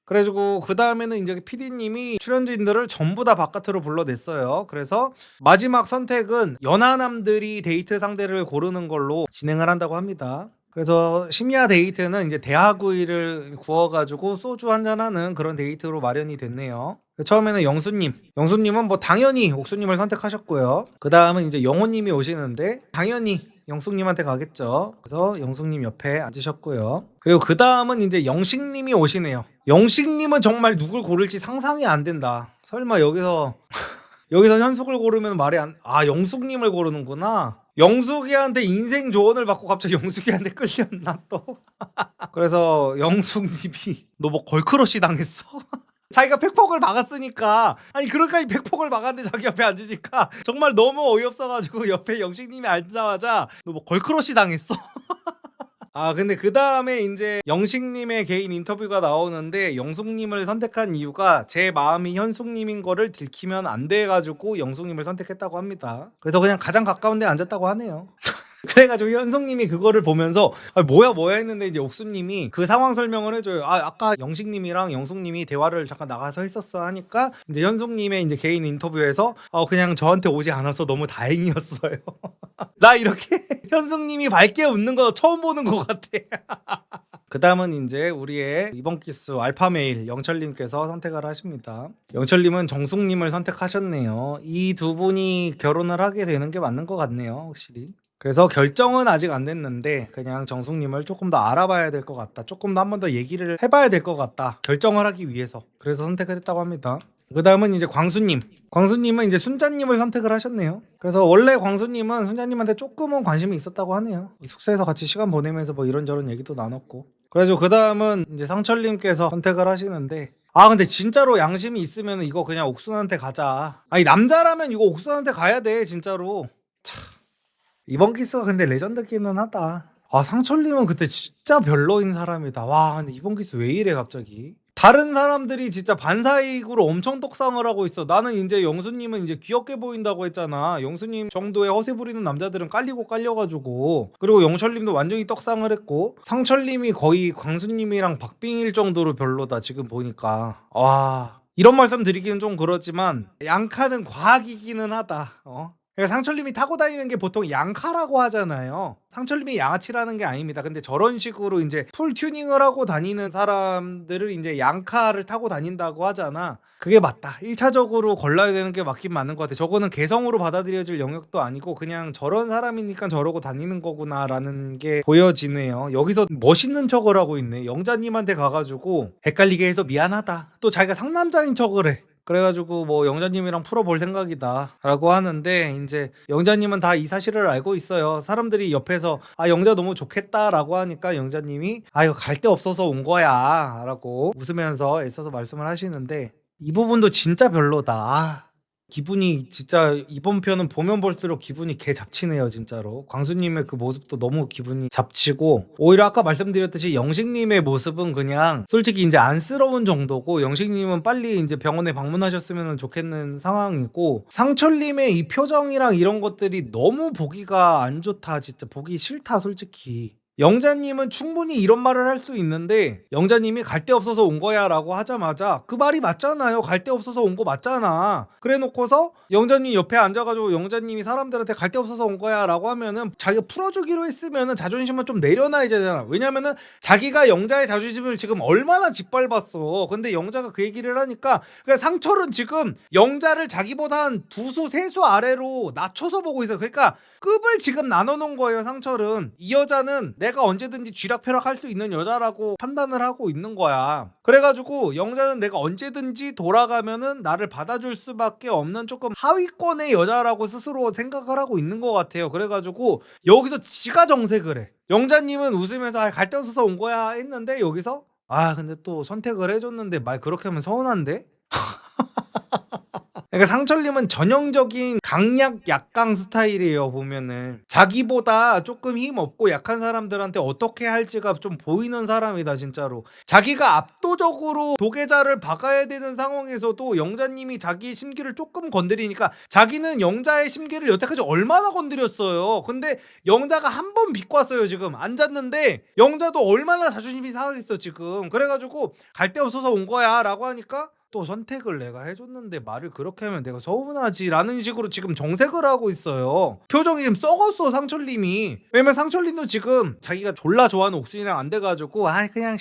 그래가지고 그 다음에는 이제 PD님이 출연진들을 전부 다 바깥으로 불러냈어요. 그래서 마지막 선택은 연하남들이 데이트 상대를 고르는 걸로 진행을 한다고 합니다. 그래서 심야 데이트는 이제 대하구이를 구워가지고 소주 한잔하는 그런 데이트로 마련이 됐네요. 처음에는 영수님은 뭐 당연히 옥수님을 선택하셨고요. 그 다음은 이제 영호님이 오시는데 당연히 영숙님한테 가겠죠. 그래서 영숙님 옆에 앉으셨고요. 그리고 그 다음은 이제 영식님이 오시네요. 영식님은 정말 누굴 고를지 상상이 안 된다. 설마 여기서 현숙을 고르면 영숙님을 고르는구나. 영숙이한테 인생 조언을 받고 갑자기 영숙이한테 끌렸나 또. 그래서 영숙님이 너 뭐 걸크러쉬 당했어? 자기가 팩폭을 막았으니까, 아니 그런까지 팩폭을 막았는데 자기 옆에 앉으니까 정말 너무 어이없어가지고 옆에 영식님이 앉자마자 너 뭐 걸크러쉬 당했어? 근데 그 다음에 이제 영식님의 개인 인터뷰가 나오는데, 영숙님을 선택한 이유가 제 마음이 현숙님인 거를 들키면 안 돼가지고 영숙님을 선택했다고 합니다. 그래서 그냥 가장 가까운 데 앉았다고 하네요. 그래가지고 현숙님이 그거를 보면서 뭐야 했는데 이제 옥수님이 그 상황 설명을 해줘요. 아까 영식님이랑 영숙님이 대화를 잠깐 나가서 했었어 하니까 이제 현숙님의 이제 개인 인터뷰에서 그냥 저한테 오지 않아서 너무 다행이었어요. 나 이렇게 현숙님이 밝게 웃는 거 처음 보는 것 같아. 그 다음은 이제 우리의 이번 기수 알파메일 영철님께서 선택을 하십니다. 영철님은 정숙님을 선택하셨네요. 이 두 분이 결혼을 하게 되는 게 맞는 것 같네요, 확실히. 그래서 결정은 아직 안 됐는데 그냥 정숙님을 조금 더 알아봐야 될 것 같다, 조금 더 한 번 더 얘기를 해봐야 될 것 같다, 결정을 하기 위해서. 그래서 선택을 했다고 합니다. 그 다음은 이제 광수님은 이제 순자님을 선택을 하셨네요. 그래서 원래 광수님은 순자님한테 조금은 관심이 있었다고 하네요. 숙소에서 같이 시간 보내면서 뭐 이런저런 얘기도 나눴고. 그래가지고 그 다음은 이제 상철님께서 선택을 하시는데, 근데 진짜로 양심이 있으면 이거 그냥 옥순한테 가자. 아니 남자라면 이거 옥순한테 가야 돼 진짜로. 이번 기스가 근데 레전드기는 하다. 상철님은 그때 진짜 별로인 사람이다. 와, 근데 이번 기스 왜 이래 갑자기. 다른 사람들이 진짜 반사이익으로 엄청 떡상을 하고 있어. 나는 이제 영수님은 이제 귀엽게 보인다고 했잖아. 영수님 정도의 허세 부리는 남자들은 깔리고 깔려가지고. 그리고 영철님도 완전히 떡상을 했고, 상철님이 거의 광수님이랑 박빙일 정도로 별로다 지금 보니까. 이런 말씀 드리기는 좀 그렇지만 양카는 과학이기는 하다. 그러니까 상철님이 타고 다니는 게 보통 양카라고 하잖아요. 상철님이 양아치라는 게 아닙니다. 근데 저런 식으로 이제 풀 튜닝을 하고 다니는 사람들을 이제 양카를 타고 다닌다고 하잖아. 그게 맞다. 1차적으로 걸러야 되는 게 맞긴 맞는 것 같아. 저거는 개성으로 받아들여질 영역도 아니고 그냥 저런 사람이니까 저러고 다니는 거구나라는 게 보여지네요. 여기서 멋있는 척을 하고 있네. 영자님한테 가가지고 헷갈리게 해서 미안하다, 또 자기가 상남자인 척을 해. 그래가지고 뭐 영자님이랑 풀어볼 생각이다 라고 하는데, 이제 영자님은 다 이 사실을 알고 있어요. 사람들이 옆에서 영자 너무 좋겠다 라고 하니까 영자님이 이거 갈 데 없어서 온 거야 라고 웃으면서 애써서 말씀을 하시는데, 이 부분도 진짜 별로다. 기분이 진짜 이번 편은 보면 볼수록 기분이 개 잡치네요 진짜로. 광수님의 그 모습도 너무 기분이 잡치고, 오히려 아까 말씀드렸듯이 영식님의 모습은 그냥 솔직히 이제 안쓰러운 정도고, 영식님은 빨리 이제 병원에 방문하셨으면 좋겠는 상황이고, 상철님의 이 표정이랑 이런 것들이 너무 보기가 안 좋다, 진짜 보기 싫다 솔직히. 영자님은 충분히 이런 말을 할 수 있는데 영자님이 "갈 데 없어서 온 거야"라고 하자마자 그 말이 맞잖아요. 갈 데 없어서 온 거 맞잖아. 그래 놓고서 영자님 옆에 앉아 가지고 영자님이 사람들한테 "갈 데 없어서 온 거야"라고 하면은 자기가 풀어주기로 했으면은 자존심을 좀 내려놔야 되잖아. 왜냐면은 자기가 영자의 자존심을 지금 얼마나 짓밟았어. 근데 영자가 그 얘기를 하니까 그러니까 상철은 지금 영자를 자기보다 한 두 수, 세 수 아래로 낮춰서 보고 있어요. 그러니까 급을 지금 나눠 놓은 거예요, 상철은. 이 여자는 내가 언제든지 쥐락펴락할 수 있는 여자라고 판단을 하고 있는 거야. 그래 가지고 영자는 내가 언제든지 돌아가면은 나를 받아줄 수밖에 없는 조금 하위권의 여자라고 스스로 생각을 하고 있는 것 같아요. 그래 가지고 여기서 지가 정색을 해. 영자님은 웃으면서 "아 갈 데 없어서 온 거야." 했는데 여기서 "아 근데 또 선택을 해 줬는데 말 그렇게 하면 서운한데?" 그러니까 상철님은 전형적인 강약 약강 스타일이에요. 보면은 자기보다 조금 힘없고 약한 사람들한테 어떻게 할지가 좀 보이는 사람이다 진짜로. 자기가 압도적으로 도계자를 박아야 되는 상황에서도 영자님이 자기의 심기를 조금 건드리니까 자기는 영자의 심기를 여태까지 얼마나 건드렸어요. 근데 영자가 한 번 비꼬았어요. 지금 앉았는데 영자도 얼마나 자존심이 상하겠어 지금. 그래 가지고 "갈 데 없어서 온 거야"라고 하니까 또 "선택을 내가 해 줬는데 말을 그렇게 하면 내가 서운하지."라는 식으로 지금 정색을 하고 있어요. 표정이 지금 썩었어 상철님이. 왜냐면 상철님도 지금 자기가 졸라 좋아하는 옥순이랑 안 돼 가지고 그냥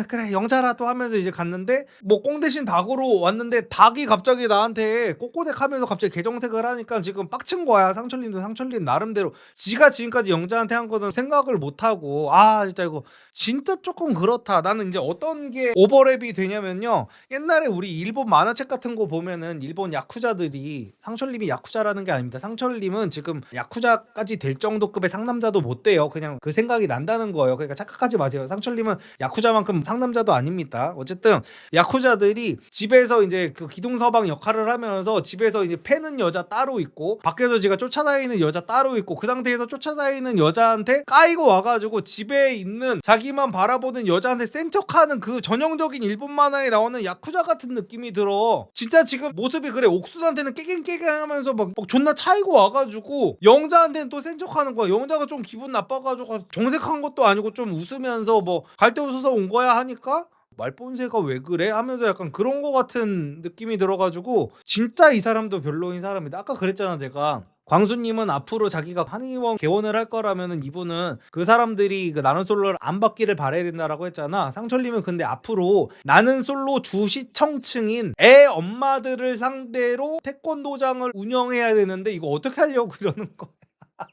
그래 영자라도." 하면서 이제 갔는데 뭐 꽁 대신 닭으로 왔는데 닭이 갑자기 나한테 꼬꼬댁하면서 갑자기 개정색을 하니까 지금 빡친 거야. 상철님도 상철님 나름대로 지가 지금까지 영자한테 한 거는 생각을 못 하고 진짜 이거 진짜 조금 그렇다. 나는 이제 어떤 게 오버랩이 되냐면요. 옛날에 우리 일본 만화책 같은 거 보면은 일본 야쿠자들이 상철님이 야쿠자라는 게 아닙니다. 상철님은 지금 야쿠자까지 될 정도급의 상남자도 못 돼요. 그냥 그 생각이 난다는 거예요. 그러니까 착각하지 마세요. 상철님은 야쿠자만큼 상남자도 아닙니다. 어쨌든 야쿠자들이 집에서 이제 그 기둥서방 역할을 하면서 집에서 이제 패는 여자 따로 있고 밖에서 지가 쫓아다니는 여자 따로 있고 그 상태에서 쫓아다니는 여자한테 까이고 와가지고 집에 있는 자기만 바라보는 여자한테 센 척하는 그 전형적인 일본 만화에 나오는 야쿠자 같은 느낌이 들어. 진짜 지금 모습이 그래. 옥순한테는 깨갱깨갱하면서 막 존나 차이고 와가지고 영자한테는 또 센 척하는 거야. 영자가 좀 기분 나빠가지고 정색한 것도 아니고 좀 웃으면서 뭐 갈 데 없어서 온 거야 하니까 말본새가 왜 그래? 하면서 약간 그런 거 같은 느낌이 들어가지고 진짜 이 사람도 별로인 사람이다. 아까 그랬잖아 내가. 광수님은 앞으로 자기가 한의원 개원을 할 거라면은 이분은 그 사람들이 그 나는 솔로를 안 받기를 바라야 된다라고 했잖아. 상철님은 근데 앞으로 나는 솔로 주시청층인 애 엄마들을 상대로 태권도장을 운영해야 되는데 이거 어떻게 하려고 이러는 거야.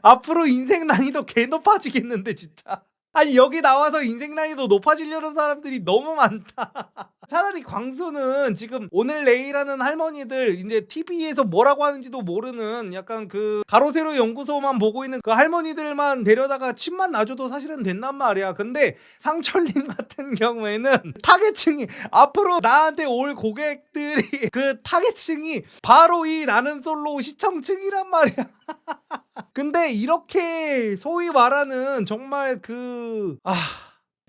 앞으로 인생 난이도 개 높아지겠는데 진짜. 아니 여기 나와서 인생 난이도 높아지려는 사람들이 너무 많다. 차라리 광수는 지금 오늘 내일하는 할머니들 이제 TV에서 뭐라고 하는지도 모르는 약간 그 가로세로 연구소만 보고 있는 그 할머니들만 데려다가 침만 놔줘도 사실은 된단 말이야. 근데 상철님 같은 경우에는 타겟층이 앞으로 나한테 올 고객들이 그 타겟층이 바로 이 나는 솔로 시청층이란 말이야. 근데 이렇게 소위 말하는 정말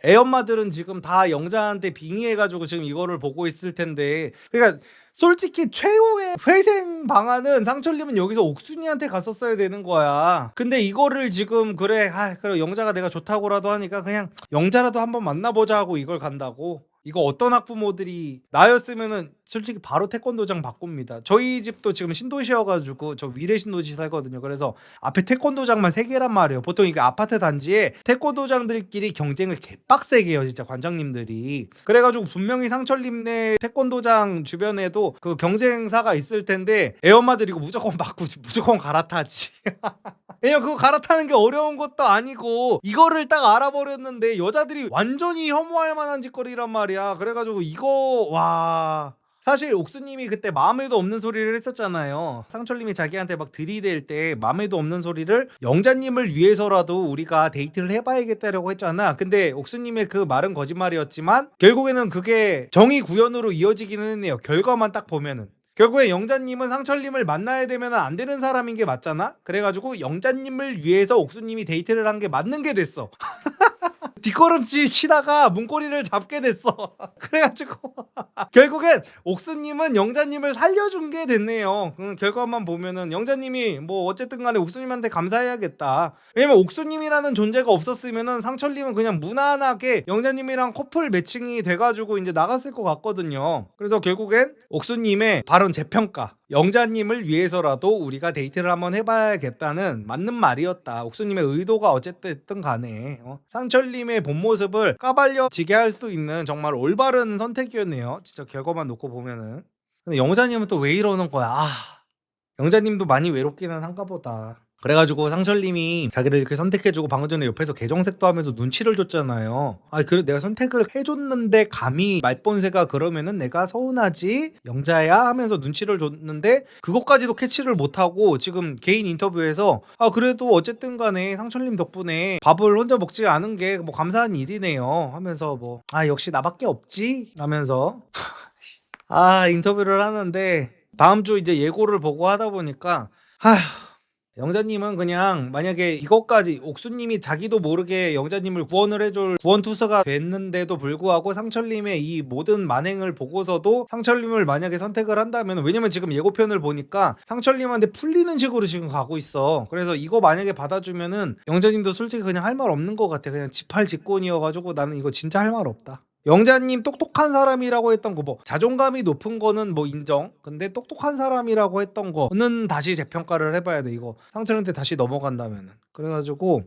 애엄마들은 지금 다 영자한테 빙의해가지고 지금 이거를 보고 있을 텐데 그러니까 솔직히 최후의 회생 방안은 상철님은 여기서 옥순이한테 갔었어야 되는 거야. 근데 이거를 지금 그래 영자가 내가 좋다고라도 하니까 그냥 영자라도 한번 만나보자 하고 이걸 간다고? 이거 어떤 학부모들이 나였으면은 솔직히 바로 태권도장 바꿉니다. 저희 집도 지금 신도시여가지고 저 위례 신도시 살거든요. 그래서 앞에 태권도장만 3개란 말이에요. 보통 이게 아파트 단지에 태권도장들끼리 경쟁을 개빡세게 해요. 진짜 관장님들이. 그래가지고 분명히 상철님네 태권도장 주변에도 그 경쟁사가 있을 텐데 애엄마들이 이거 무조건 바꾸지. 무조건 갈아타지. 왜냐면 그거 갈아타는 게 어려운 것도 아니고 이거를 딱 알아버렸는데 여자들이 완전히 혐오할 만한 짓거리란 말이야. 그래가지고 이거 사실 옥수님이 그때 마음에도 없는 소리를 했었잖아요. 상철님이 자기한테 막 들이댈 때 마음에도 없는 소리를 영자님을 위해서라도 우리가 데이트를 해봐야겠다라고 했잖아. 근데 옥수님의 그 말은 거짓말이었지만 결국에는 그게 정의 구현으로 이어지기는 했네요. 결과만 딱 보면은. 결국에 영자님은 상철님을 만나야 되면 안 되는 사람인 게 맞잖아? 그래가지고 영자님을 위해서 옥수님이 데이트를 한 게 맞는 게 됐어. 뒷걸음질 치다가 문고리를 잡게 됐어. 그래가지고 결국엔 옥수님은 영자님을 살려준 게 됐네요. 결과만 보면은 영자님이 뭐 어쨌든 간에 옥수님한테 감사해야겠다. 왜냐면 옥수님이라는 존재가 없었으면은 상철님은 그냥 무난하게 영자님이랑 커플 매칭이 돼가지고 이제 나갔을 것 같거든요. 그래서 결국엔 옥수님의 발언 재평가, 영자님을 위해서라도 우리가 데이트를 한번 해봐야겠다는 맞는 말이었다. 옥수님의 의도가 어쨌든 간에 상철님의 본 모습을 까발려지게 할 수 있는 정말 올바른 선택이었네요. 진짜 결과만 놓고 보면은. 근데 영자님은 또 왜 이러는 거야? 영자님도 많이 외롭기는 한가 보다. 그래가지고 상철님이 자기를 이렇게 선택해주고 방금 전에 옆에서 개정색도 하면서 눈치를 줬잖아요. 그래 내가 선택을 해줬는데 감히 말본새가 그러면은 내가 서운하지 영자야 하면서 눈치를 줬는데 그것까지도 캐치를 못하고 지금 개인 인터뷰에서 그래도 어쨌든 간에 상철님 덕분에 밥을 혼자 먹지 않은 게 뭐 감사한 일이네요 하면서 뭐 역시 나밖에 없지 하면서 인터뷰를 하는데 다음 주 이제 예고를 보고 하다 보니까 영자님은 그냥 만약에 이것까지 옥수님이 자기도 모르게 영자님을 구원을 해줄 구원투수가 됐는데도 불구하고 상철님의 이 모든 만행을 보고서도 상철님을 만약에 선택을 한다면, 왜냐면 지금 예고편을 보니까 상철님한테 풀리는 식으로 지금 가고 있어. 그래서 이거 만약에 받아주면은 영자님도 솔직히 그냥 할 말 없는 것 같아. 그냥 지팔 직권이어가지고 나는 이거 진짜 할 말 없다. 영자님 똑똑한 사람이라고 했던 거, 뭐 자존감이 높은 거는 뭐 인정. 근데 똑똑한 사람이라고 했던 거는 다시 재평가를 해봐야 돼. 이거 상철한테 다시 넘어간다면은. 그래가지고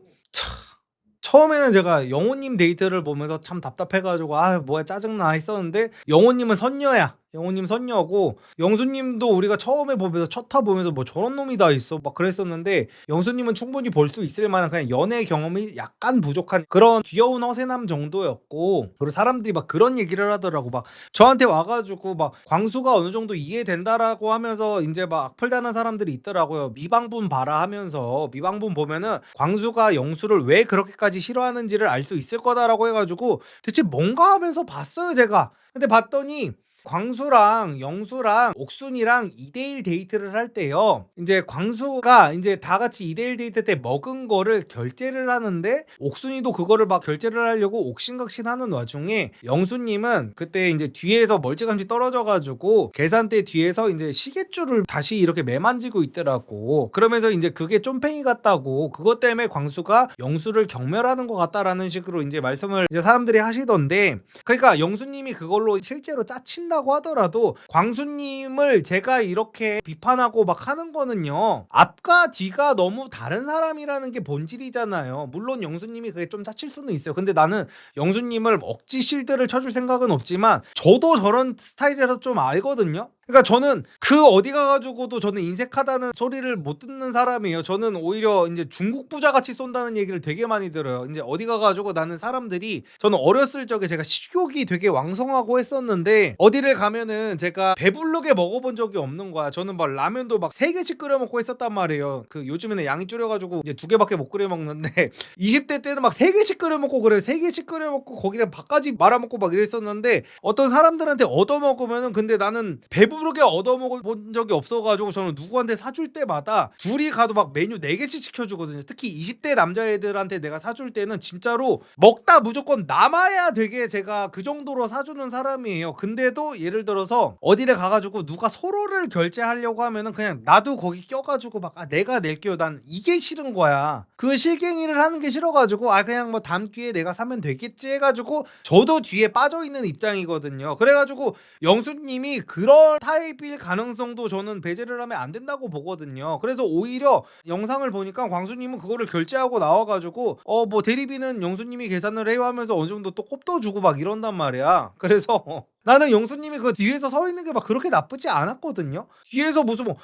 처음에는 제가 영호님 데이트를 보면서 참 답답해가지고 뭐야 짜증나 했었는데, 영호님은 선녀야. 영호님 선녀고 영수님도 우리가 처음에 보면서 첫 화 보면서 뭐 저런 놈이 다 있어 막 그랬었는데, 영수님은 충분히 볼 수 있을 만한 그냥 연애 경험이 약간 부족한 그런 귀여운 허세남 정도였고, 그리고 사람들이 막 그런 얘기를 하더라고. 막 저한테 와가지고 막 광수가 어느 정도 이해된다라고 하면서 이제 막 악플다는 사람들이 있더라고요. 미방분 봐라 하면서, 미방분 보면은 광수가 영수를 왜 그렇게까지 싫어하는지를 알 수 있을 거다라고 해가지고 대체 뭔가 하면서 봤어요 제가. 근데 봤더니 광수랑 영수랑 옥순이랑 2대1 데이트를 할 때요, 이제 광수가 이제 다 같이 2대1 데이트 때 먹은 거를 결제를 하는데 옥순이도 그거를 막 결제를 하려고 옥신각신 하는 와중에 영수님은 그때 이제 뒤에서 멀찌감치 떨어져가지고 계산대 뒤에서 이제 시계줄을 다시 이렇게 매만지고 있더라고. 그러면서 이제 그게 쫌팽이 같다고, 그것 때문에 광수가 영수를 경멸하는 것 같다라는 식으로 이제 말씀을 이제 사람들이 하시던데, 그러니까 영수님이 그걸로 실제로 짜친다고 하더라도 광수님을 제가 이렇게 비판하고 막 하는 거는요, 앞과 뒤가 너무 다른 사람이라는 게 본질이잖아요. 물론 영수님이 그게 좀 짜칠 수는 있어요. 근데 나는 영수님을 억지 실드를 쳐줄 생각은 없지만 저도 저런 스타일이라서 좀 알거든요. 그러니까 저는 그 어디 가가지고도 저는 인색하다는 소리를 못 듣는 사람이에요. 저는 오히려 이제 중국 부자 같이 쏜다는 얘기를 되게 많이 들어요. 이제 어디 가가지고 나는 사람들이, 저는 어렸을 적에 제가 식욕이 되게 왕성하고 했었는데 어디를 가면은 제가 배부르게 먹어본 적이 없는 거야. 저는 막 라면도 막 3개씩 끓여 먹고 했었단 말이에요. 그 요즘에는 양이 줄여가지고 이제 2개밖에 못 끓여 먹는데 20대 때는 막 3개씩 끓여 먹고 그래. 3개씩 끓여 먹고 거기다 밥까지 말아 먹고 막 이랬었는데, 어떤 사람들한테 얻어 먹으면은, 근데 나는 배부르게 얻어먹어본 적이 없어가지고 저는 누구한테 사줄 때마다 둘이 가도 막 메뉴 4개씩 시켜주거든요. 특히 20대 남자애들한테 내가 사줄 때는 진짜로 먹다 무조건 남아야 되게 제가 그 정도로 사주는 사람이에요. 근데도 예를 들어서 어디를 가가지고 누가 서로를 결제하려고 하면은 그냥 나도 거기 껴가지고 막 내가 낼게요. 난 이게 싫은 거야. 그 실갱이를 하는 게 싫어가지고 그냥 뭐 다음 기회에 내가 사면 되겠지 해가지고 저도 뒤에 빠져있는 입장이거든요. 그래가지고 영수님이 그런 타입일 가능성도 저는 배제를 하면 안 된다고 보거든요. 그래서 오히려 영상을 보니까 광수님은 그거를 결제하고 나와가지고 뭐 대리비는 영수님이 계산을 해요 하면서 어느 정도 또 꼽도 주고 막 이런단 말이야. 그래서 나는 영수님이 그 뒤에서 서 있는 게 막 그렇게 나쁘지 않았거든요. 뒤에서 무슨 뭐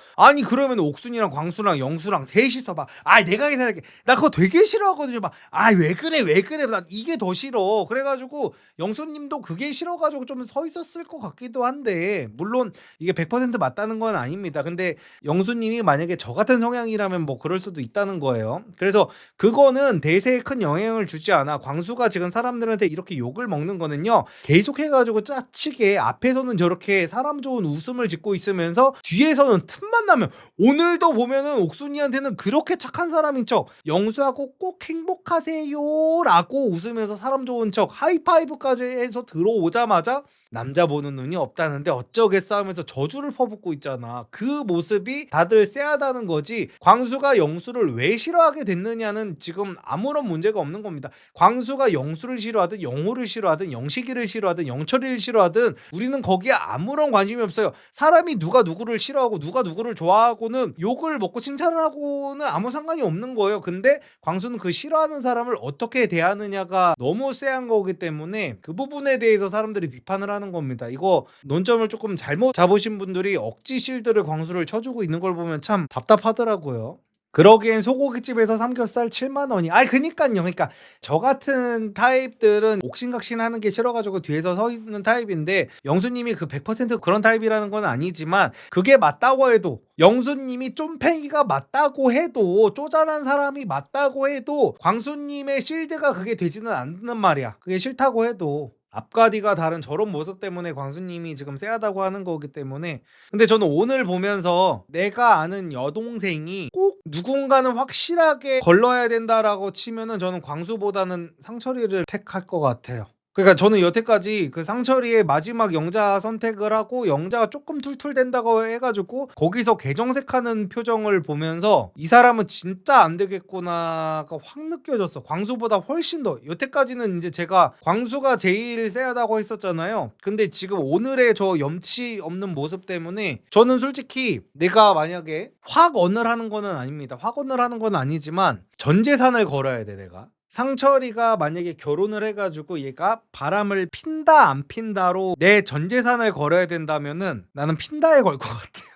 그러면 옥순이랑 광수랑 영수랑 셋이서 막 내가 계산할게, 나 그거 되게 싫어하거든요. 막 왜 그래 난 이게 더 싫어. 그래가지고 영수님도 그게 싫어가지고 좀 서 있었을 것 같기도 한데, 물론 이게 100% 맞다는 건 아닙니다. 근데 영수님이 만약에 저 같은 성향이라면 뭐 그럴 수도 있다는 거예요. 그래서 그거는 대세에 큰 영향을 주지 않아. 광수가 지금 사람들한테 이렇게 욕을 먹는 거는요, 계속해가지고 짜치 미치게 앞에서는 저렇게 사람 좋은 웃음을 짓고 있으면서 뒤에서는 틈만 나면 오늘도 보면은 옥순이한테는 그렇게 착한 사람인 척 영수하고 꼭 행복하세요 라고 웃으면서 사람 좋은 척 하이파이브까지 해서 들어오자마자 남자 보는 눈이 없다는데 어쩌겠어 하면서 저주를 퍼붓고 있잖아. 그 모습이 다들 쎄하다는 거지. 광수가 영수를 왜 싫어하게 됐느냐는 지금 아무런 문제가 없는 겁니다. 광수가 영수를 싫어하든 영호를 싫어하든 영식이를 싫어하든 영철이를 싫어하든 우리는 거기에 아무런 관심이 없어요. 사람이 누가 누구를 싫어하고 누가 누구를 좋아하고는 욕을 먹고 칭찬을 하고는 아무 상관이 없는 거예요. 근데 광수는 그 싫어하는 사람을 어떻게 대하느냐가 너무 쎄한 거기 때문에 그 부분에 대해서 사람들이 비판을 하는 겁니다. 이거 논점을 조금 잘못 잡으신 분들이 억지 실드를 광수를 쳐주고 있는 걸 보면 참 답답하더라고요. 그러기엔 소고기집에서 삼겹살 7만 원이 그니까요. 그러니까 저 같은 타입들은 옥신각신하는 게 싫어가지고 뒤에서 서 있는 타입인데 영수님이 그 100% 그런 타입이라는 건 아니지만 그게 맞다고 해도 영수님이 쫌팽이가 맞다고 해도 쪼잔한 사람이 맞다고 해도 광수님의 실드가 그게 되지는 않는 말이야. 그게 싫다고 해도 앞과 뒤가 다른 저런 모습 때문에 광수님이 지금 쎄하다고 하는 거기 때문에. 근데 저는 오늘 보면서 내가 아는 여동생이 꼭 누군가는 확실하게 걸러야 된다라고 치면은 저는 광수보다는 상철이를 택할 것 같아요. 그러니까 저는 여태까지 그 상철이의 마지막 영자 선택을 하고 영자가 조금 툴툴댄다고 해가지고 거기서 개정색하는 표정을 보면서 이 사람은 진짜 안 되겠구나가 확 느껴졌어. 광수보다 훨씬 더. 여태까지는 이제 제가 광수가 제일 쎄하다고 했었잖아요. 근데 지금 오늘의 저 염치 없는 모습 때문에 저는 솔직히 내가 만약에 확언을 하는 거는 아닙니다. 확언을 하는 건 아니지만 전 재산을 걸어야 돼 내가. 상철이가 만약에 결혼을 해가지고 얘가 바람을 핀다 안 핀다로 내 전 재산을 걸어야 된다면은 나는 핀다에 걸 것 같아요.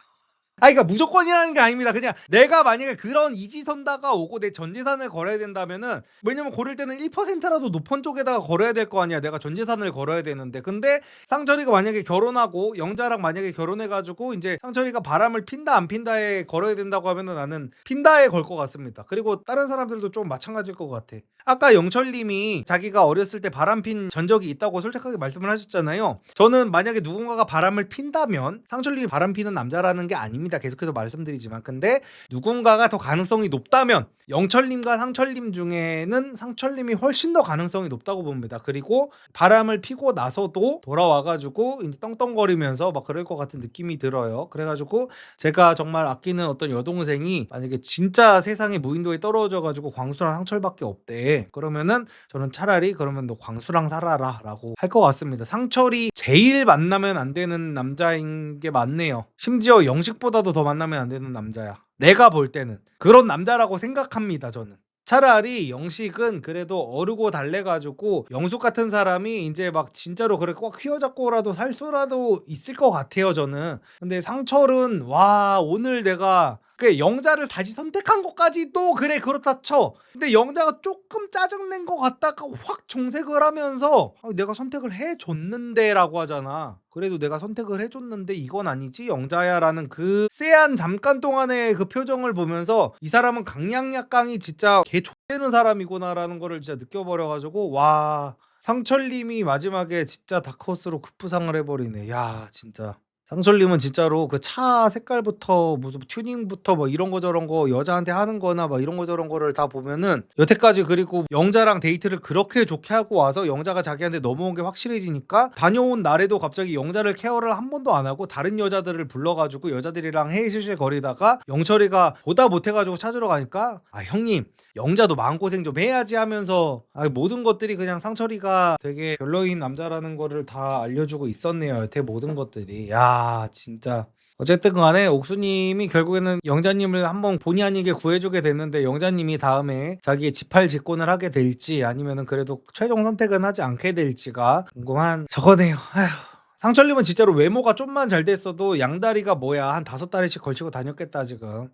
그러니까 무조건이라는 게 아닙니다. 그냥 내가 만약에 그런 이지선다가 오고 내 전재산을 걸어야 된다면은, 왜냐면 고를 때는 1%라도 높은 쪽에다가 걸어야 될 거 아니야. 내가 전재산을 걸어야 되는데. 근데 상철이가 만약에 결혼하고 영자랑 만약에 결혼해가지고 이제 상철이가 바람을 핀다 안 핀다에 걸어야 된다고 하면은 나는 핀다에 걸 것 같습니다. 그리고 다른 사람들도 좀 마찬가지일 것 같아. 아까 영철님이 자기가 어렸을 때 바람 핀 전적이 있다고 솔직하게 말씀을 하셨잖아요. 저는 만약에 누군가가 바람을 핀다면 상철님이 바람 피는 남자라는 게 아닙니다. 계속해서 말씀드리지만, 근데 누군가가 더 가능성이 높다면 영철님과 상철님 중에는 상철님이 훨씬 더 가능성이 높다고 봅니다. 그리고 바람을 피고 나서도 돌아와가지고 이제 떵떵거리면서 막 그럴 것 같은 느낌이 들어요. 그래가지고 제가 정말 아끼는 어떤 여동생이 만약에 진짜 세상에 무인도에 떨어져가지고 광수랑 상철밖에 없대, 그러면은 저는 차라리 그러면 너 광수랑 살아라 라고 할 것 같습니다. 상철이 제일 만나면 안 되는 남자인 게 맞네요. 심지어 영식보다도 더 만나면 안 되는 남자야. 내가 볼 때는 그런 남자라고 생각합니다. 저는 차라리 영식은 그래도 어르고 달래가지고 영숙 같은 사람이 이제 막 진짜로 그렇게 꽉 휘어잡고라도 살 수라도 있을 것 같아요 저는. 근데 상철은 와, 오늘 내가 그 영자를 다시 선택한 것까지도 그래 그렇다 쳐. 근데 영자가 조금 짜증낸 것 같다가 확 정색을 하면서 내가 선택을 해줬는데 라고 하잖아. 그래도 내가 선택을 해줬는데 이건 아니지 영자야 라는 그 쎄한 잠깐 동안의 그 표정을 보면서 이 사람은 강약약강이 진짜 개 X되는 사람이구나 라는 거를 진짜 느껴버려가지고, 와, 상철님이 마지막에 진짜 다크호스로 급부상을 해버리네. 야, 진짜 상철님은 진짜로 그 차 색깔부터 무슨 튜닝부터 뭐 이런 거 저런 거 여자한테 하는 거나 막 이런 거 저런 거를 다 보면은 여태까지, 그리고 영자랑 데이트를 그렇게 좋게 하고 와서 영자가 자기한테 넘어온 게 확실해지니까 다녀온 날에도 갑자기 영자를 케어를 한 번도 안 하고 다른 여자들을 불러가지고 여자들이랑 헤이실실 거리다가 영철이가 보다 못해가지고 찾으러 가니까 형님 영자도 마음고생 좀 해야지 하면서 모든 것들이 그냥 상철이가 되게 별로인 남자라는 거를 다 알려주고 있었네요. 여태 모든 것들이. 야, 진짜. 어쨌든 간에 옥수님이 결국에는 영자님을 한번 본의 아니게 구해주게 됐는데 영자님이 다음에 자기의 지팔직곤을 하게 될지 아니면은 그래도 최종 선택은 하지 않게 될지가 궁금한 저거네요. 아휴. 상철님은 진짜로 외모가 좀만 잘 됐어도 양다리가 뭐야 한 5다리씩 걸치고 다녔겠다 지금.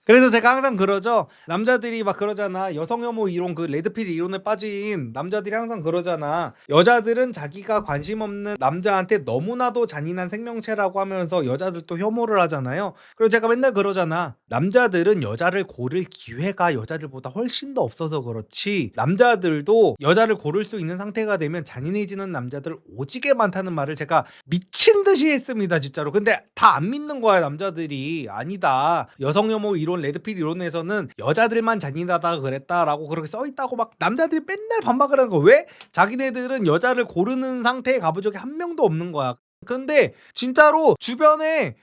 그래서 제가 항상 그러죠. 남자들이 막 그러잖아. 여성혐오 이론, 그 레드필 이론에 빠진 남자들이 항상 그러잖아. 여자들은 자기가 관심 없는 남자한테 너무나도 잔인한 생명체라고 하면서 여자들도 혐오를 하잖아요. 그래서 제가 맨날 그러잖아. 남자들은 여자를 고를 기회가 여자들보다 훨씬 더 없어서 그렇지 남자들도 여자를 고를 수 있는 상태가 되면 잔인해지는 남자들 오지게 많다는 말을 제가 미친 듯이 했습니다 진짜로. 근데 다 안 믿는 거야 남자들이. "아니다. 여성 혐오 이론 레드필 이론에서는 여자들만 잔인하다 그랬다."라고 그렇게 써 있다고 막 남자들이 맨날 반박을 하는 거. 왜? 자기네들은 여자를 고르는 상태에 가본 적이 한 명도 없는 거야. 근데 진짜로 주변에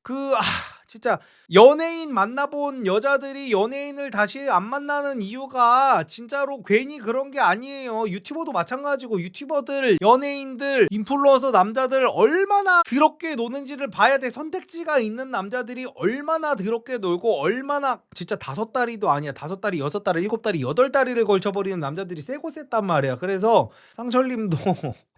진짜 연예인 만나본 여자들이 연예인을 다시 안 만나는 이유가 진짜로 괜히 그런 게 아니에요. 유튜버도 마찬가지고 유튜버들, 연예인들, 인플루언서 남자들 얼마나 더럽게 노는지를 봐야 돼. 선택지가 있는 남자들이 얼마나 더럽게 놀고 얼마나 진짜 5다리도 아니야. 5다리, 6다리, 7다리, 8다리를 걸쳐버리는 남자들이 세고 셌단 말이야. 그래서 상철님도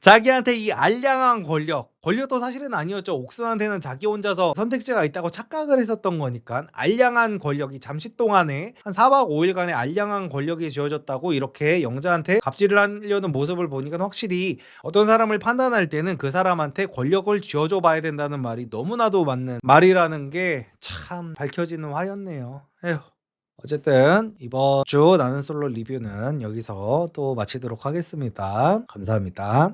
자기한테 이 알량한 권력도 사실은 아니었죠. 옥순한테는 자기 혼자서 선택지가 있다고 착각을 했었던 거니까. 알량한 권력이 잠시 동안에 한 4박 5일간의 알량한 권력이 주어졌다고 이렇게 영자한테 갑질을 하려는 모습을 보니까 확실히 어떤 사람을 판단할 때는 그 사람한테 권력을 쥐어줘 봐야 된다는 말이 너무나도 맞는 말이라는 게 참 밝혀지는 화였네요. 에휴. 어쨌든 이번 주 나는 솔로 리뷰는 여기서 또 마치도록 하겠습니다. 감사합니다.